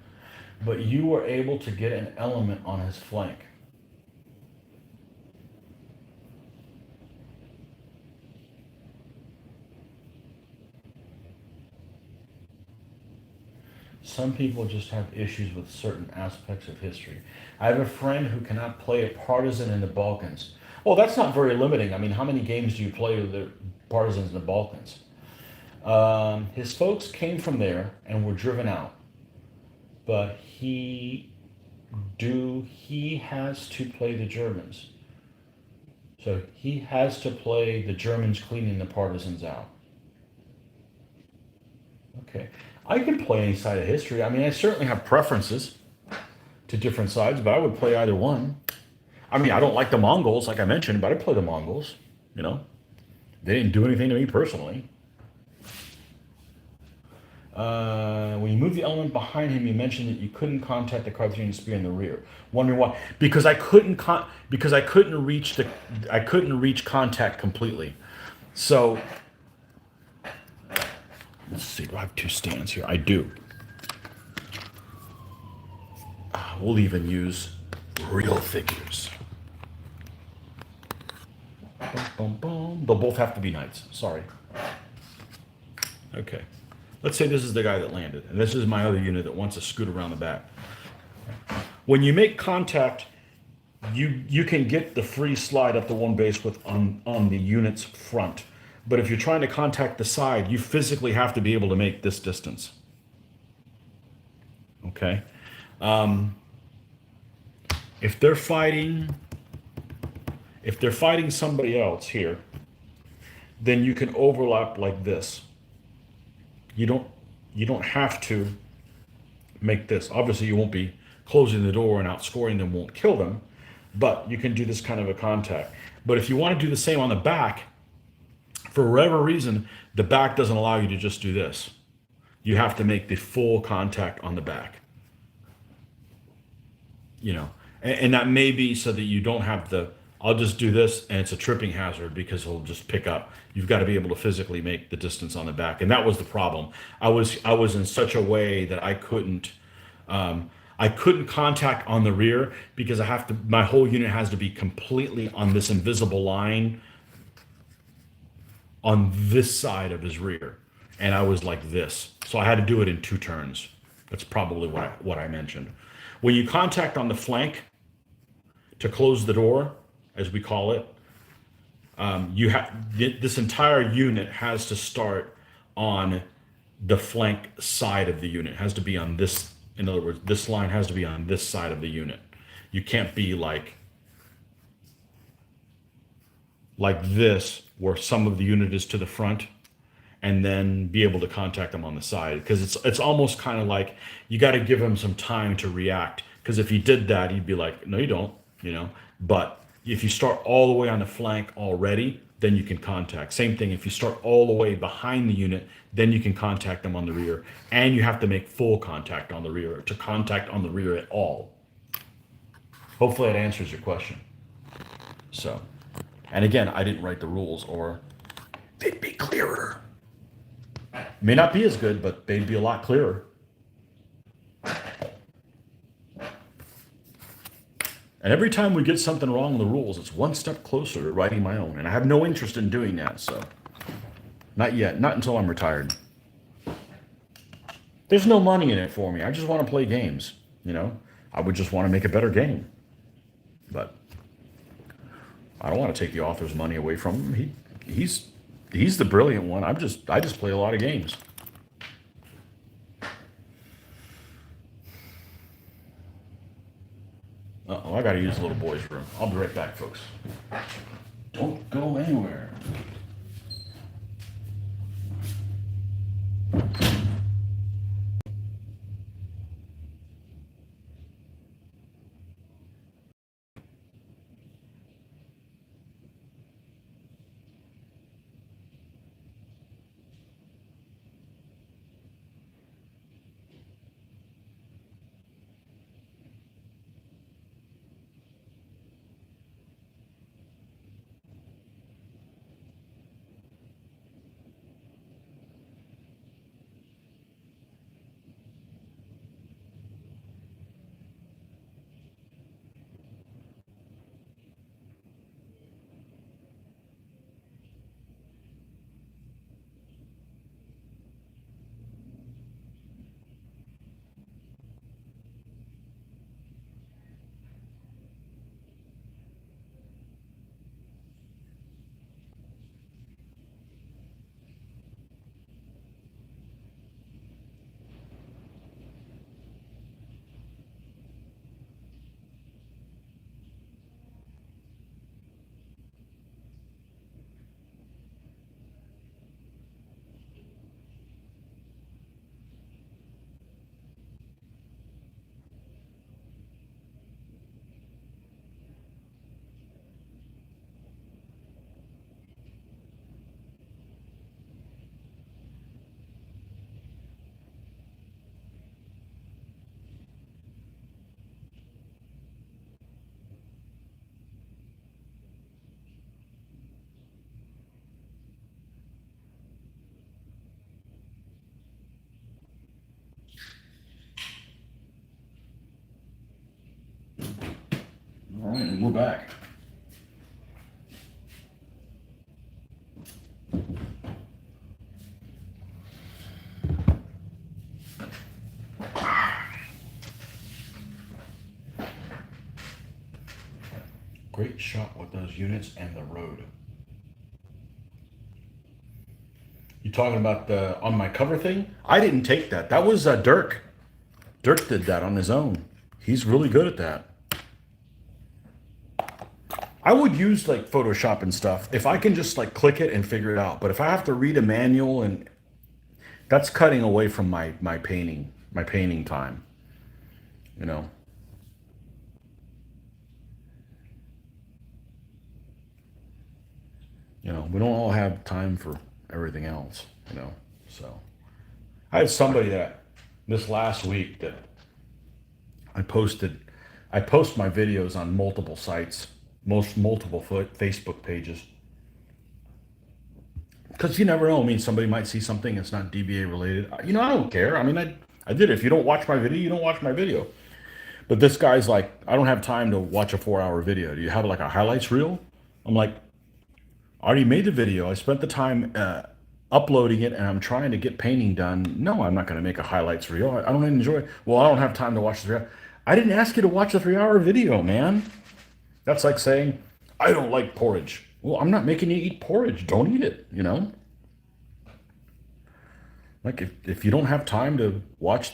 but you were able to get an element on his flank. Some people just have issues with certain aspects of history. I have a friend who cannot play a partisan in the Balkans. Well, that's not very limiting. I mean, how many games do you play with the partisans in the Balkans? His folks came from there and were driven out, but he has to play the Germans. So he has to play the Germans cleaning the partisans out. Okay. I can play any side of history. I mean, I certainly have preferences to different sides, but I would play either one. I mean, I don't like the Mongols, like I mentioned, but I play the Mongols. You know, they didn't do anything to me personally. When you move the element behind him, you mentioned that you couldn't contact the Carthaginian spear in the rear. Wondering why? Because I couldn't reach contact completely. So let's see. Do I have two stands here? I do. We'll even use real figures. Boom, boom, boom. They'll both have to be knights. Sorry. Okay. let's say this is the guy that landed, and this is my other unit that wants to scoot around the back. When you make contact, you can get the free slide up to one base width on the unit's front. But if you're trying to contact the side, you physically have to be able to make this distance. Okay? If they're fighting somebody else here, then you can overlap like this. You don't have to make this. Obviously, you won't be closing the door and outscoring them won't kill them, but you can do this kind of a contact. But if you want to do the same on the back, for whatever reason, the back doesn't allow you to just do this. You have to make the full contact on the back. You know, and that may be so that you don't have the, I'll just do this and it's a tripping hazard because it'll just pick up. You've got to be able to physically make the distance on the back. And that was the problem. I was in such a way that I couldn't contact on the rear because my whole unit has to be completely on this invisible line on this side of his rear. And I was like this. So I had to do it in 2 turns. That's probably what I mentioned. When you contact on the flank to close the door, as we call it, this entire unit has to start on the flank side of the unit. It has to be on this. In other words, this line has to be on this side of the unit. You can't be like this, where some of the unit is to the front, and then be able to contact them on the side, because it's almost kind of like you got to give him some time to react. Because if he did that, he'd be like, no, you don't, you know. But if you start all the way on the flank already, then you can contact. Same thing, if you start all the way behind the unit, then you can contact them on the rear. And you have to make full contact on the rear to contact on the rear at all. Hopefully that answers your question. So, and again, I didn't write the rules, or they'd be clearer. May not be as good, but they'd be a lot clearer. And every time we get something wrong in the rules, it's one step closer to writing my own. And I have no interest in doing that, so. Not yet. Not until I'm retired. There's no money in it for me. I just want to play games, you know. I would just want to make a better game. But I don't want to take the author's money away from him. He's the brilliant one. I just play a lot of games. Uh-oh, I gotta use the little boy's room. I'll be right back, folks. Don't go anywhere. All right, and we're back. Great shot with those units and the road. You talking about the on my cover thing? I didn't take that. That was Dirk. Dirk did that on his own. He's really good at that. I would use like Photoshop and stuff if I can just like click it and figure it out. But if I have to read a manual, and that's cutting away from my painting time. You know. You know, we don't all have time for everything else, you know. So I had somebody that this last week that I posted I post my videos on multiple sites, multiple Facebook pages. Because you never know. I mean, somebody might see something that's not DBA related. You know, I don't care. I mean, I did it. If you don't watch my video, you don't watch my video. But this guy's like, I don't have time to watch a 4 hour video. Do you have like a highlights reel? I'm like, I already made the video. I spent the time uploading it, and I'm trying to get painting done. No, I'm not going to make a highlights reel. I don't enjoy it. Well, I don't have time to watch the 3 hour. I didn't ask you to watch a 3 hour video, man. That's like saying, I don't like porridge. Well, I'm not making you eat porridge. Don't eat it, you know? Like, if you don't have time to watch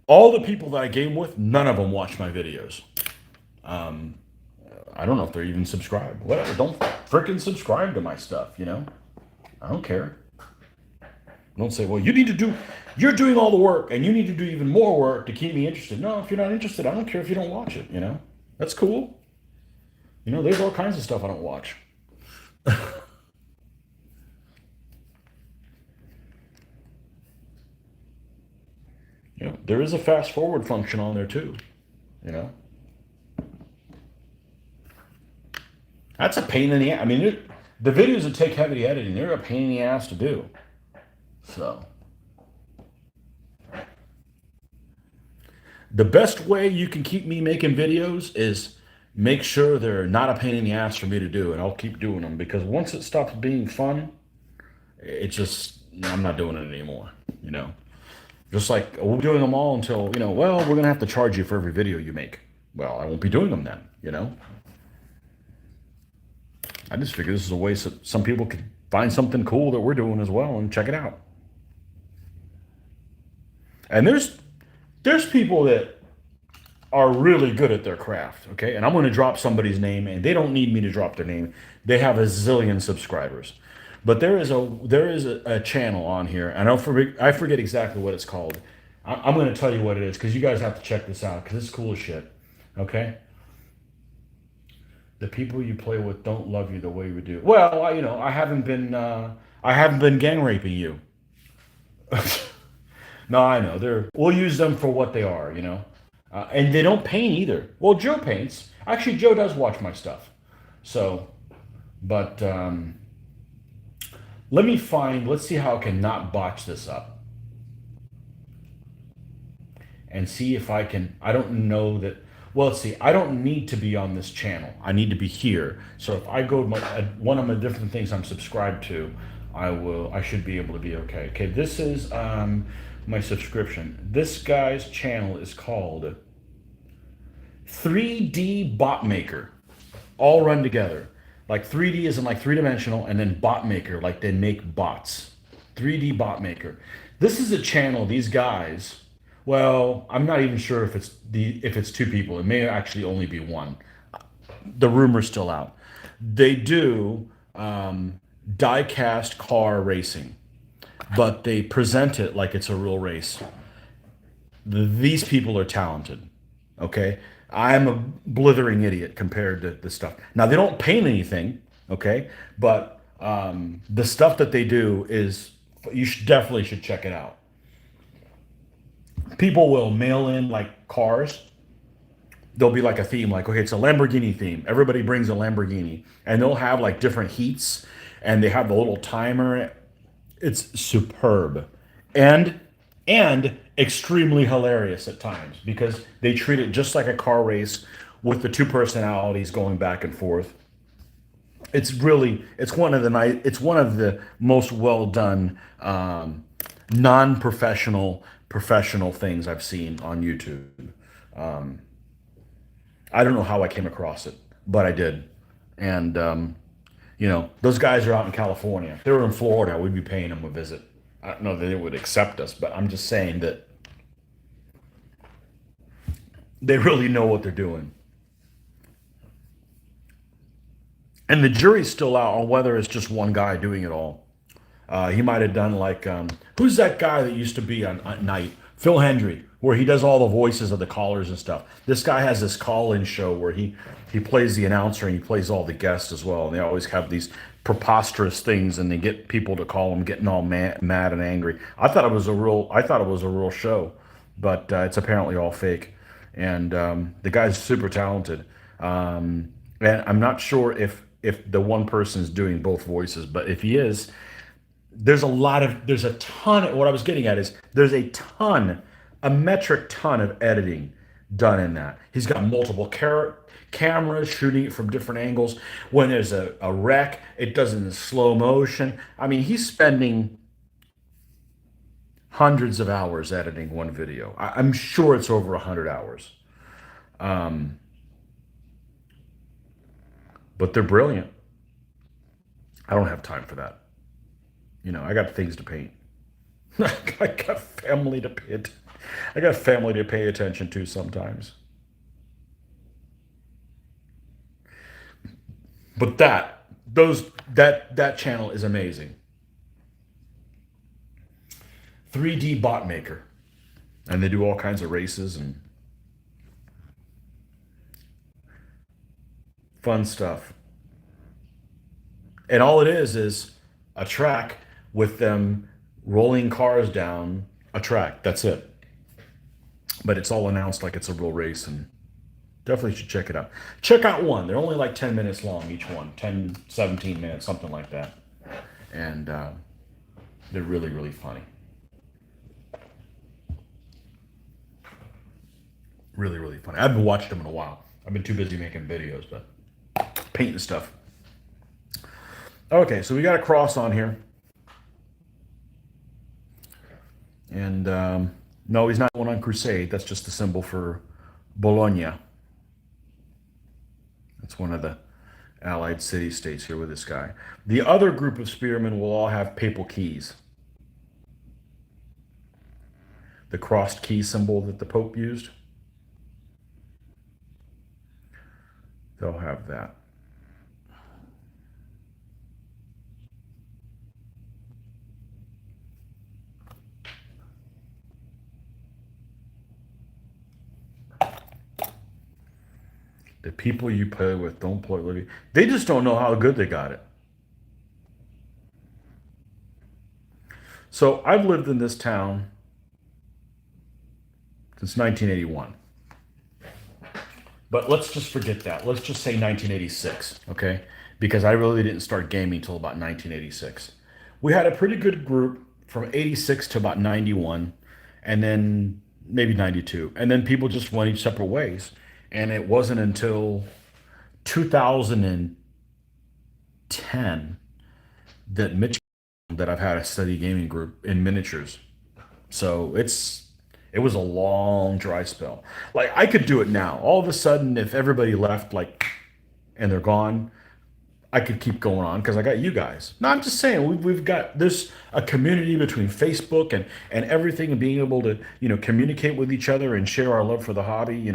all the people that I game with, none of them watch my videos. I don't know if they're even subscribed. Whatever, don't freaking subscribe to my stuff, you know? I don't care. Don't say, well, you're doing all the work, and you need to do even more work to keep me interested. No, if you're not interested, I don't care if you don't watch it, you know? That's cool. You know, there's all kinds of stuff I don't watch. You know, there is a fast forward function on there too, you know? That's a pain in the ass. I mean, the videos that take heavy editing, they're a pain in the ass to do. So, the best way you can keep me making videos is make sure they're not a pain in the ass for me to do, and I'll keep doing them, because once it stops being fun, it's just, I'm not doing it anymore, you know? Just like we're doing them all until, you know, well, we're going to have to charge you for every video you make. Well, I won't be doing them then, you know? I just figure this is a way so some people could find something cool that we're doing as well and check it out. And there's people that are really good at their craft, okay? And I'm going to drop somebody's name, and they don't need me to drop their name. They have a zillion subscribers. But there is a channel on here, and I forget exactly what it's called. I'm going to tell you what it is, because you guys have to check this out, because it's cool as shit, okay? The people you play with don't love you the way we do. Well, I haven't been gang raping you. No, I know. We'll use them for what they are, you know? And they don't paint either. Well, Joe paints. Actually, Joe does watch my stuff. So, but let's see how I can not botch this up. And see if I don't know that, well, let's see, I don't need to be on this channel. I need to be here. So if I go to one of my different things I'm subscribed to, I should be able to be okay. Okay, this is my subscription. This guy's channel is called 3D Bot Maker, all run together. Like 3D is in like three-dimensional, and then Bot Maker, like they make bots. 3D Bot Maker. This is a channel, these guys, well, I'm not even sure if it's two people. It may actually only be one. The rumor's still out. They do die-cast car racing, but they present it like it's a real race. These people are talented, okay? I'm a blithering idiot compared to this stuff. Now, they don't paint anything, okay? But the stuff that they do is, definitely should check it out. People will mail in like cars. There'll be like a theme, like, okay, it's a Lamborghini theme. Everybody brings a Lamborghini, and they'll have like different heats, and they have the little timer. It's superb, and extremely hilarious at times, because they treat it just like a car race with the two personalities going back and forth. It's one of the most well done non-professional professional things I've seen on YouTube. I don't know how I came across it, but I did. And those guys are out in California. If they were in Florida, we'd be paying them a visit. I don't know that they would accept us, but I'm just saying that they really know what they're doing. And the jury's still out on whether it's just one guy doing it all. He might have done like who's that guy that used to be on at night? Phil Hendry, where he does all the voices of the callers and stuff. This guy has this call-in show where he plays the announcer and he plays all the guests as well. And they always have these preposterous things, and they get people to call them getting all mad and angry. I thought it was a real show, but it's apparently all fake. And the guy's super talented. And I'm not sure if the one person is doing both voices, but if he is, there's a ton. What I was getting at is there's a metric ton of editing done in that. He's got multiple cameras shooting it from different angles. When there's a wreck, it does it in slow motion. I mean, he's spending hundreds of hours editing one video. I'm sure it's over 100 hours. Um, but they're brilliant. I don't have time for that. I got things to paint. I got family to pay. I got family to pay attention to sometimes. But that channel is amazing. 3D bot maker, and they do all kinds of races and fun stuff. And all it is a track with them rolling cars down a track. That's it. But it's all announced like it's a real race, and definitely should check it out. Check out one. They're only like 10 minutes long, each one. 10, 17 minutes, something like that. And they're really, really funny. Really, really funny. I haven't watched them in a while. I've been too busy making videos, but painting stuff. Okay, so we got a cross on here. And no, he's not one on crusade. That's just a symbol for Bologna. That's one of the allied city-states here with this guy. The other group of spearmen will all have papal keys. The crossed key symbol that the Pope used. They'll have that. The people you play with don't play with you. They just don't know how good they got it. So I've lived in this town since 1981. But let's just forget that. Let's just say 1986, okay? Because I really didn't start gaming until about 1986. We had a pretty good group from 86 to about 91, and then maybe 92. And then people just went each separate ways. And it wasn't until 2010 that Mitch that I've had a steady gaming group in miniatures. So it was a long dry spell. Like I could do it now. All of a sudden, if everybody left, like, and they're gone, I could keep going on because I got you guys. No, I'm just saying we've got this a community between Facebook and everything, and being able to communicate with each other and share our love for the hobby.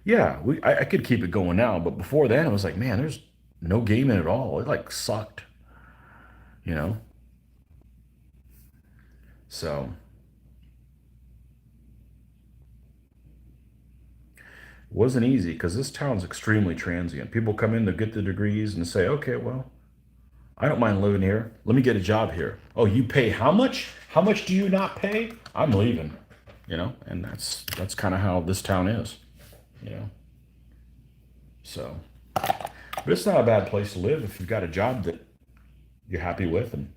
Yeah, I could keep it going now, but before then, I was like, man, there's no gaming at all. It like sucked, you know. So it wasn't easy because this town's extremely transient. People come in to get the degrees and say, okay, well, I don't mind living here. Let me get a job here. Oh, you pay how much? How much do you not pay? I'm leaving, and that's kind of how this town is, you know. So, but it's not a bad place to live if you've got a job that you're happy with and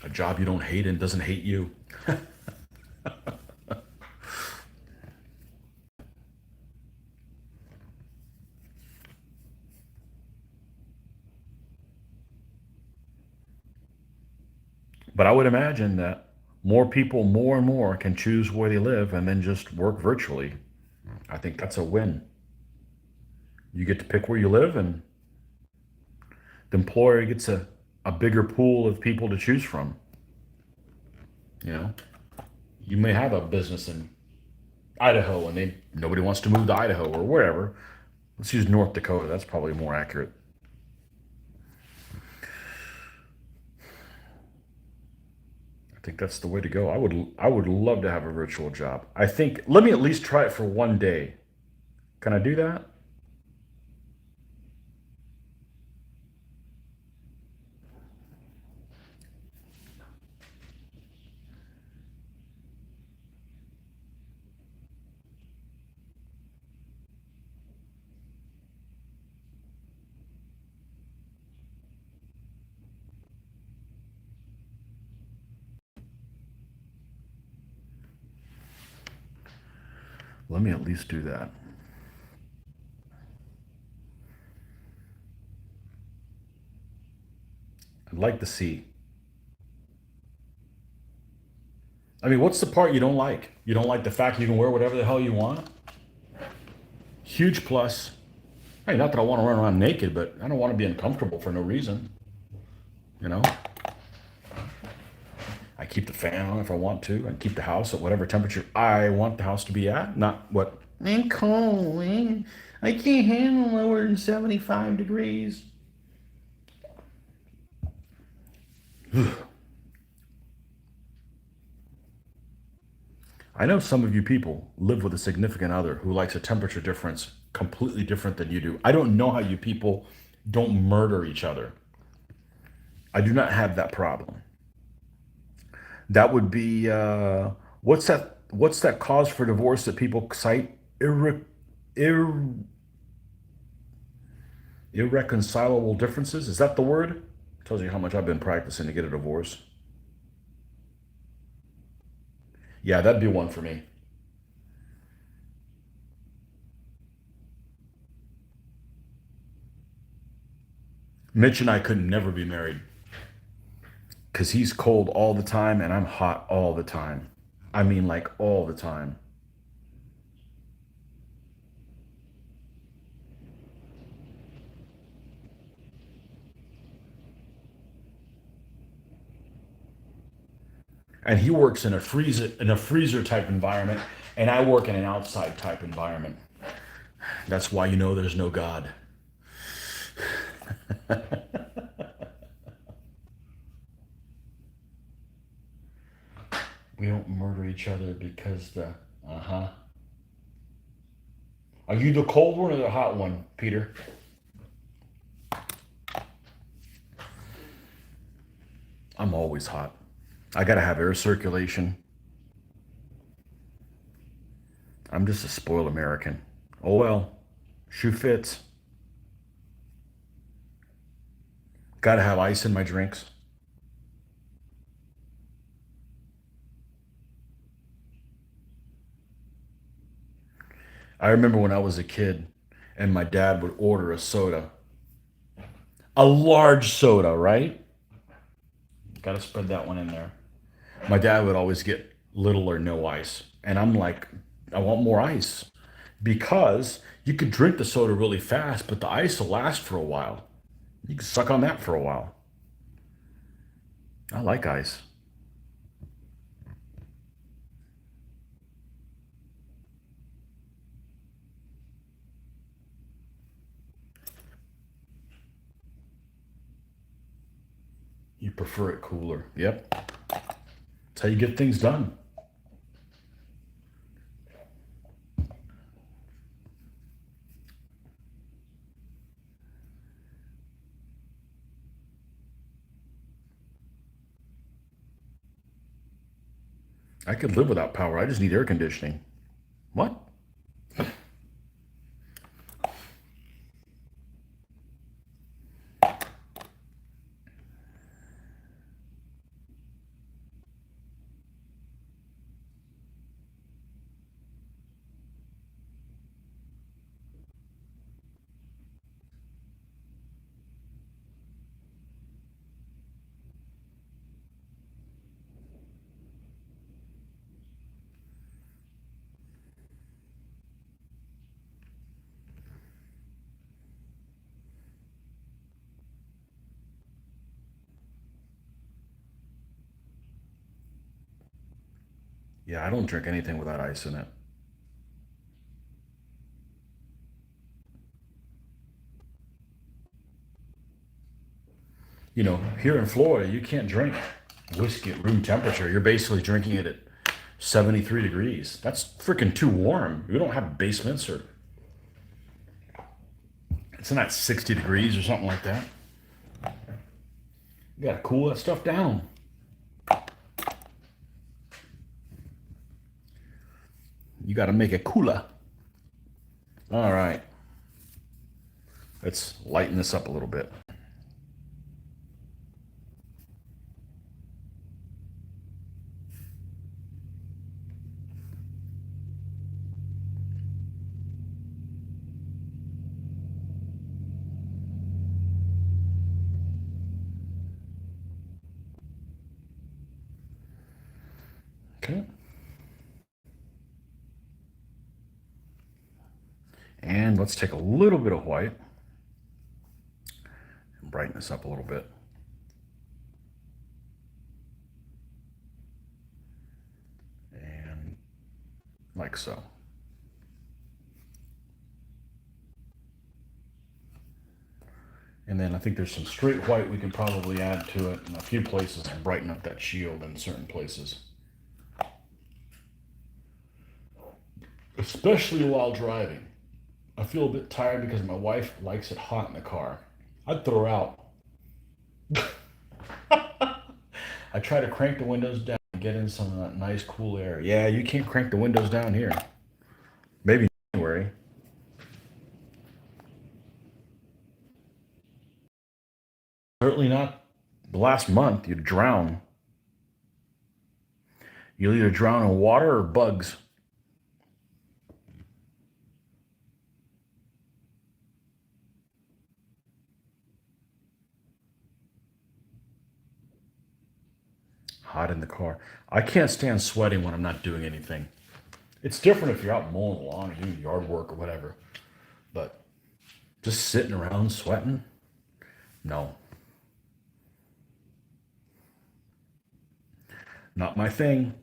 a job you don't hate and doesn't hate you. But I would imagine that. More people, more and more, can choose where they live and then just work virtually. I think that's a win. You get to pick where you live, and the employer gets a bigger pool of people to choose from. You know, you may have a business in Idaho and nobody wants to move to Idaho or wherever. Let's use North Dakota. That's probably more accurate. I think that's the way to go. I would love to have a virtual job. I think let me at least try it for one day. Can I do that? Let me at least do that. I'd like to see. I mean, what's the part you don't like? You don't like the fact you can wear whatever the hell you want? Huge plus. Hey, not that I want to run around naked, but I don't want to be uncomfortable for no reason. You know, I keep the fan on if I want to. I keep the house at whatever temperature I want the house to be at, not what. I'm cold, man. I can't handle lower than 75 degrees. I know some of you people live with a significant other who likes a temperature difference completely different than you do. I don't know how you people don't murder each other. I do not have that problem. That would be what's that? What's that cause for divorce that people cite? Ir- irreconcilable differences. Is that the word? Tells you how much I've been practicing to get a divorce. Yeah, that'd be one for me. Mitch and I could never be married because he's cold all the time and I'm hot all the time. I mean, like all the time. And he works in a freezer type environment, and I work in an outside type environment. That's why you know there's no God. We don't murder each other because the uh-huh. Are you the cold one or the hot one, Peter? I'm always hot. I gotta have air circulation. I'm just a spoiled American. Oh well, shoe fits. Gotta have ice in my drinks. I remember when I was a kid and my dad would order a soda, a large soda, right? Gotta spread that one in there. My dad would always get little or no ice. And I'm like, I want more ice because you could drink the soda really fast, but the ice will last for a while. You can suck on that for a while. I like ice. You prefer it cooler. Yep. That's how you get things done. I could live without power. I just need air conditioning. What? Yeah, I don't drink anything without ice in it. You know, here in Florida, you can't drink whiskey at room temperature. You're basically drinking it at 73 degrees. That's freaking too warm. We don't have basements or it's not 60 degrees or something like that. You gotta cool that stuff down. You gotta make it cooler. All right. Let's lighten this up a little bit. Okay. And let's take a little bit of white and brighten this up a little bit. And like so. And then I think there's some straight white we can probably add to it in a few places and brighten up that shield in certain places. Especially while driving. I feel a bit tired because my wife likes it hot in the car. I'd throw her out. I try to crank the windows down and get in some of that nice cool air. Yeah, you can't crank the windows down here. Maybe in January. Certainly not the last month. You'd drown. You'll either drown in water or bugs. Hot in the car. I can't stand sweating when I'm not doing anything. It's different if you're out mowing the lawn or doing yard work or whatever. But just sitting around sweating? No. Not my thing.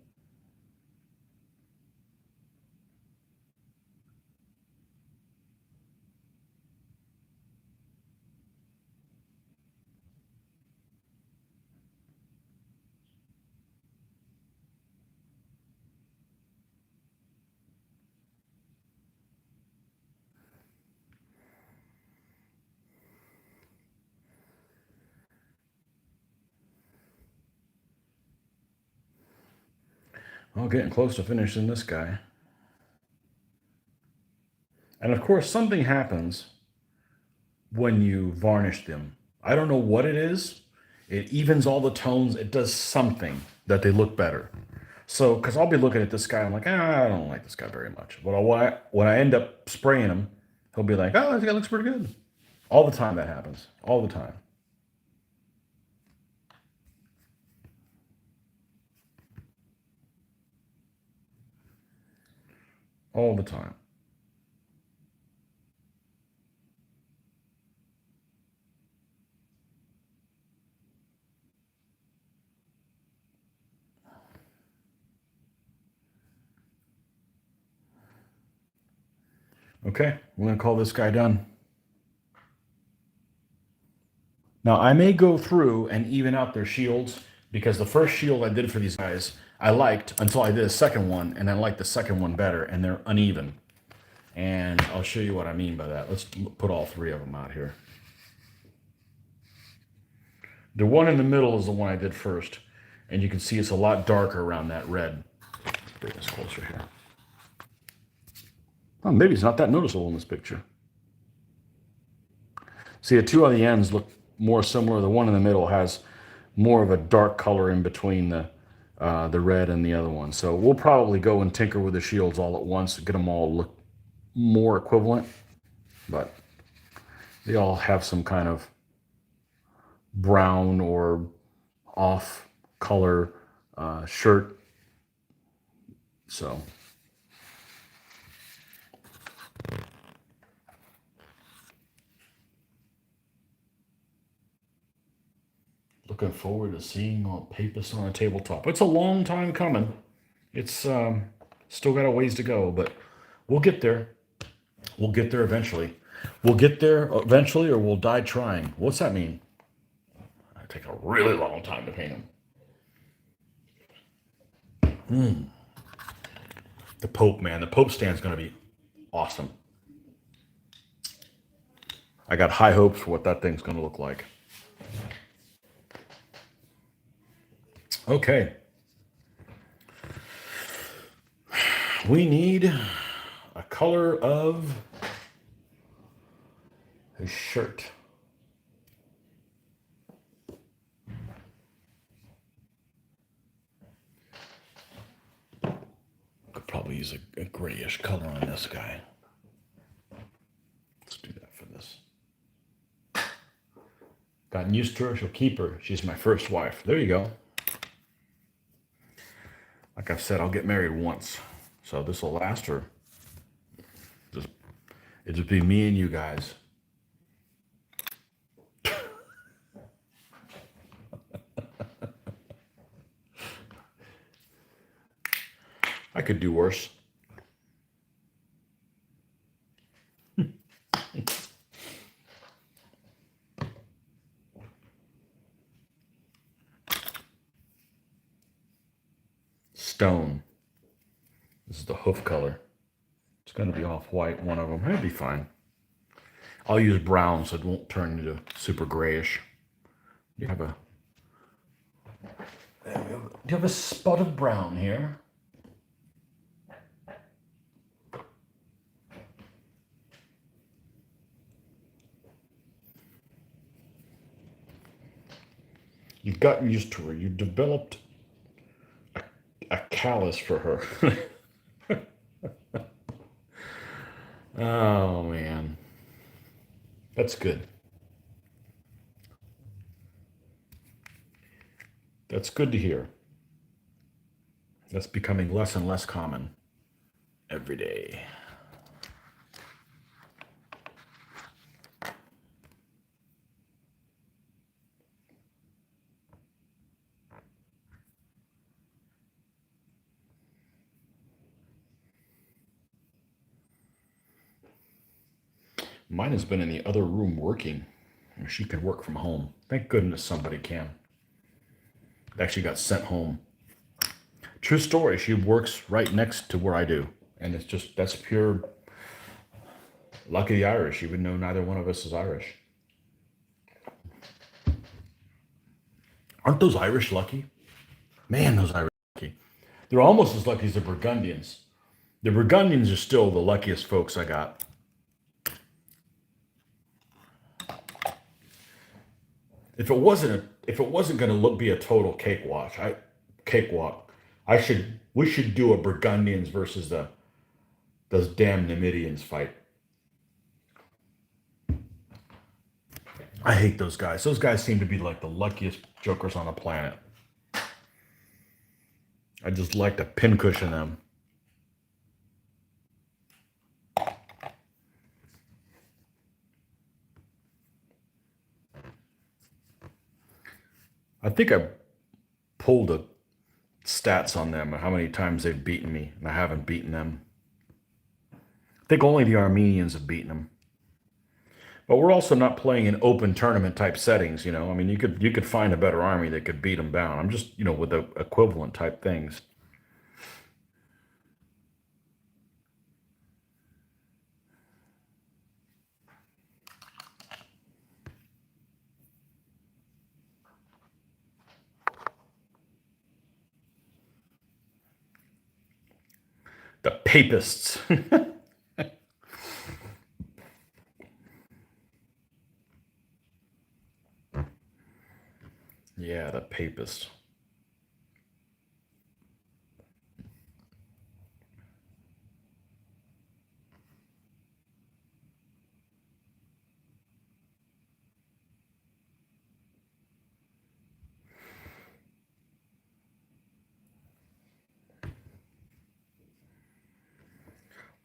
Well, getting close to finishing this guy. And of course, something happens when you varnish them. I don't know what it is. It evens all the tones. It does something that they look better. So, because I'll be looking at this guy, I'm like, I don't like this guy very much. But when I end up spraying him, he'll be like, oh, this guy looks pretty good. All the time that happens. All the time. All the time. Okay, we're going to call this guy done. Now, I may go through and even out their shields because the first shield I did for these guys, I liked until I did a second one, and I liked the second one better, and they're uneven. And I'll show you what I mean by that. Let's put all three of them out here. The one in the middle is the one I did first, and you can see it's a lot darker around that red. Bring this closer here. Oh, maybe it's not that noticeable in this picture. See, the two on the ends look more similar. The one in the middle has more of a dark color in between the red and the other one. So we'll probably go and tinker with the shields all at once, get them all look more equivalent, but they all have some kind of brown or off color shirt. So looking forward to seeing all Papist on a tabletop. It's a long time coming. It's still got a ways to go, but we'll get there. We'll get there eventually. We'll get there eventually, or we'll die trying. What's that mean? It take a really long time to paint them. The Pope, man, the Pope stand's going to be awesome. I got high hopes for what that thing's going to look like. Okay. We need a color of his shirt. Could probably use a grayish color on this guy. Let's do that for this. Gotten used to her, she'll keep her. She's my first wife. There you go. Like I've said, I'll get married once. So this will last her. It'll just be me and you guys. I could do worse. Stone. This is the hoof color. It's going to be off-white, one of them. It'll be fine. I'll use brown so it won't turn into super grayish. You have a... There we go. Do you have a spot of brown here? You've gotten used to her. You developed a callus for her. Oh, man. That's good. That's good to hear. That's becoming less and less common every day. Mine has been in the other room working. She can work from home. Thank goodness somebody can. It actually got sent home. True story. She works right next to where I do. And it's just, that's pure luck of the Irish, even though neither one of us is Irish. Aren't those Irish lucky? Man, those Irish are lucky. They're almost as lucky as the Burgundians. The Burgundians are still the luckiest folks I got. If it wasn't going to be a total cakewalk, we should do a Burgundians versus those damn Numidians fight. I hate those guys. Those guys seem to be like the luckiest jokers on the planet. I just like to pincushion them. I think I pulled the stats on them, how many times they've beaten me, and I haven't beaten them. I think only the Armenians have beaten them. But we're also not playing in open tournament type settings, you know. I mean, you could find a better army that could beat them down. I'm just, with the equivalent type things. The papists. Yeah, the papists.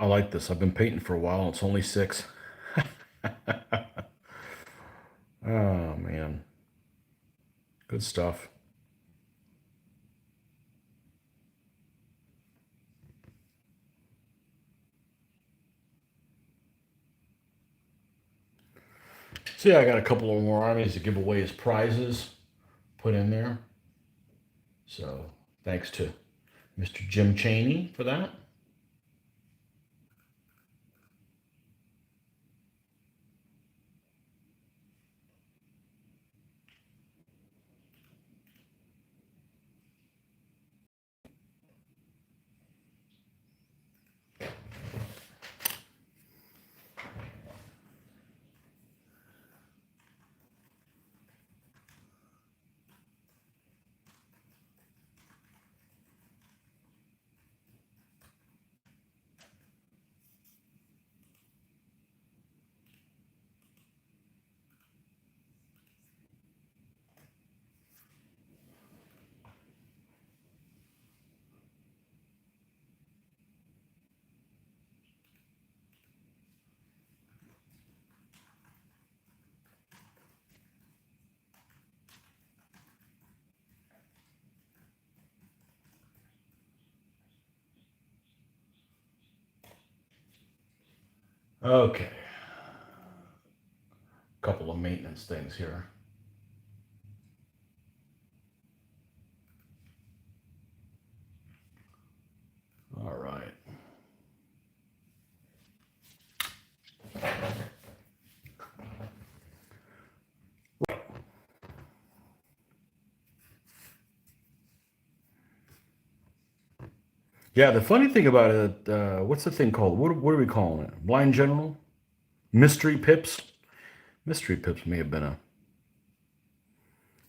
I like this. I've been painting for a while. It's only 6. Oh, man. Good stuff. So yeah, I got a couple of more armies to give away as prizes put in there. So thanks to Mr. Jim Chaney for that. Okay, couple of maintenance things here. All right. Yeah, the funny thing about it, what's the thing called? What are we calling it? Blind General? Mystery Pips? Mystery Pips may have been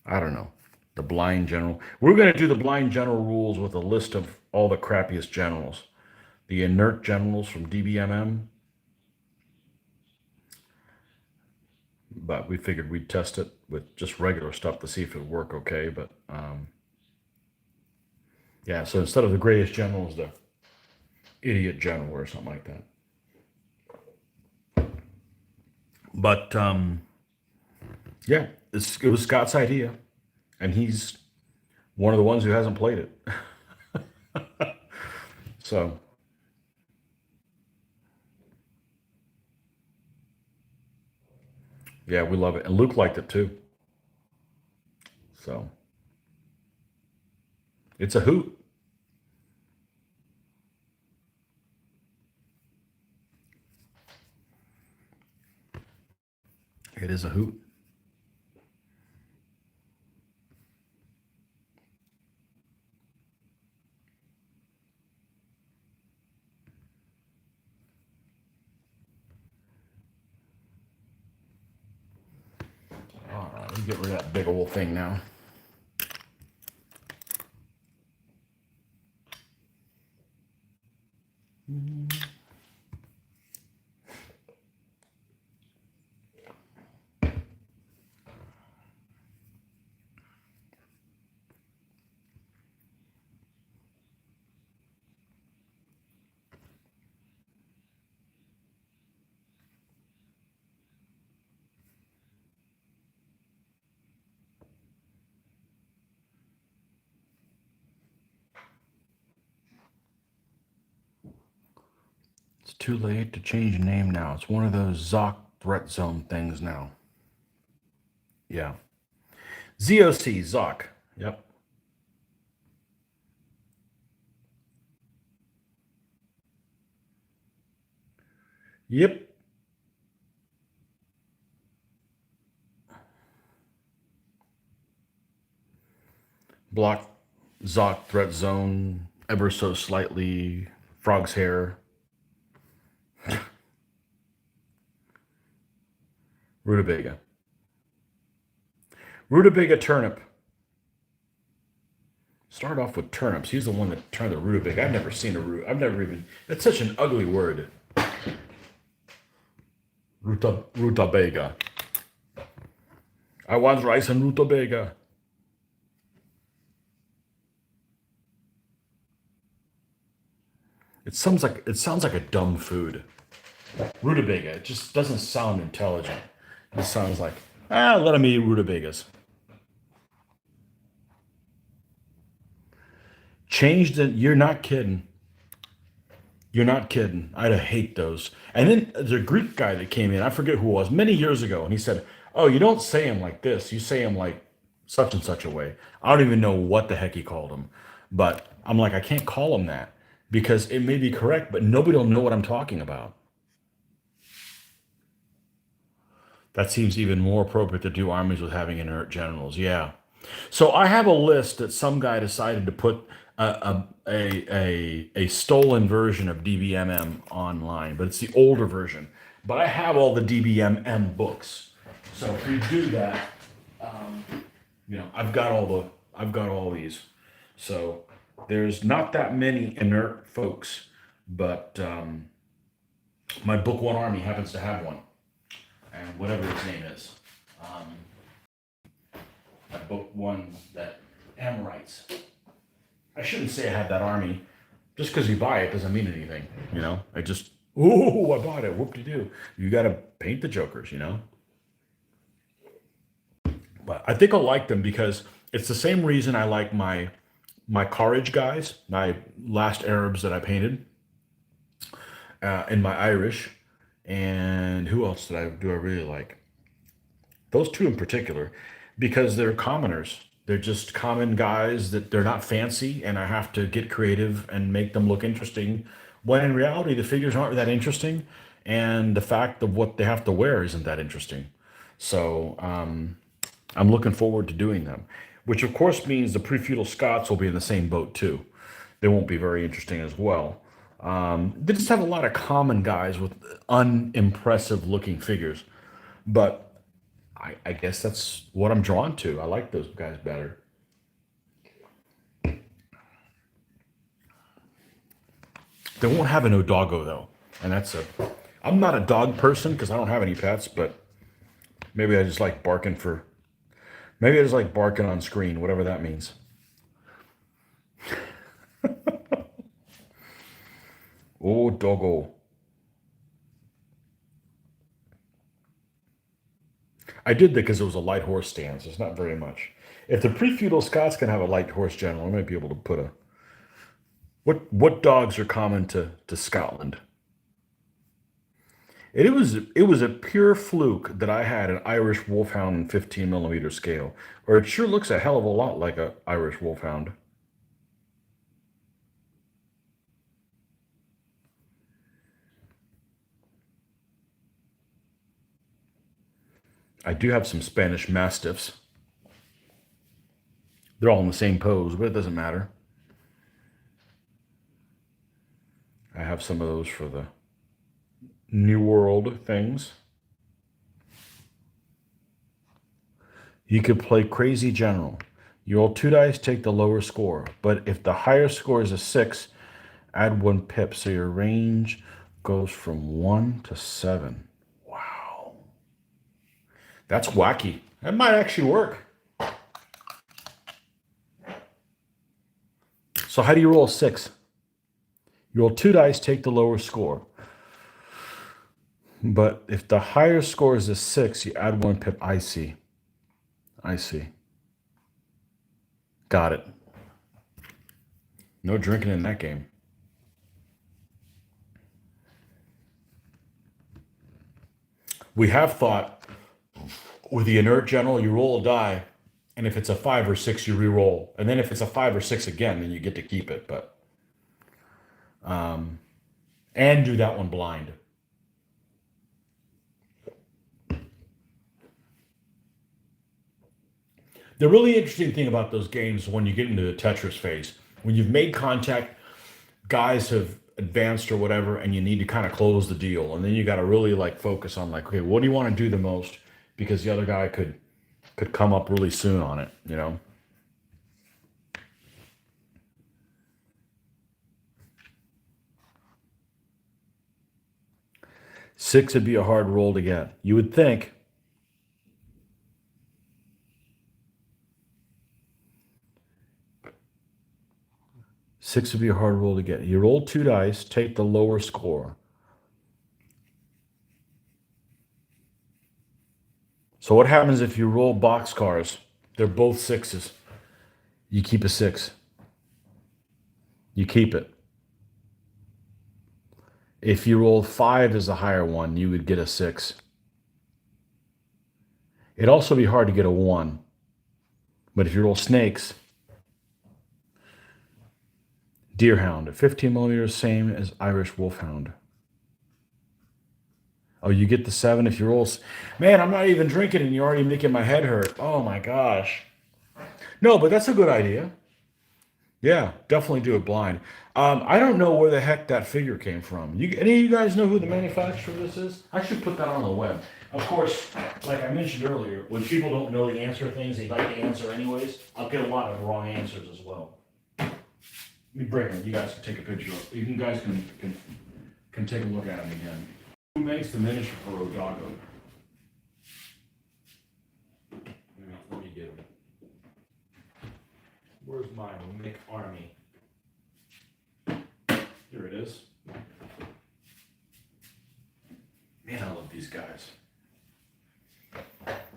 I don't know, the Blind General. We're going to do the Blind General rules with a list of all the crappiest generals. The inert generals from DBMM, but we figured we'd test it with just regular stuff to see if it would work okay. But yeah, so instead of the greatest generals, the idiot general or something like that. But yeah, it was Scott's idea, and he's one of the ones who hasn't played it. So yeah, we love it, and Luke liked it too. So it's a hoot. It is a hoot. All right, let me get rid of that big old thing now. It's too late to change the name now. It's one of those Zoc threat zone things now. Yeah. ZOC, Zoc. Yep. Yep. Block Zoc threat zone ever so slightly. Frog's hair. Rutabaga. Rutabaga turnip. Start off with turnips. He's the one that turned the rutabaga. I've never seen a root. I've never even. That's such an ugly word. Rutabaga. I want rice and rutabaga. It sounds like a dumb food. Rutabaga. It just doesn't sound intelligent. It sounds like let them eat rutabagas. Changed it. You're not kidding. You're not kidding. I'd hate those. And then there's a Greek guy that came in. I forget who it was many years ago, and he said, Oh, you don't say them like this. You say them like such and such a way. I don't even know what the heck he called them. But I'm like, I can't call him that because it may be correct, but nobody will know what I'm talking about. That seems even more appropriate to do armies with having inert generals. Yeah. So I have a list that some guy decided to put a stolen version of DBMM online, but it's the older version. But I have all the DBMM books. So if we do that, I've got all these. So there's not that many inert folks, but my book one army happens to have one, and whatever his name is. Um, I booked one that Amorites. I shouldn't say I had that army. Just because you buy it doesn't mean anything, you know. I just, ooh, I bought it. Whoop de doo. You got to paint the jokers, you know. But I think I'll like them because it's the same reason I like my Courage guys, my last Arabs that I painted, and my Irish, and who else do I really like? Those two in particular, because they're commoners. They're just common guys that they're not fancy, and I have to get creative and make them look interesting. When in reality, the figures aren't that interesting, and the fact of what they have to wear isn't that interesting. So I'm looking forward to doing them, which of course means the pre-feudal Scots will be in the same boat too. They won't be very interesting as well. They just have a lot of common guys with unimpressive looking figures, but I guess that's what I'm drawn to. I like those guys better. They won't have an Odago though, and that's a. I'm not a dog person because I don't have any pets, but maybe I just like barking for. Maybe I just like barking on screen, whatever that means. Oh, doggo. I did that because it was a light horse stand, so it's not very much. If the pre-feudal Scots can have a light horse general, I might be able to put a. What dogs are common to Scotland? It was a pure fluke that I had an Irish Wolfhound 15 millimeter scale, or it sure looks a hell of a lot like a Irish Wolfhound. I do have some Spanish Mastiffs. They're all in the same pose, but it doesn't matter. I have some of those for the New World things. You could play Crazy General. You roll two dice, take the lower score. But if the higher score is a six, add one pip. So your range goes from 1 to 7. Wow. That's wacky. That might actually work. So how do you roll a six? You roll two dice, take the lower score. But if the higher score is a six, you add one pip. I see. I see. Got it. No drinking in that game. We have thought with the inert general, you roll a die, and if it's a five or six, you re-roll, and then if it's a five or six again, then you get to keep it. But and do that one blind. The really interesting thing about those games when you get into the Tetris phase, when you've made contact, guys have advanced or whatever, and you need to kind of close the deal, and then you got to really like focus on like, okay, what do you want to do the most? Because the other guy could come up really soon on it, you know. Six would be a hard roll to get. You would think. Six would be a hard roll to get. You roll two dice, take the lower score. So what happens if you roll boxcars? They're both sixes. You keep a six. You keep it. If you roll five as a higher one, you would get a six. It'd also be hard to get a 1. But if you roll snakes, Deerhound, 15 millimeters, same as Irish Wolfhound. Oh, you get the 7 if you roll. Man, I'm not even drinking and you're already making my head hurt. Oh my gosh. No, but that's a good idea. Yeah, definitely do it blind. I don't know where the heck that figure came from. Any of you guys know who the manufacturer of this is? I should put that on the web. Of course, like I mentioned earlier, when people don't know the answer to things, they like to answer anyways. I'll get a lot of wrong answers as well. Let me bring them. You guys can take a picture of. You guys can take a look at them again. Who makes the miniature for Odago? Let me get him. Where's my Mick Army? Here it is. Man, I love these guys.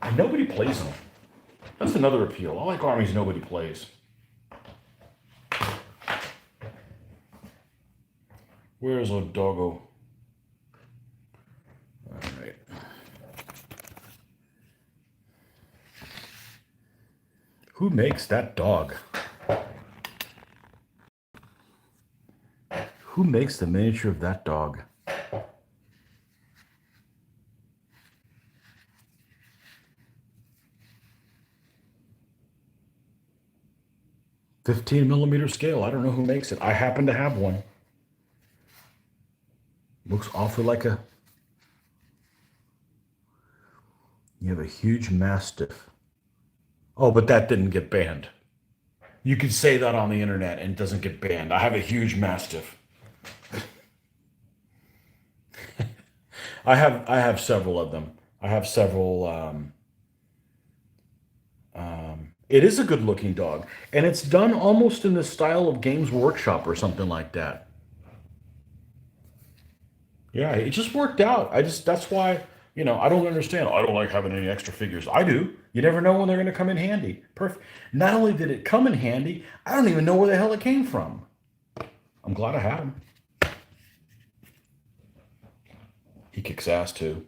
And nobody plays them. That's another appeal. I like armies nobody plays. Where's Odago? All right. Who makes that dog? Who makes the miniature of that dog? $15mm scale. I don't know who makes it. I happen to have one. Looks awfully like a... You have a huge Mastiff. Oh, but that didn't get banned. You can say that on the internet and it doesn't get banned. I have a huge Mastiff. I have several of them. I have several. It is a good looking dog, and it's done almost in the style of Games Workshop or something like that. Yeah, it just worked out. That's why, I don't understand. I don't like having any extra figures. I do. You never know when they're going to come in handy. Perfect. Not only did it come in handy, I don't even know where the hell it came from. I'm glad I had him. He kicks ass too.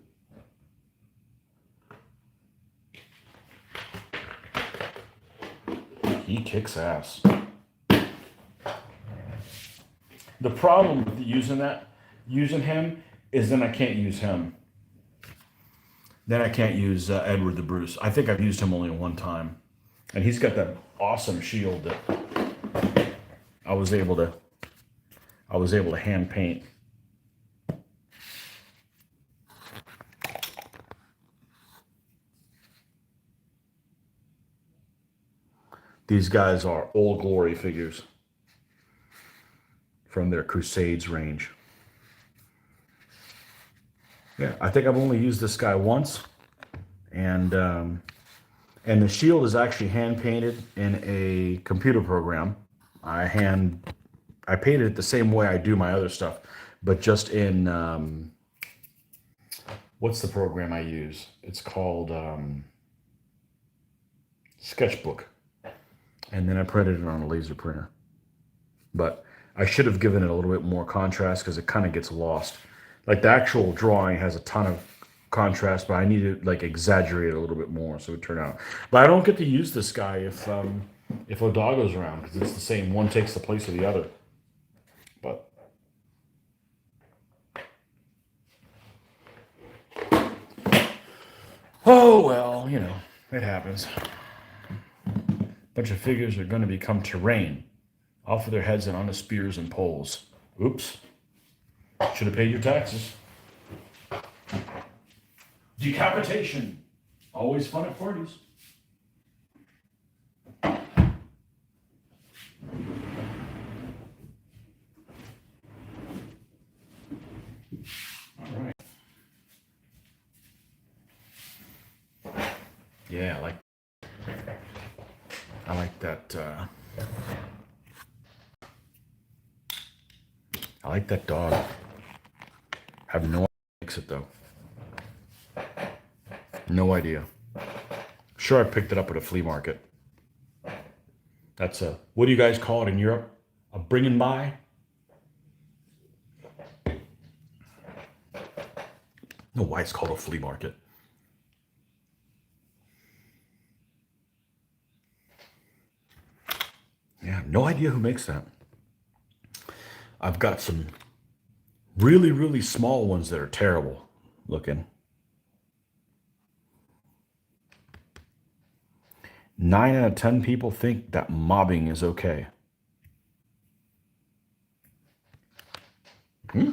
He kicks ass. The problem with using him, is then I can't use him. Then I can't use Edward the Bruce. I think I've used him only one time. And he's got that awesome shield that I was able to hand paint. These guys are Old Glory figures from their Crusades range. Yeah, I think I've only used this guy once, and the shield is actually hand painted in a computer program. I painted it the same way I do my other stuff, but just in what's the program I use? It's called Sketchbook. And then I printed it on a laser printer. But I should have given it a little bit more contrast because it kind of gets lost. Like the actual drawing has a ton of contrast, but I need to like exaggerate it a little bit more so it turn out. But I don't get to use this guy if Odago's around because it's the same. One takes the place of the other. But oh well, it happens. Bunch of figures are going to become terrain. Off with their heads and onto spears and poles. Oops. Should have paid your taxes. Decapitation. Always fun at parties. All right. Yeah, I like that. I like that dog. I have no idea what makes it though. No idea. Sure, I picked it up at a flea market. That's what do you guys call it in Europe? A bring and buy? I don't know why it's called a flea market. Yeah, no idea who makes that. I've got some really, really small ones that are terrible looking. 9 out of 10 people think that mobbing is okay. Hmm?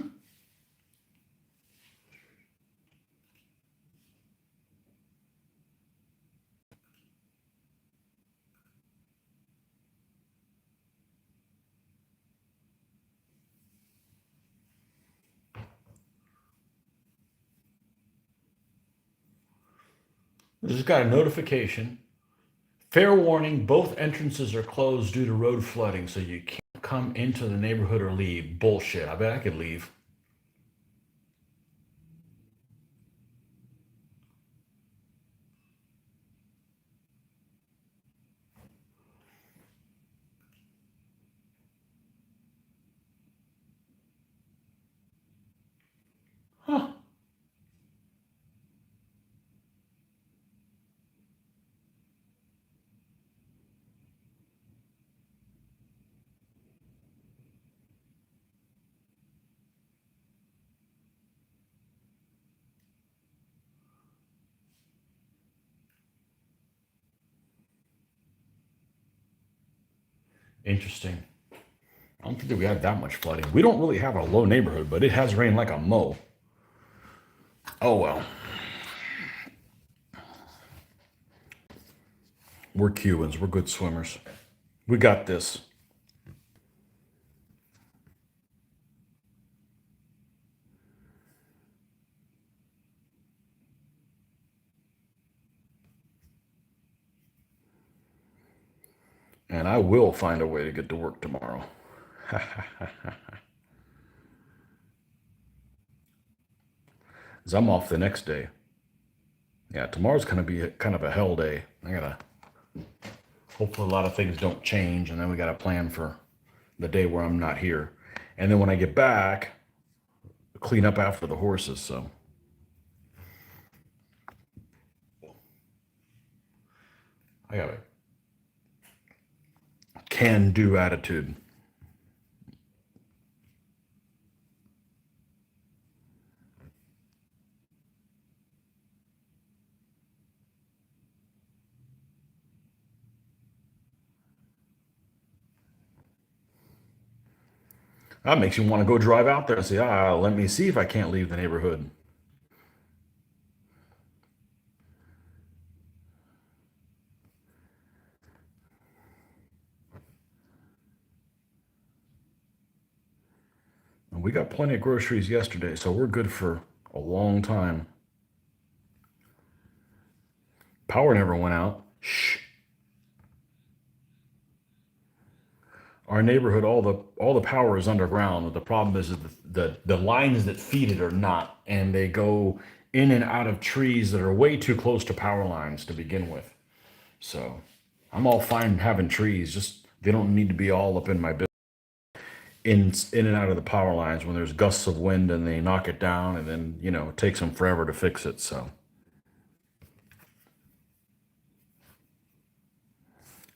Just got a notification. Fair warning, both entrances are closed due to road flooding, so you can't come into the neighborhood or leave. Bullshit. I bet I could leave. Huh. Interesting. I don't think that we had that much flooding. We don't really have a low neighborhood, but it has rained like a mo. Oh well. We're Cubans. We're good swimmers. We got this. And I will find a way to get to work tomorrow. 'Cause I'm off the next day. Yeah, tomorrow's gonna be kind of a hell day. I gotta hopefully a lot of things don't change, and then we gotta plan for the day where I'm not here. And then when I get back, clean up after the horses. So I got a can-do attitude. That makes you want to go drive out there and say, let me see if I can't leave the neighborhood. And we got plenty of groceries yesterday, so we're good for a long time. Power never went out. Shh. Our neighborhood, all the power is underground. But the problem is that the lines that feed it are not, and they go in and out of trees that are way too close to power lines to begin with. So I'm all fine having trees, just they don't need to be all up in my business. In and out of the power lines when there's gusts of wind and they knock it down, and then it takes them forever to fix it. So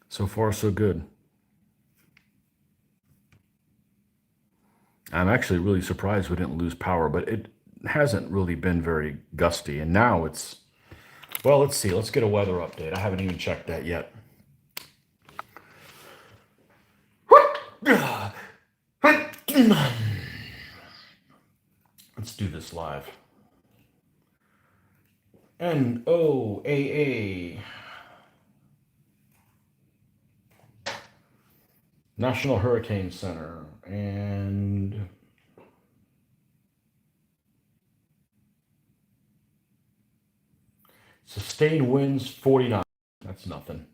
far so good. I'm actually really surprised we didn't lose power, but it hasn't really been very gusty. And now it's, well, let's see. Let's get a weather update. I haven't even checked that yet. Let's do this live. NOAA, National Hurricane Center, and sustained winds 49. That's nothing.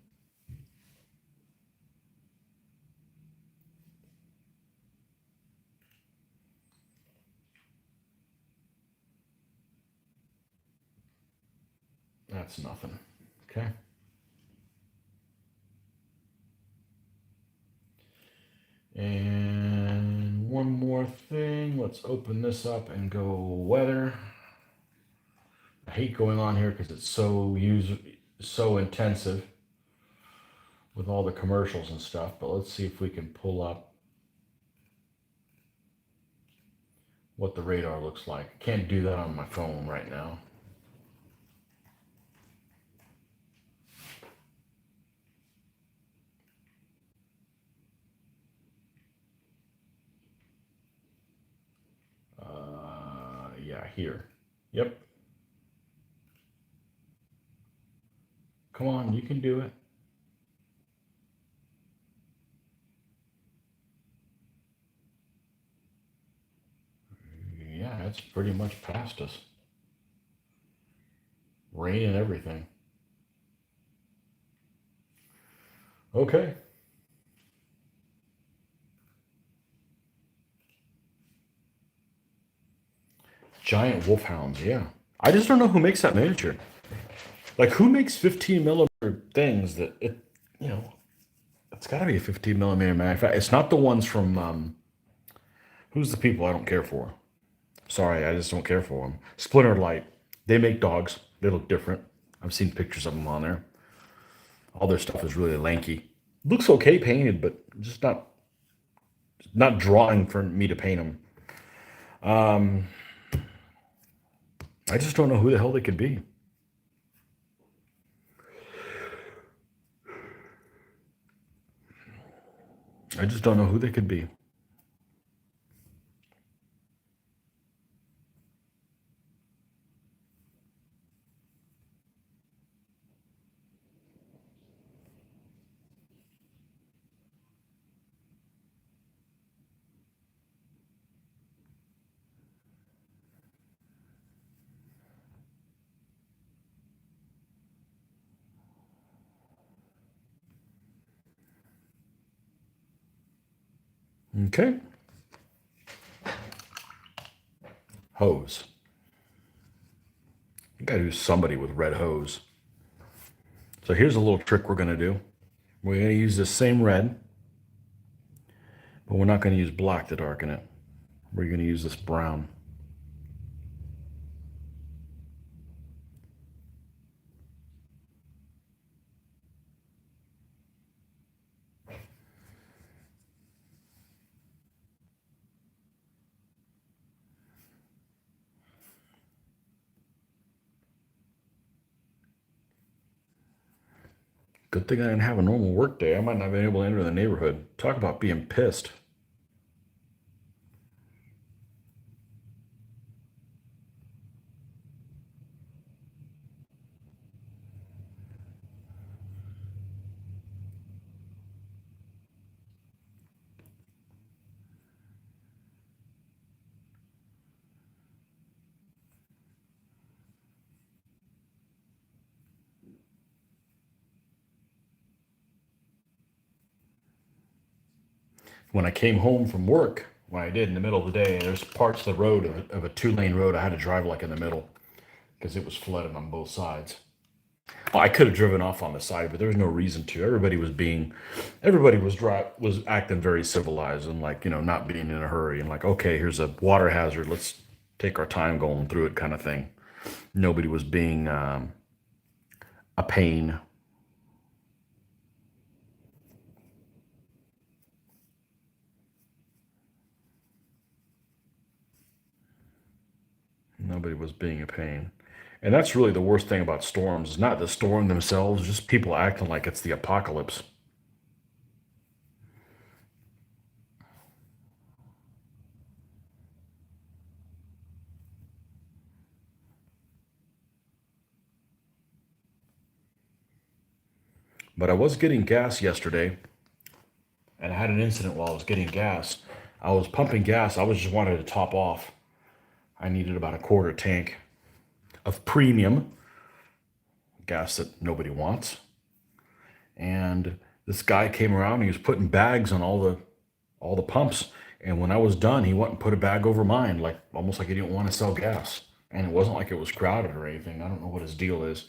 That's nothing. Okay. And one more thing. Let's open this up and go weather. I hate going on here because it's so intensive. with all the commercials and stuff, but let's see if we can pull up what the radar looks like. Can't do that on my phone right now. Yeah, here. Yep. Come on, you can do it. Yeah, it's pretty much past us. Rain and everything. Okay. Giant wolfhounds, yeah. I just don't know who makes that miniature. Like, who makes 15 millimeter things that it, you know, it's got to be a 15 millimeter mag. It's not the ones from, who's the people I don't care for? Sorry, I just don't care for them. Splinter Light. They make dogs. They look different. I've seen pictures of them on there. All their stuff is really lanky. Looks okay painted, but just not drawing for me to paint them. I just don't know who the hell they could be. I just don't know who they could be. Okay. Hose. You gotta do somebody with red hose. So here's a little trick we're gonna do. We're gonna use the same red, but we're not gonna use black to darken it. We're gonna use this brown. Good thing I didn't have a normal work day. I might not have been able to enter the neighborhood. Talk about being pissed. When I came home from work, when I did in the middle of the day, there's parts of the road of a 2-lane road I had to drive like in the middle because it was flooded on both sides. Well, I could have driven off on the side, but there was no reason to. Everybody was acting very civilized and like not being in a hurry and like okay, here's a water hazard, let's take our time going through it kind of thing. Nobody was being a pain. Nobody was being a pain. And that's really the worst thing about storms, is not the storm themselves, just people acting like it's the apocalypse. But I was getting gas yesterday, and I had an incident while I was getting gas. I was pumping gas, I was just wanted to top off. I needed about a quarter tank of premium gas that nobody wants. And this guy came around, he was putting bags on all the pumps. And when I was done, he went and put a bag over mine, like almost like he didn't want to sell gas. And it wasn't like it was crowded or anything. I don't know what his deal is.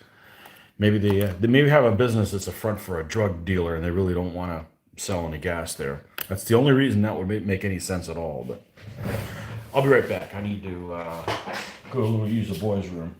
Maybe they maybe have a business that's a front for a drug dealer, and they really don't want to sell any gas there. That's the only reason that would make any sense at all. But I'll be right back. I need to go use the boys' room.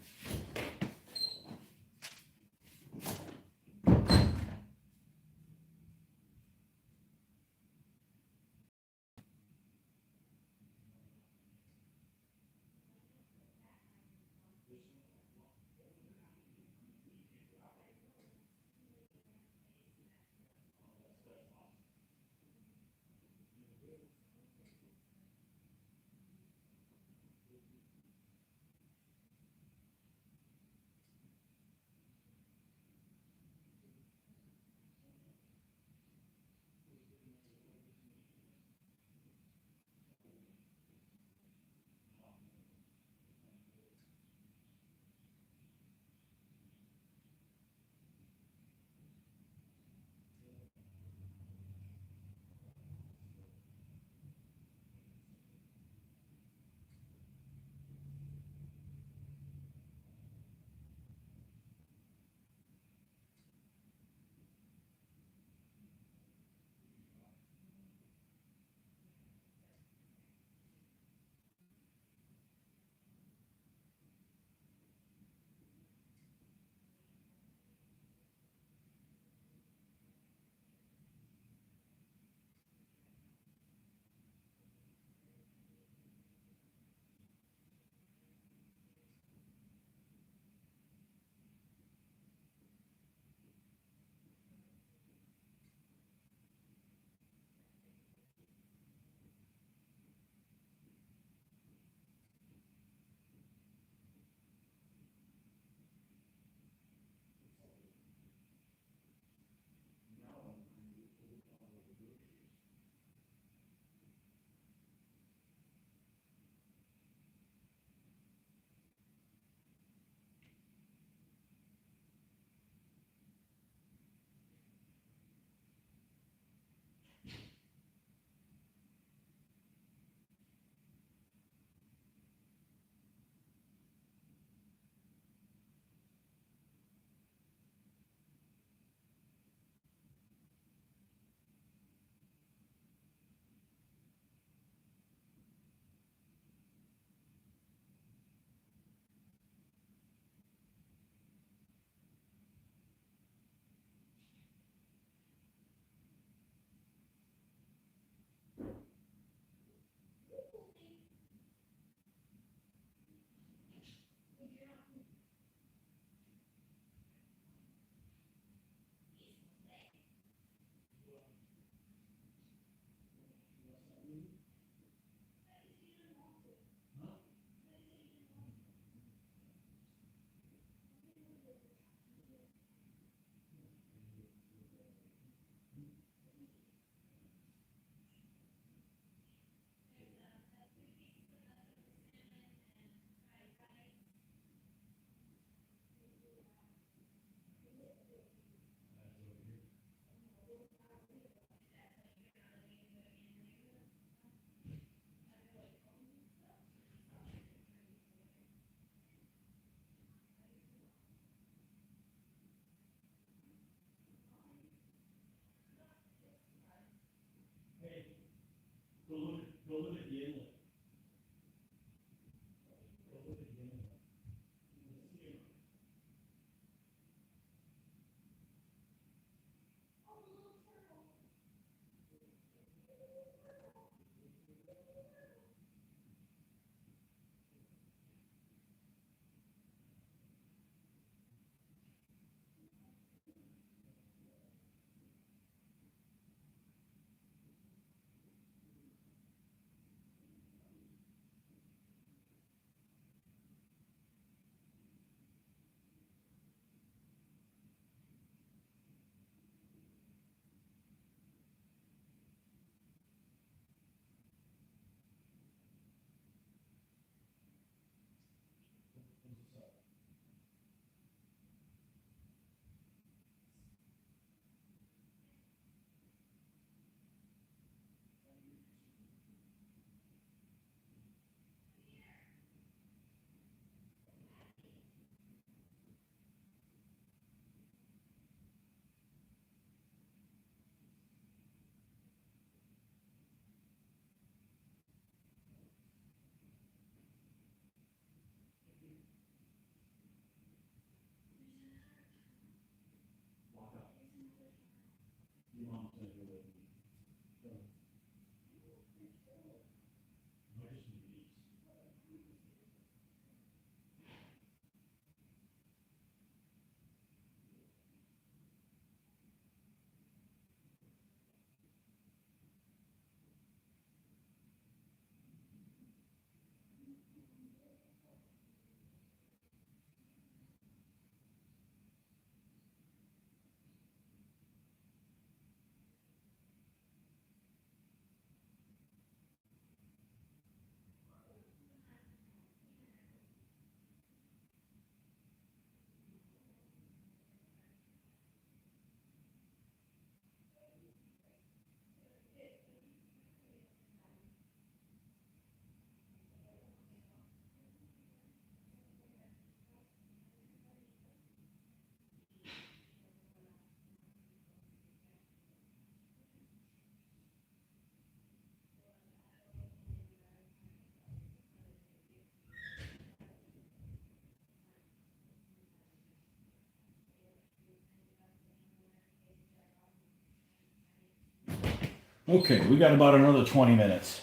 Okay, we got about another 20 minutes.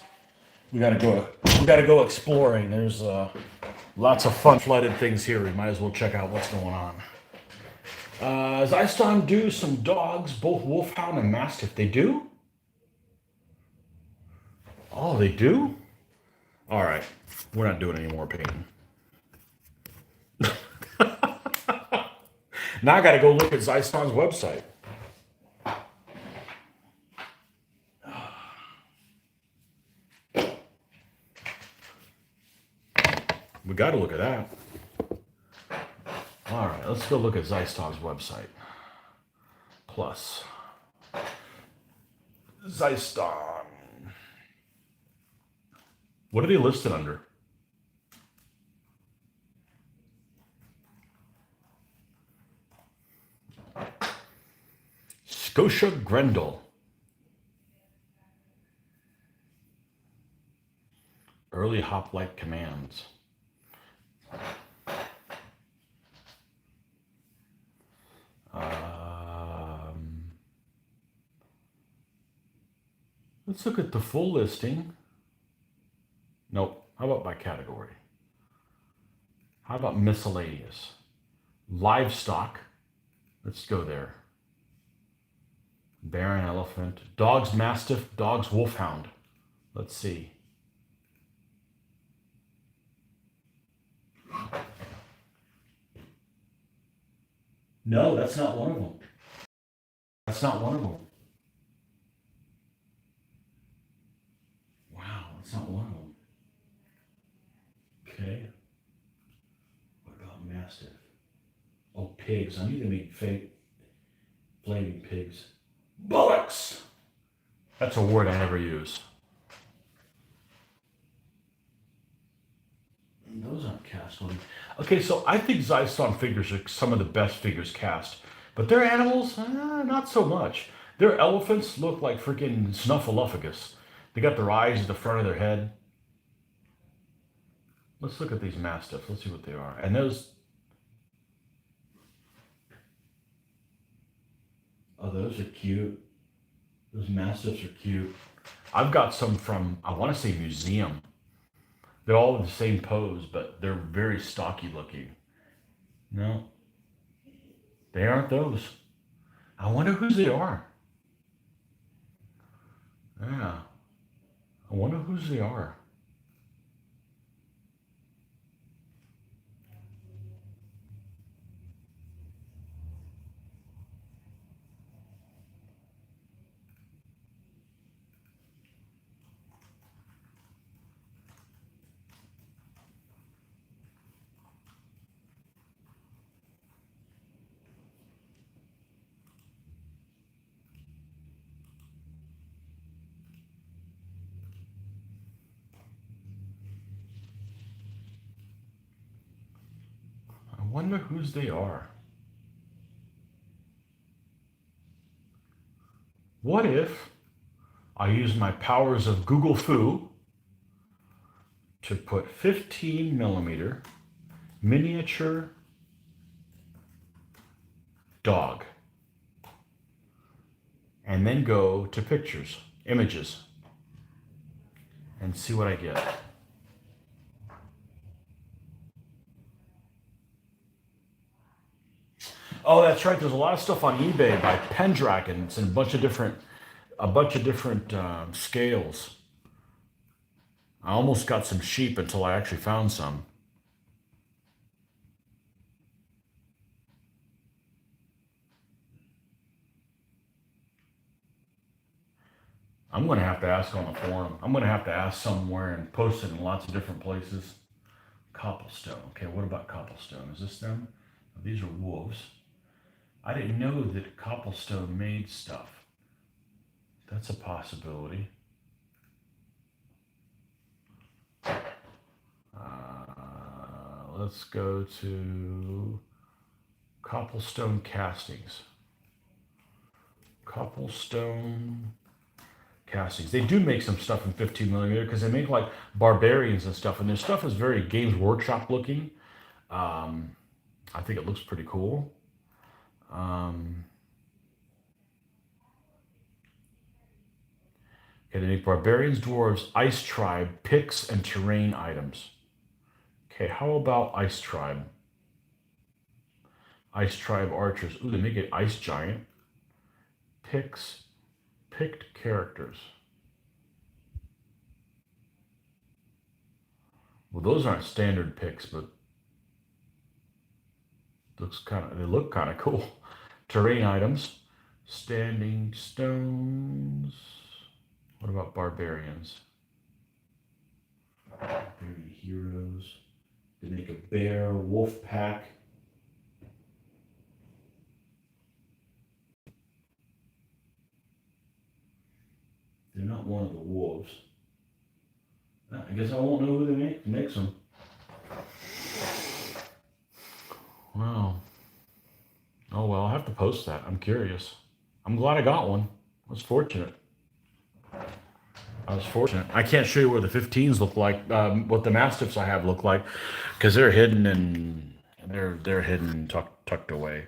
We gotta go. We gotta go exploring. There's lots of fun flooded things here. We might as well check out what's going on. Zyston do some dogs, both wolfhound and mastiff. They do? Oh, they do? All right. We're not doing any more painting. Now I gotta go look at Zyston's website. We gotta look at that. All right, let's go look at Zyston's website. Plus. Zyston. What are they listed under? Scotia Grendel. Early hoplite commands. Let's look at the full listing. Nope. How about by category? How about miscellaneous? Livestock. Let's go there. Bear and elephant. Dogs mastiff. Dogs wolfhound. Let's see. No, that's not one of them. That's not one of them. Wow, that's not one of them. Okay. What about mastiff? Oh, pigs. I need to make fake flaming pigs. Bullocks! That's a word I never use. Those aren't cast on. Okay, so I think Zyston figures are some of the best figures cast. But their animals, not so much. Their elephants look like freaking Snuffleupagus. They got their eyes at the front of their head. Let's look at these mastiffs. Let's see what they are. And those, oh, those are cute. Those mastiffs are cute. I've got some from, I want to say museum. They're all in the same pose, but they're very stocky looking. No, they aren't those. I wonder whose they are. Yeah, I wonder whose they are. I wonder whose they are. What if I use my powers of Google Foo to put 15 millimeter miniature dog and then go to pictures, images, and see what I get. Oh, that's right. There's a lot of stuff on eBay by Pendragons and a bunch of different scales. I almost got some sheep until I actually found some. I'm going to have to ask on the forum. I'm going to have to ask somewhere and post it in lots of different places. Cobblestone. Okay, what about cobblestone? Is this them? Oh, these are wolves. I didn't know that cobblestone made stuff. That's a possibility. Let's go to cobblestone castings. Cobblestone castings. They do make some stuff in 15 millimeter because they make like barbarians and stuff, and their stuff is very Games Workshop looking. I think it looks pretty cool. Okay, they make barbarians, dwarves, ice tribe, picks, and terrain items. Okay, how about ice tribe? Ice tribe archers. Ooh, they make an ice giant. Picks, picked characters. Well, those aren't standard picks, but they look kind of cool. Terrain items, standing stones. What about barbarians? Barbarian heroes. They make a bear, wolf pack. They're not one of the wolves. I guess I won't know who makes them. Wow. Oh well, I'll have to post that. I'm curious. I'm glad I got one. I was fortunate. I can't show you where the 15s look like, what the mastiffs I have look like, because they're hidden and they're hidden, tucked away.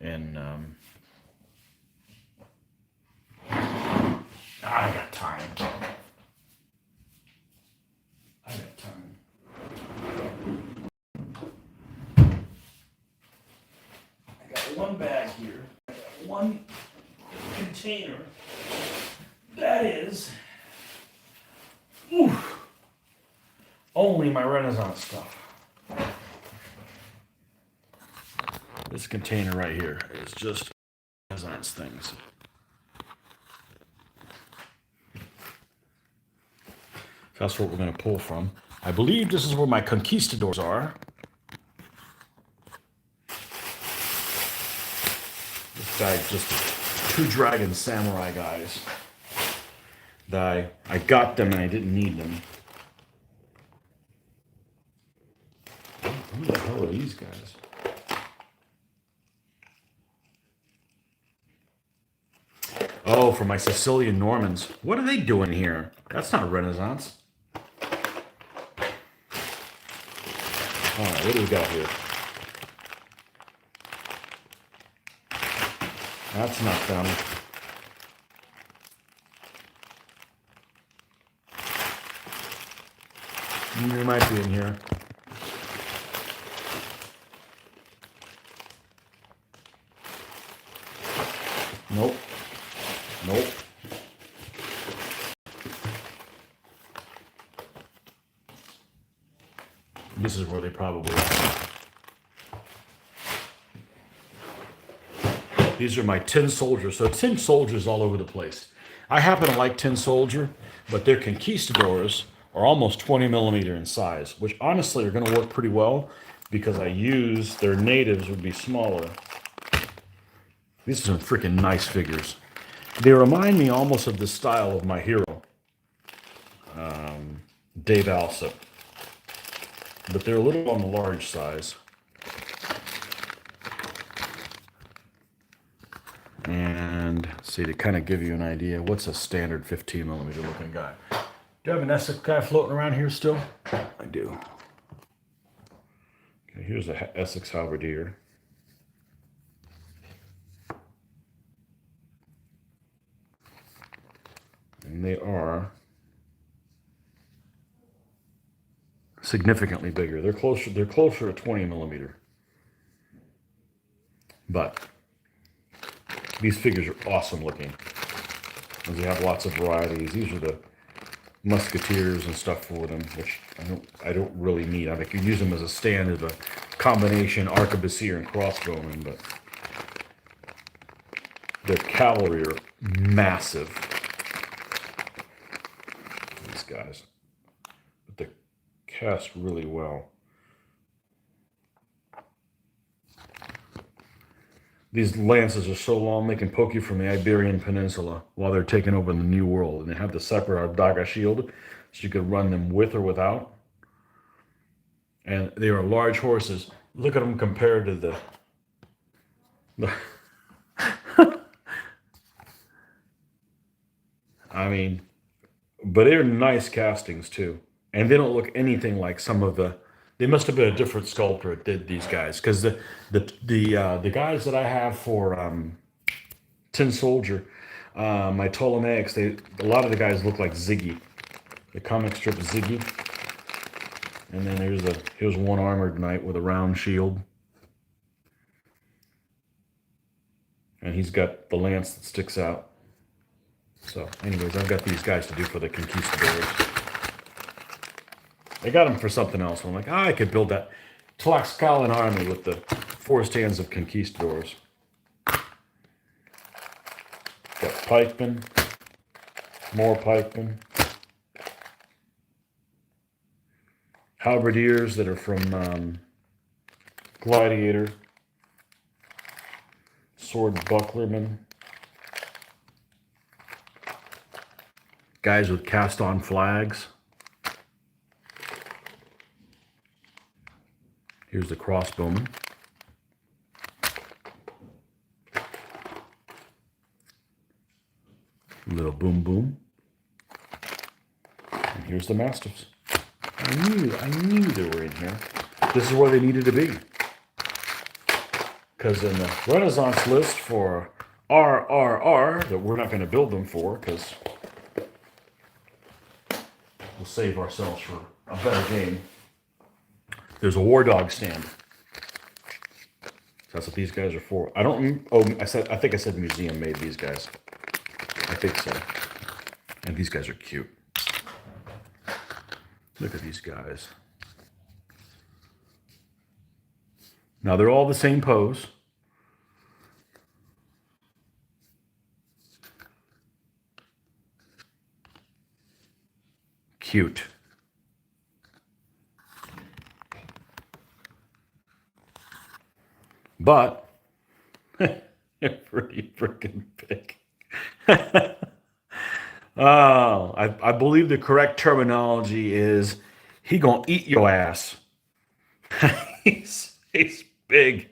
And I got time. I got time. I got one bag here. I got one container. That is only my Renaissance stuff. This container right here is just Renaissance things. That's what we're going to pull from. I believe this is where my conquistadors are. This guy's just two dragon samurai guys. That I got them and I didn't need them. Who the hell are these guys? Oh, for my Sicilian Normans. What are they doing here? That's not Renaissance. All right, what do we got here? That's not them. They might be in here. Nope. Nope. This is where they probably are. These are my tin soldiers. So tin soldiers all over the place. I happen to like tin soldier, but their conquistadors are almost 20 millimeter in size, which honestly are going to work pretty well because I use their natives would be smaller. These are some freaking nice figures. They remind me almost of the style of my hero, Dave Elsa, but they're a little on the large size. And see, to kind of give you an idea, what's a standard 15 millimeter looking guy? Do you have an Essex guy floating around here still? I do. Okay, here's a Essex halberdier. And they are significantly bigger. They're closer to 20 millimeter. But these figures are awesome looking. They have lots of varieties. These are the musketeers and stuff for them, which I don't really need. I could use them as a stand as a combination arquebusier and crossbowman, but their cavalry are massive. These guys, but they cast really well. These lances are so long they can poke you from the Iberian Peninsula while they're taking over the New World, and they have the separate Ardaga shield, so you could run them with or without. And they are large horses. Look at them compared to the I mean, but they're nice castings too, and they don't look anything like some of the. They must have been a different sculptor that did these guys, because the guys that I have for Tin Soldier, my Ptolemaics, a lot of the guys look like Ziggy, the comic strip Ziggy. And then here's one armored knight with a round shield, and he's got the lance that sticks out. So, anyways, I've got these guys to do for the conquistadors. I got them for something else. I'm like, I could build that Tlaxcalan army with the 4 stands of conquistadors. Got pikemen, more pikemen, halberdiers that are from Gladiator, sword bucklermen, guys with cast-on flags. Here's the crossbowman. Little boom boom. And here's the mastiffs. I knew they were in here. This is where they needed to be. Because in the Renaissance list for RRR, that we're not going to build them for, because we'll save ourselves for a better game. There's a war dog stand. So that's what these guys are for. I don't. Oh, I think I said museum made these guys. I think so. And these guys are cute. Look at these guys. Now they're all the same pose. Cute. But they're pretty freaking big. Oh, I believe the correct terminology is he gonna eat your ass. He's big.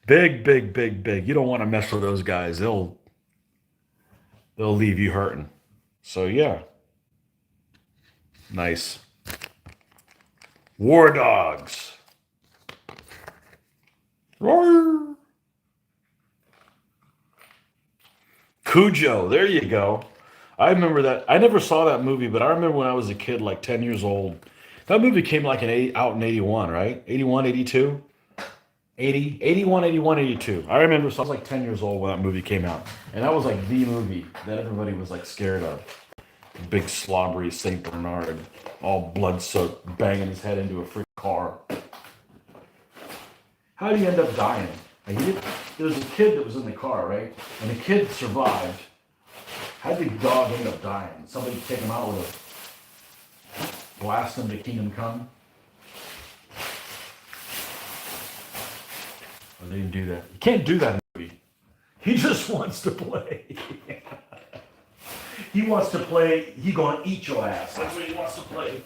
Big, big, big, big. You don't want to mess with those guys. They'll they'll leave you hurting. So yeah, nice. War dogs. Roar. Cujo, there you go. I remember that. I never saw that movie, but I remember when I was a kid, like 10 years old. That movie came like out in 81, right? 81, 82, 80, 81, 81, 82. I remember, so I was like 10 years old when that movie came out. And that was like the movie that everybody was like scared of. Big slobbery St. Bernard, all blood soaked, banging his head into a freaking car. How did he end up dying? Like there was a kid that was in the car, right? And the kid survived. How did the dog end up dying? Somebody take him out with a blast him to Kingdom Come? Or they didn't do that. You can't do that in the movie. He just wants to play. He wants to play. He gonna eat your ass. That's what he wants to play.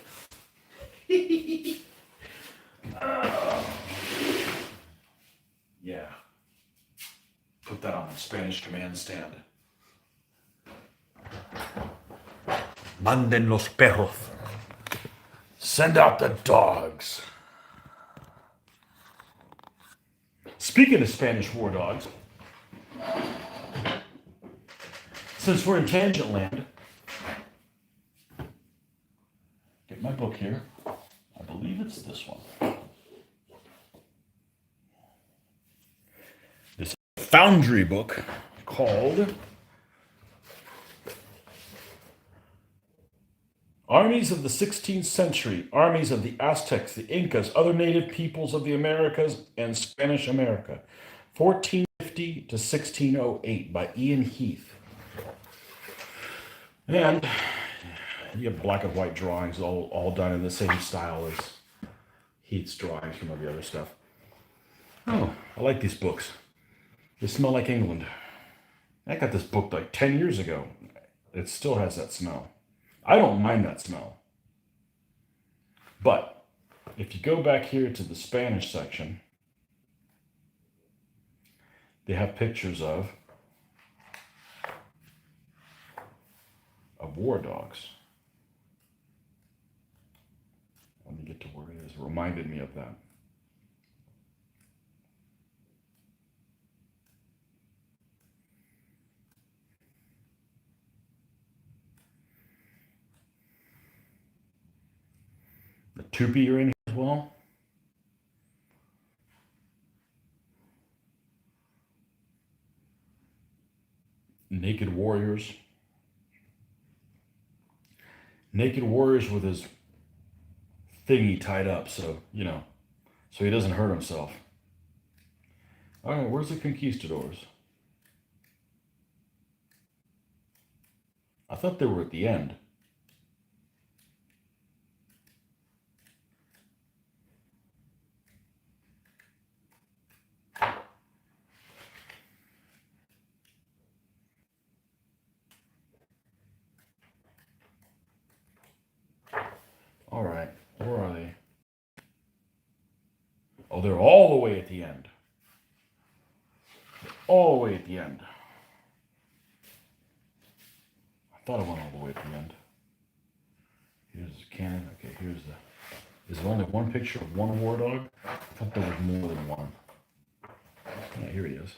Yeah. Put that on the Spanish command stand. Manden los perros. Send out the dogs. Speaking of Spanish war dogs, since we're in Tangent Land, get my book here. I believe it's this one. This Foundry book called Armies of the 16th Century, Armies of the Aztecs, the Incas, other native peoples of the Americas, and Spanish America, 1450 to 1608 by Ian Heath. And you have black and white drawings all done in the same style as Heath's drawings from all the other stuff. Oh, I like these books. They smell like England. I got this book like 10 years ago. It still has that smell. I don't mind that smell. But if you go back here to the Spanish section, they have pictures of war dogs. Let me get to where it is. It reminded me of that. The Tupi are in here as well. Naked warriors. Naked warriors with his thingy tied up, so, so he doesn't hurt himself. All right, where's the conquistadors? I thought they were at the end. All right, where are they? Oh, they're all the way at the end. All the way at the end. I thought I went all the way at the end. Here's the cannon. Okay, here's the... Is there only one picture of one war dog? I thought there was more than one. Yeah, here he is.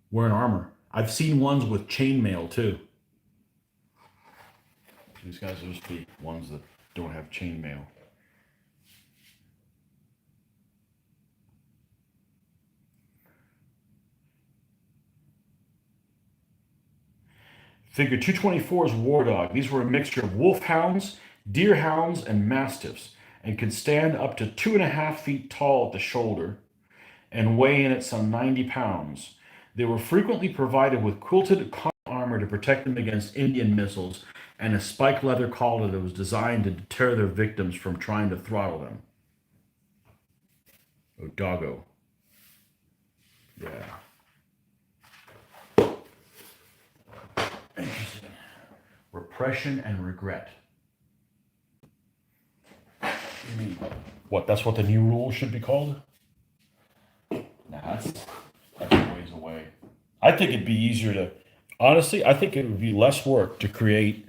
Wearing armor. I've seen ones with chainmail too. These guys are just the ones that don't have chainmail. Figure 224's war dog. These were a mixture of wolfhounds, deerhounds, and mastiffs, and could stand up to 2.5 feet tall at the shoulder and weigh in at some 90 pounds. They were frequently provided with quilted armor to protect them against Indian missiles and a spike leather collar that was designed to deter their victims from trying to throttle them. Oh, doggo. Yeah. Interesting. Repression and regret. You mean, what, that's what the new rule should be called? Nah, that's a ways away. I think it'd be easier to honestly, I think it would be less work to create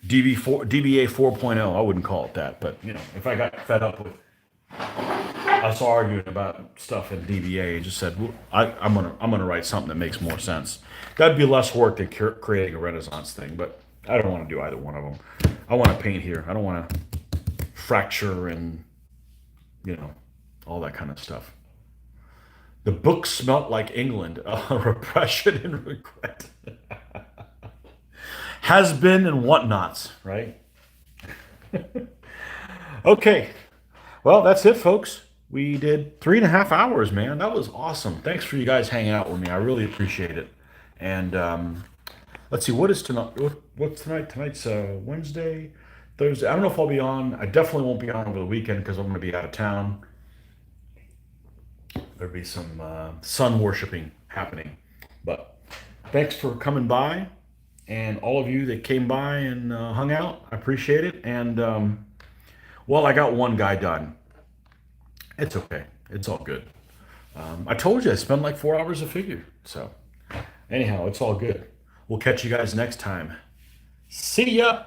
DBA 4.0. I wouldn't call it that, but you know, if I got fed up with us arguing about stuff in DBA and just said, well, I'm gonna write something that makes more sense. That'd be less work than creating a Renaissance thing, but I don't want to do either one of them. I want to paint here. I don't want to fracture and you know all that kind of stuff. The book smelt like England. Repression and regret. Has been and whatnots, right? Okay. Well, that's it, folks. We did 3.5 hours, man. That was awesome. Thanks for you guys hanging out with me. I really appreciate it. And let's see, what is tonight? What's tonight? Tonight's Wednesday, Thursday. I don't know if I'll be on. I definitely won't be on over the weekend because I'm going to be out of town. There'll be some sun worshiping happening. But thanks for coming by, and all of you that came by and hung out. I appreciate it. And well, I got one guy done. It's okay. It's all good. I told you I spent like 4 hours a figure. So anyhow, it's all good. We'll catch you guys next time. See ya.